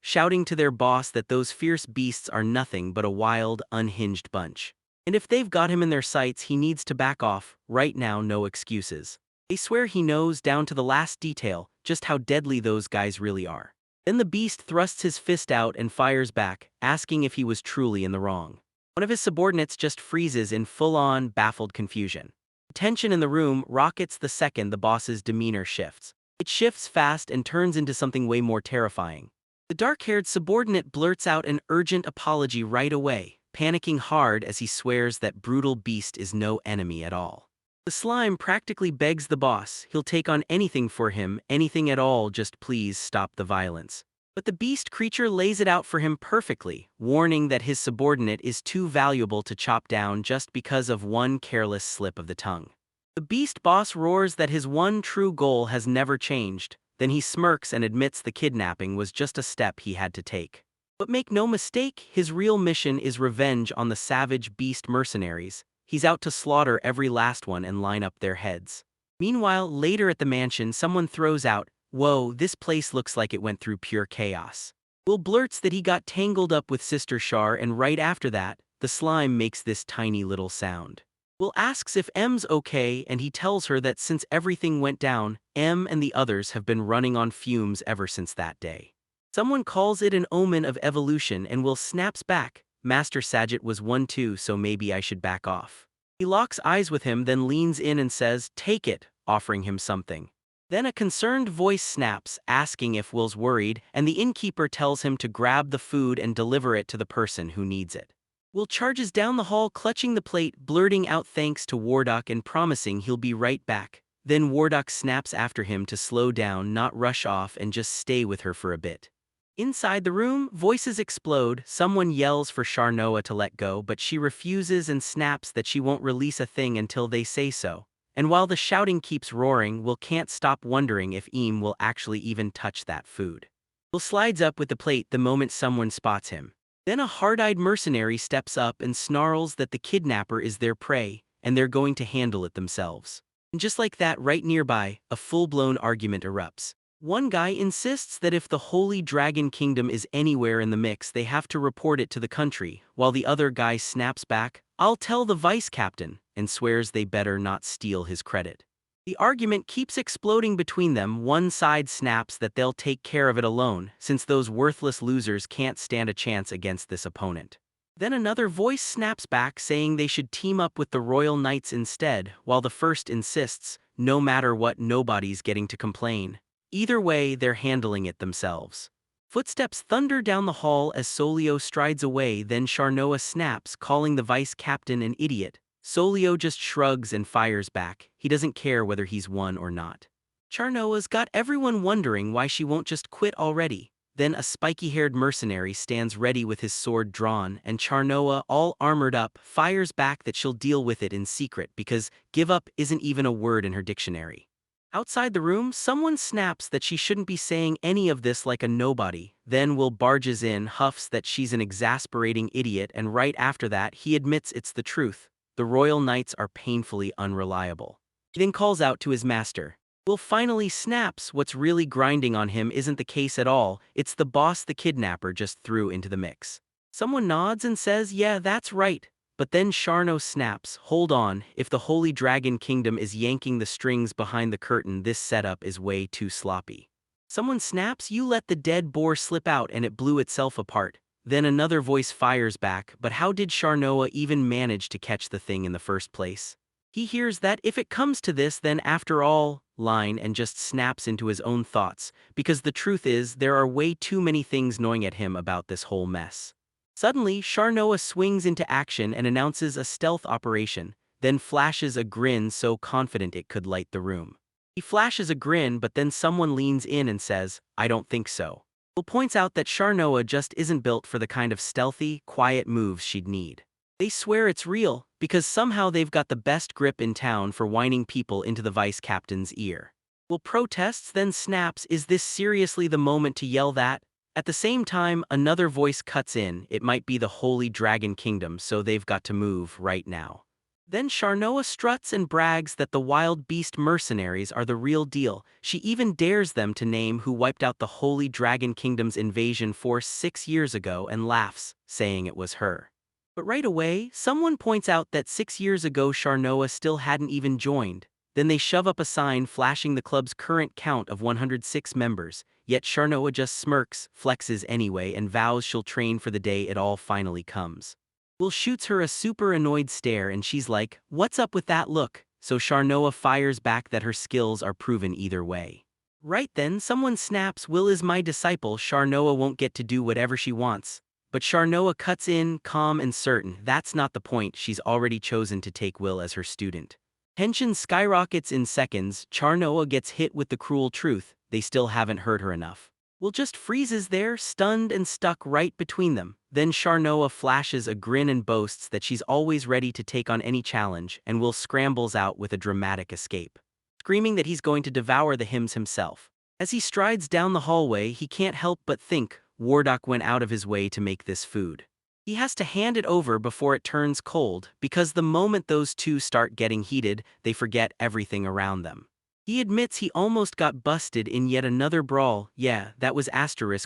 shouting to their boss that those fierce beasts are nothing but a wild, unhinged bunch. And if they've got him in their sights, he needs to back off, right now, no excuses. They swear he knows down to the last detail just how deadly those guys really are. Then the beast thrusts his fist out and fires back, asking if he was truly in the wrong. One of his subordinates just freezes in full-on, baffled confusion. The tension in the room rockets the second the boss's demeanor shifts. It shifts fast and turns into something way more terrifying. The dark-haired subordinate blurts out an urgent apology right away, panicking hard as he swears that brutal beast is no enemy at all. The slime practically begs the boss he'll take on anything for him, anything at all, just please stop the violence. But the beast creature lays it out for him perfectly, warning that his subordinate is too valuable to chop down just because of one careless slip of the tongue. The beast boss roars that his one true goal has never changed, then he smirks and admits the kidnapping was just a step he had to take. But make no mistake, his real mission is revenge on the savage beast mercenaries. He's out to slaughter every last one and line up their heads. Meanwhile, later at the mansion, someone throws out, "Whoa, this place looks like it went through pure chaos." Will blurts that he got tangled up with Sister Shar, and right after that, the slime makes this tiny little sound. Will asks if M's okay, and he tells her that since everything went down, M and the others have been running on fumes ever since that day. Someone calls it an omen of evolution, and Will snaps back, "Master Saget was one too, so maybe I should back off." He locks eyes with him, then leans in and says, "Take it," offering him something. Then a concerned voice snaps, asking if Will's worried, and the innkeeper tells him to grab the food and deliver it to the person who needs it. Will charges down the hall, clutching the plate, blurting out thanks to Wardock and promising he'll be right back. Then Wardock snaps after him to slow down, not rush off, and just stay with her for a bit. Inside the room, voices explode. Someone yells for Charnoa to let go, but she refuses and snaps that she won't release a thing until they say so. And while the shouting keeps roaring, Will can't stop wondering if Eam will actually even touch that food. Will slides up with the plate the moment someone spots him. Then a hard-eyed mercenary steps up and snarls that the kidnapper is their prey, and they're going to handle it themselves. And just like that, right nearby, a full-blown argument erupts. One guy insists that if the Holy Dragon Kingdom is anywhere in the mix, they have to report it to the country, while the other guy snaps back, "I'll tell the vice captain," and swears they better not steal his credit. The argument keeps exploding between them. One side snaps that they'll take care of it alone, since those worthless losers can't stand a chance against this opponent. Then another voice snaps back, saying they should team up with the Royal Knights instead, while the first insists, no matter what, nobody's getting to complain. Either way, they're handling it themselves. Footsteps thunder down the hall as Solio strides away, then Charnoa snaps, calling the vice captain an idiot. Solio just shrugs and fires back. He doesn't care whether he's won or not. Charnoa's got everyone wondering why she won't just quit already. Then a spiky-haired mercenary stands ready with his sword drawn, and Charnoa, all armored up, fires back that she'll deal with it in secret because give up isn't even a word in her dictionary. Outside the room, someone snaps that she shouldn't be saying any of this like a nobody. Then Will barges in, huffs that she's an exasperating idiot, and right after that, he admits it's the truth. The Royal Knights are painfully unreliable. He then calls out to his master. Will finally snaps what's really grinding on him isn't the case at all, it's the boss the kidnapper just threw into the mix. Someone nods and says, "Yeah, that's right." But then Charno snaps, "Hold on, if the Holy Dragon Kingdom is yanking the strings behind the curtain, this setup is way too sloppy." Someone snaps, "You let the dead boar slip out and it blew itself apart." Then another voice fires back, "But how did Charnoa even manage to catch the thing in the first place?" He hears that if it comes to this then after all, line and just snaps into his own thoughts, because the truth is there are way too many things gnawing at him about this whole mess. Suddenly, Sharnoa swings into action and announces a stealth operation, then flashes a grin so confident it could light the room. He flashes a grin but then someone leans in and says, "I don't think so." Will points out that Sharnoa just isn't built for the kind of stealthy, quiet moves she'd need. They swear it's real, because somehow they've got the best grip in town for whining people into the vice captain's ear. Will protests then snaps, "Is this seriously the moment to yell that?" At the same time, another voice cuts in, "It might be the Holy Dragon Kingdom, so they've got to move right now." Then Sharnoa struts and brags that the wild beast mercenaries are the real deal. She even dares them to name who wiped out the Holy Dragon Kingdom's invasion force 6 years ago and laughs, saying it was her. But right away, someone points out that 6 years ago Sharnoa still hadn't even joined. Then they shove up a sign flashing the club's current count of 106 members, yet Sharnoa just smirks, flexes anyway, and vows she'll train for the day it all finally comes. Will shoots her a super annoyed stare and she's like, "What's up with that look?" So Sharnoa fires back that her skills are proven either way. Right then, someone snaps, "Will is my disciple, Sharnoa won't get to do whatever she wants." But Sharnoa cuts in, calm and certain, that's not the point, she's already chosen to take Will as her student. Tension skyrockets in seconds, Sharnoa gets hit with the cruel truth, they still haven't hurt her enough. Will just freezes there, stunned and stuck right between them. Then Sharnoa flashes a grin and boasts that she's always ready to take on any challenge, and Will scrambles out with a dramatic escape, screaming that he's going to devour the hymns himself. As he strides down the hallway, he can't help but think, Wardock went out of his way to make this food. He has to hand it over before it turns cold, because the moment those two start getting heated, they forget everything around them. He admits he almost got busted in yet another brawl. Yeah, that was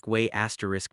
way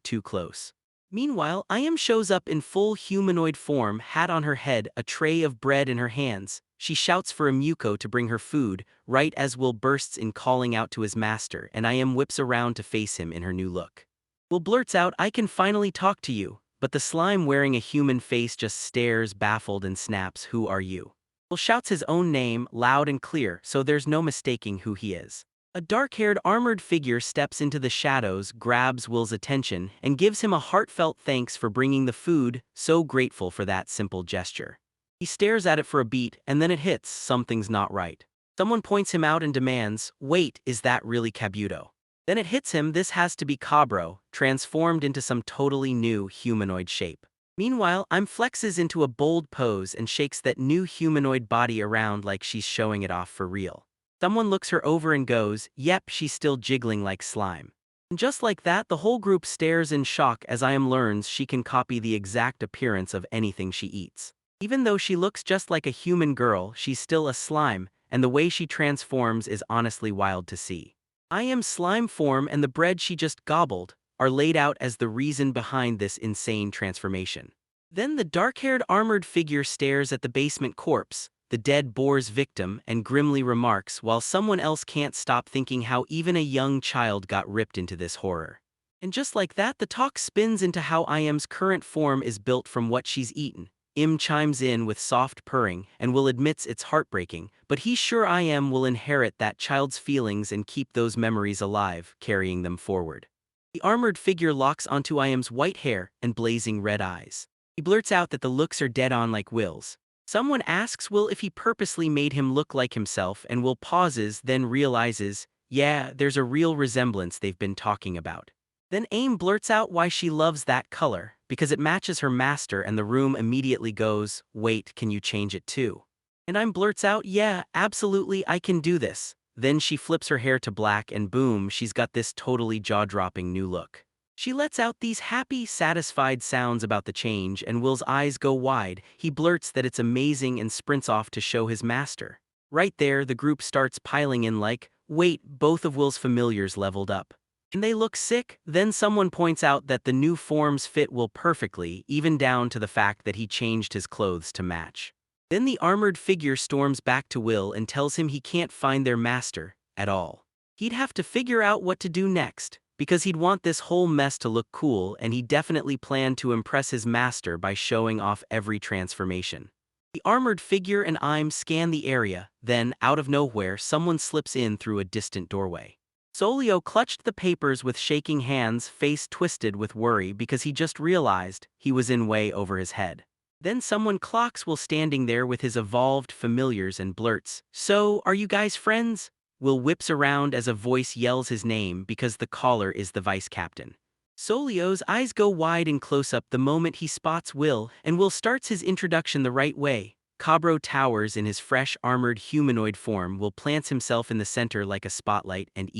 too close. Meanwhile, Iam shows up in full humanoid form, hat on her head, a tray of bread in her hands. She shouts for Emuko to bring her food, right as Will bursts in calling out to his master, and Iam whips around to face him in her new look. Will blurts out, "I can finally talk to you," but the slime wearing a human face just stares baffled and snaps, "Who are you?" Will shouts his own name, loud and clear, so there's no mistaking who he is. A dark-haired armored figure steps into the shadows, grabs Will's attention, and gives him a heartfelt thanks for bringing the food, so grateful for that simple gesture. He stares at it for a beat, and then it hits, something's not right. Someone points him out and demands, "Wait, is that really Kabuto?" Then it hits him, this has to be Cabro, transformed into some totally new humanoid shape. Meanwhile, Im flexes into a bold pose and shakes that new humanoid body around like she's showing it off for real. Someone looks her over and goes, "Yep, she's still jiggling like slime." And just like that, the whole group stares in shock as Im learns she can copy the exact appearance of anything she eats. Even though she looks just like a human girl, she's still a slime, and the way she transforms is honestly wild to see. Im's slime form and the bread she just gobbled are laid out as the reason behind this insane transformation. Then the dark-haired armored figure stares at the basement corpse, the dead boar's victim, and grimly remarks, while someone else can't stop thinking how even a young child got ripped into this horror. And just like that, the talk spins into how Im's current form is built from what she's eaten. Im chimes in with soft purring and Will admits it's heartbreaking, but he's sure Im will inherit that child's feelings and keep those memories alive, carrying them forward. The armored figure locks onto Im's white hair and blazing red eyes. He blurts out that the looks are dead on like Will's. Someone asks Will if he purposely made him look like himself, and Will pauses, then realizes, yeah, there's a real resemblance they've been talking about. Then Aim blurts out why she loves that color, because it matches her master, and the room immediately goes, "Wait, can you change it too?" And Im blurts out, "Yeah, absolutely, I can do this." Then she flips her hair to black and boom, she's got this totally jaw-dropping new look. She lets out these happy, satisfied sounds about the change, and Will's eyes go wide. He blurts that it's amazing and sprints off to show his master. Right there, the group starts piling in like, wait, both of Will's familiars leveled up. And they look sick. Then someone points out that the new forms fit Will perfectly, even down to the fact that he changed his clothes to match. Then the armored figure storms back to Will and tells him he can't find their master at all. He'd have to figure out what to do next, because he'd want this whole mess to look cool, and he definitely planned to impress his master by showing off every transformation. The armored figure and I'm scan the area, then, out of nowhere, someone slips in through a distant doorway. Solio clutched the papers with shaking hands, face twisted with worry because he just realized he was in way over his head. Then someone clocks Will standing there with his evolved familiars and blurts, "So, are you guys friends?" Will whips around as a voice yells his name because the caller is the vice captain. Solio's eyes go wide in close-up the moment he spots Will, and Will starts his introduction the right way. Cabro towers in his fresh armored humanoid form. Will plants himself in the center like a spotlight and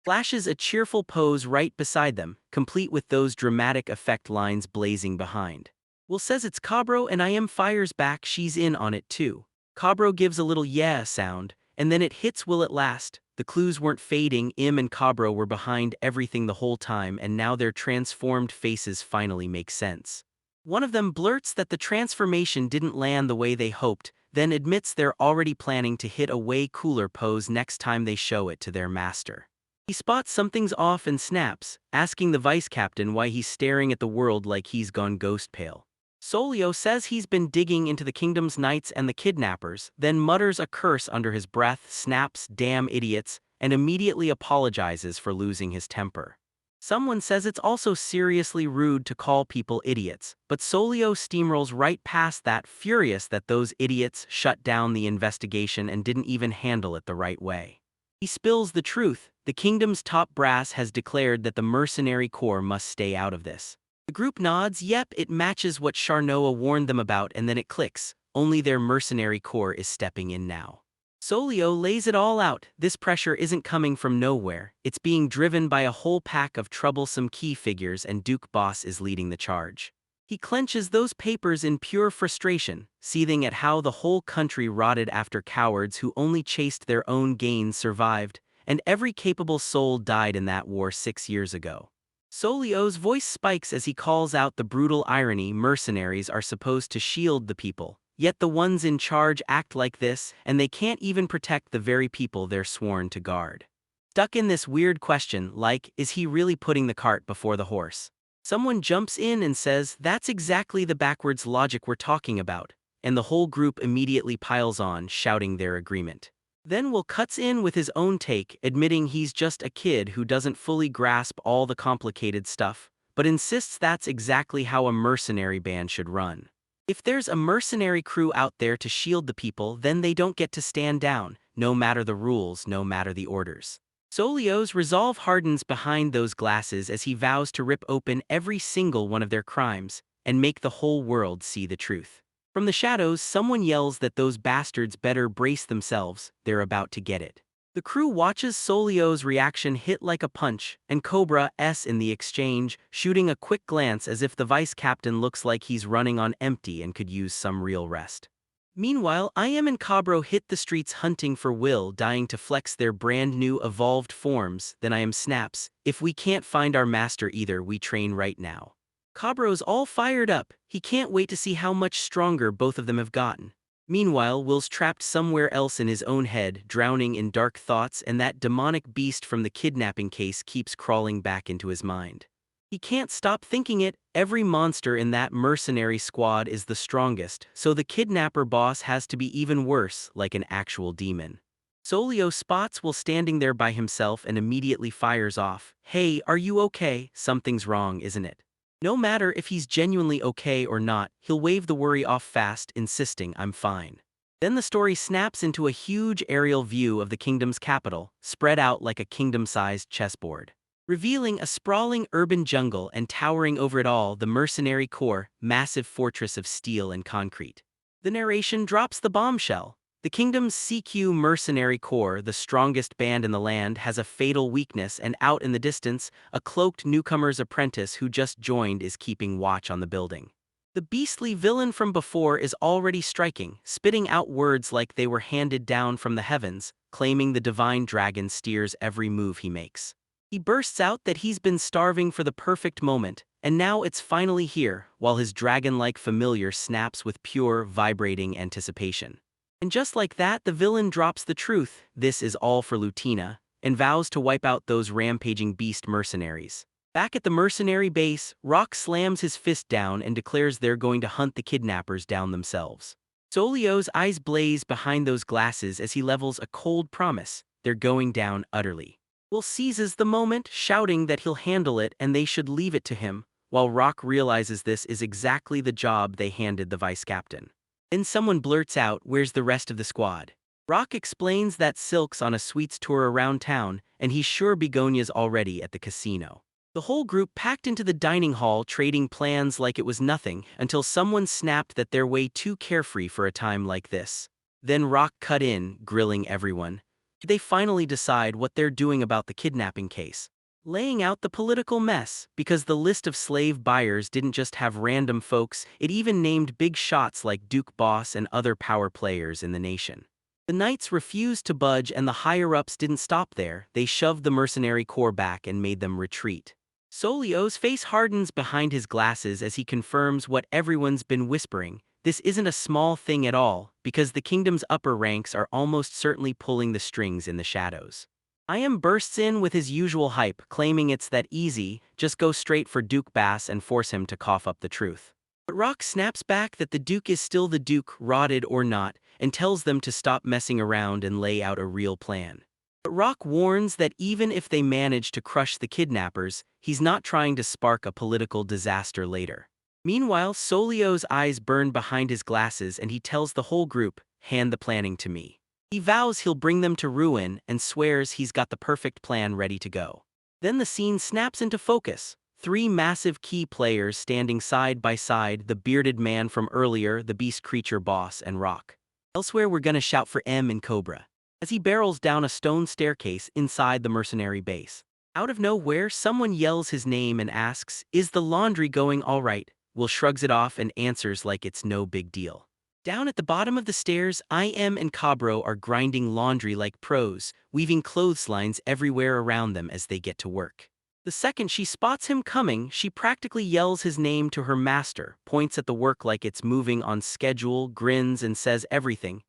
flashes a cheerful pose right beside them, complete with those dramatic effect lines blazing behind. Will says it's Cabro and fires back she's in on it too. Cabro gives a little yeah sound, and then it hits Will at last. The clues weren't fading, and Cabro were behind everything the whole time, and now their transformed faces finally make sense. One of them blurts that the transformation didn't land the way they hoped, then admits they're already planning to hit a way cooler pose next time they show it to their master. He spots something's off and snaps, asking the vice captain why he's staring at the world like he's gone ghost pale. Solio says he's been digging into the kingdom's knights and the kidnappers, then mutters a curse under his breath, snaps, "Damn idiots," and immediately apologizes for losing his temper. Someone says it's also seriously rude to call people idiots, but Solio steamrolls right past that, furious that those idiots shut down the investigation and didn't even handle it the right way. He spills the truth: the kingdom's top brass has declared that the mercenary corps must stay out of this. The group nods, yep, it matches what Charnoa warned them about, and then it clicks. Only their mercenary corps is stepping in now. Solio lays it all out. This pressure isn't coming from nowhere, it's being driven by a whole pack of troublesome key figures, and Duke Boss is leading the charge. He clenches those papers in pure frustration, seething at how the whole country rotted after cowards who only chased their own gains survived, and every capable soul died in that war 6 years ago. Solio's voice spikes as he calls out the brutal irony: mercenaries are supposed to shield the people, yet the ones in charge act like this, and they can't even protect the very people they're sworn to guard. Stuck in this weird question, like, is he really putting the cart before the horse? Someone jumps in and says, that's exactly the backwards logic we're talking about, and the whole group immediately piles on, shouting their agreement. Then Will cuts in with his own take, admitting he's just a kid who doesn't fully grasp all the complicated stuff, but insists that's exactly how a mercenary band should run. If there's a mercenary crew out there to shield the people, then they don't get to stand down, no matter the rules, no matter the orders. Solio's resolve hardens behind those glasses as he vows to rip open every single one of their crimes, and make the whole world see the truth. From the shadows, someone yells that those bastards better brace themselves, they're about to get it. The crew watches Solio's reaction hit like a punch, and Cobra's in the exchange, shooting a quick glance as if the vice captain looks like he's running on empty and could use some real rest. Meanwhile, and Cabro hit the streets hunting for Will, dying to flex their brand new evolved forms. Then snaps, if we can't find our master either, we train right now. Cabro's all fired up, he can't wait to see how much stronger both of them have gotten. Meanwhile, Will's trapped somewhere else in his own head, drowning in dark thoughts, and that demonic beast from the kidnapping case keeps crawling back into his mind. He can't stop thinking it: every monster in that mercenary squad is the strongest, so the kidnapper boss has to be even worse, like an actual demon. Solio spots Will standing there by himself and immediately fires off, "Hey, are you okay? Something's wrong, isn't it?" No matter if he's genuinely okay or not, he'll wave the worry off fast, insisting, "I'm fine." Then the story snaps into a huge aerial view of the kingdom's capital, spread out like a kingdom-sized chessboard, revealing a sprawling urban jungle, and towering over it all, the mercenary corps, massive fortress of steel and concrete. The narration drops the bombshell. The kingdom's CQ mercenary corps, the strongest band in the land, has a fatal weakness, and out in the distance, a cloaked newcomer's apprentice who just joined is keeping watch on the building. The beastly villain from before is already striking, spitting out words like they were handed down from the heavens, claiming the divine dragon steers every move he makes. He bursts out that he's been starving for the perfect moment, and now it's finally here, while his dragon-like familiar snaps with pure, vibrating anticipation. And just like that, the villain drops the truth: this is all for Lutina, and vows to wipe out those rampaging beast mercenaries. Back at the mercenary base, Rock slams his fist down and declares they're going to hunt the kidnappers down themselves. Solio's eyes blaze behind those glasses as he levels a cold promise. They're going down utterly. Will seizes the moment, shouting that he'll handle it and they should leave it to him, while Rock realizes this is exactly the job they handed the vice captain. Then someone blurts out, "Where's the rest of the squad?" Rock explains that Silk's on a sweets tour around town, and he's sure Begonia's already at the casino. The whole group packed into the dining hall trading plans like it was nothing until someone snapped that they're way too carefree for a time like this. Then Rock cut in, grilling everyone. They finally decide what they're doing about the kidnapping case, laying out the political mess, because the list of slave buyers didn't just have random folks, it even named big shots like Duke Boss and other power players in the nation. The knights refused to budge and the higher-ups didn't stop there, they shoved the mercenary corps back and made them retreat. Solio's face hardens behind his glasses as he confirms what everyone's been whispering. This isn't a small thing at all, because the kingdom's upper ranks are almost certainly pulling the strings in the shadows. IM bursts in with his usual hype, claiming it's that easy, just go straight for Duke Bass and force him to cough up the truth. But Rock snaps back that the Duke is still the Duke, rotted or not, and tells them to stop messing around and lay out a real plan. But Rock warns that even if they manage to crush the kidnappers, he's not trying to spark a political disaster later. Meanwhile, Solio's eyes burn behind his glasses and he tells the whole group, "Hand the planning to me." He vows he'll bring them to ruin and swears he's got the perfect plan ready to go. Then the scene snaps into focus. Three massive key players standing side by side, the bearded man from earlier, the beast creature boss, and Rock. Elsewhere we're gonna shout for M and Cobra as he barrels down a stone staircase inside the mercenary base. Out of nowhere, someone yells his name and asks, "Is the laundry going all right?" Will shrugs it off and answers like it's no big deal. Down at the bottom of the stairs, IM and Cabro are grinding laundry like pros, weaving clotheslines everywhere around them as they get to work. The second she spots him coming, she practically yells his name to her master, points at the work like it's moving on schedule, grins and says everything's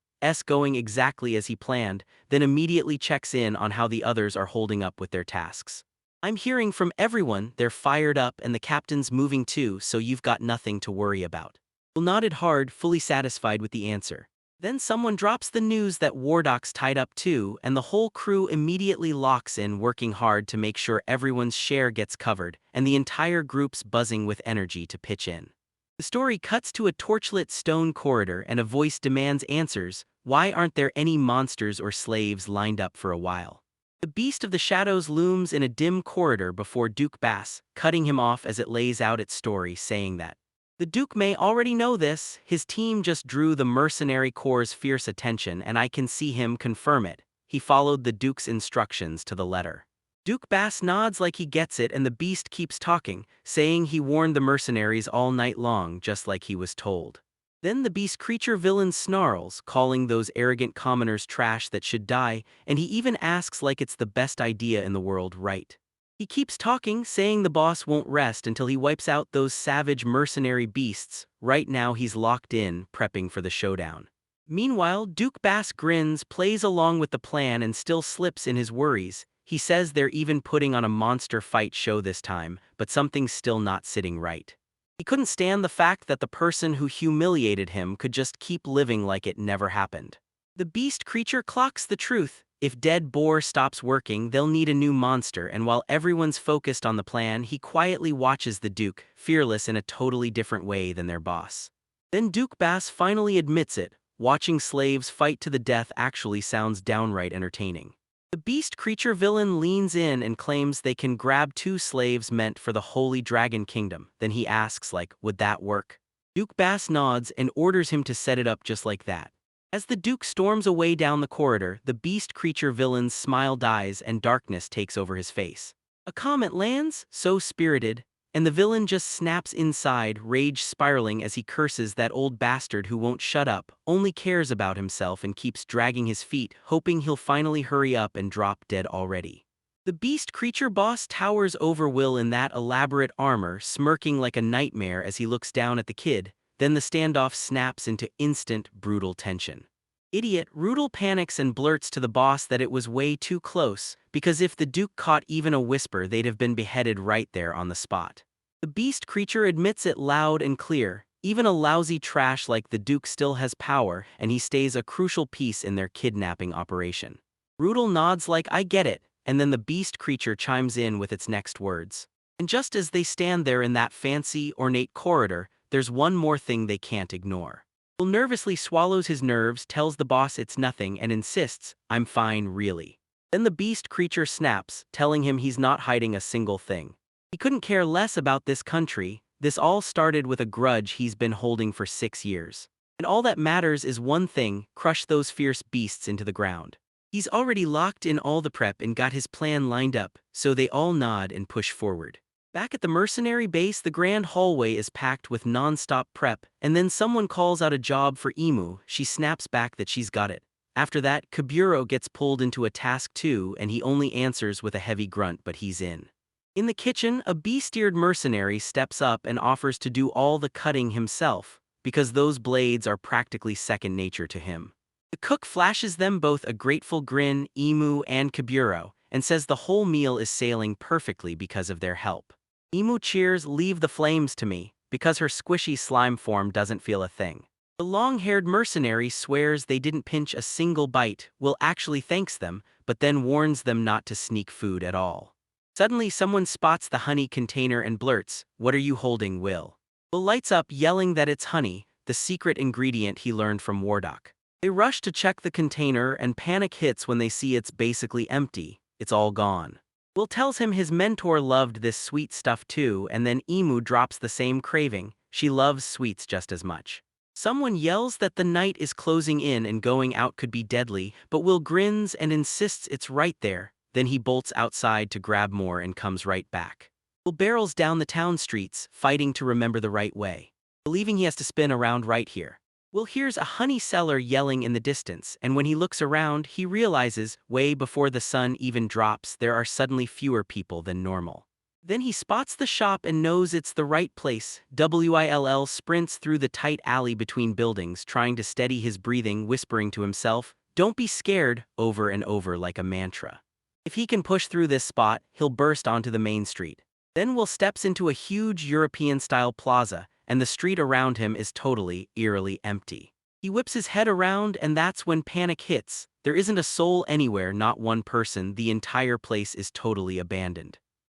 going exactly as he planned, then immediately checks in on how the others are holding up with their tasks. "I'm hearing from everyone they're fired up and the captain's moving too, so you've got nothing to worry about." Will nodded hard, fully satisfied with the answer. Then someone drops the news that Wardok's tied up too, and the whole crew immediately locks in, working hard to make sure everyone's share gets covered, and the entire group's buzzing with energy to pitch in. The story cuts to a torchlit stone corridor and a voice demands answers. Why aren't there any monsters or slaves lined up for a while? The beast of the shadows looms in a dim corridor before Duke Bass, cutting him off as it lays out its story, saying that the Duke may already know this, his team just drew the mercenary corps' fierce attention and I can see him confirm it. He followed the Duke's instructions to the letter. Duke Bass nods like he gets it and the beast keeps talking, saying he warned the mercenaries all night long just like he was told. Then the beast creature villain snarls, calling those arrogant commoners trash that should die, and he even asks like it's the best idea in the world, right? He keeps talking, saying the boss won't rest until he wipes out those savage mercenary beasts. Right now he's locked in, prepping for the showdown. Meanwhile, Duke Bass grins, plays along with the plan and still slips in his worries. He says they're even putting on a monster fight show this time, but something's still not sitting right. He couldn't stand the fact that the person who humiliated him could just keep living like it never happened. The beast creature clocks the truth. If Dead Boar stops working, they'll need a new monster, and while everyone's focused on the plan, he quietly watches the Duke, fearless in a totally different way than their boss. Then Duke Bass finally admits it. Watching slaves fight to the death actually sounds downright entertaining. The beast creature villain leans in and claims they can grab two slaves meant for the Holy Dragon Kingdom. Then he asks like, would that work? Duke Bass nods and orders him to set it up just like that. As the Duke storms away down the corridor, the beast creature villain's smile dies and darkness takes over his face. A comment lands, so spirited, and the villain just snaps inside, rage spiraling as he curses that old bastard who won't shut up, only cares about himself and keeps dragging his feet, hoping he'll finally hurry up and drop dead already. The beast creature boss towers over Will in that elaborate armor, smirking like a nightmare as he looks down at the kid. Then the standoff snaps into instant, brutal tension. Idiot Rudel panics and blurts to the boss that it was way too close, because if the Duke caught even a whisper they'd have been beheaded right there on the spot. The beast creature admits it loud and clear, Even a lousy trash like the Duke still has power, and he stays a crucial piece in their kidnapping operation. Rudel nods like I get it, and then the beast creature chimes in with its next words. And just as they stand there in that fancy, ornate corridor, there's one more thing they can't ignore. Will nervously swallows his nerves, tells the boss it's nothing, and insists, I'm fine really. Then the beast creature snaps, telling him he's not hiding a single thing. He couldn't care less about this country. This all started with a grudge he's been holding for 6 years. And all that matters is one thing, crush those fierce beasts into the ground. He's already locked in all the prep and got his plan lined up, so they all nod and push forward. Back at the mercenary base, the grand hallway is packed with non-stop prep, and then someone calls out a job for Emu. She snaps back that she's got it. After that, Kaburo gets pulled into a task too, and he only answers with a heavy grunt, but he's in. In the kitchen, a beast-eared mercenary steps up and offers to do all the cutting himself, because those blades are practically second nature to him. The cook flashes them both a grateful grin, Emu and Kaburo, and says the whole meal is sailing perfectly because of their help. Emu cheers, leave the flames to me, because her squishy slime form doesn't feel a thing. The long-haired mercenary swears they didn't pinch a single bite, Will actually thanks them, but then warns them not to sneak food at all. Suddenly someone spots the honey container and blurts, what are you holding, Will? Will lights up yelling that it's honey, the secret ingredient he learned from Wardock. They rush to check the container and panic hits when they see it's basically empty, it's all gone. Will tells him his mentor loved this sweet stuff too, and then Emu drops the same craving, she loves sweets just as much. Someone yells that the night is closing in and going out could be deadly, but Will grins and insists it's right there. Then he bolts outside to grab more and comes right back. Will barrels down the town streets, fighting to remember the right way, believing he has to spin around right here. Will hears a honey seller yelling in the distance, and when he looks around, he realizes, way before the sun even drops, there are suddenly fewer people than normal. Then he spots the shop and knows it's the right place. Will sprints through the tight alley between buildings, trying to steady his breathing, whispering to himself, "Don't be scared," over and over like a mantra. If he can push through this spot, he'll burst onto the main street. Then Will steps into a huge European-style plaza, and the street around him is totally, eerily empty. He whips his head around, and that's when panic hits. There isn't a soul anywhere, not one person, the entire place is totally abandoned.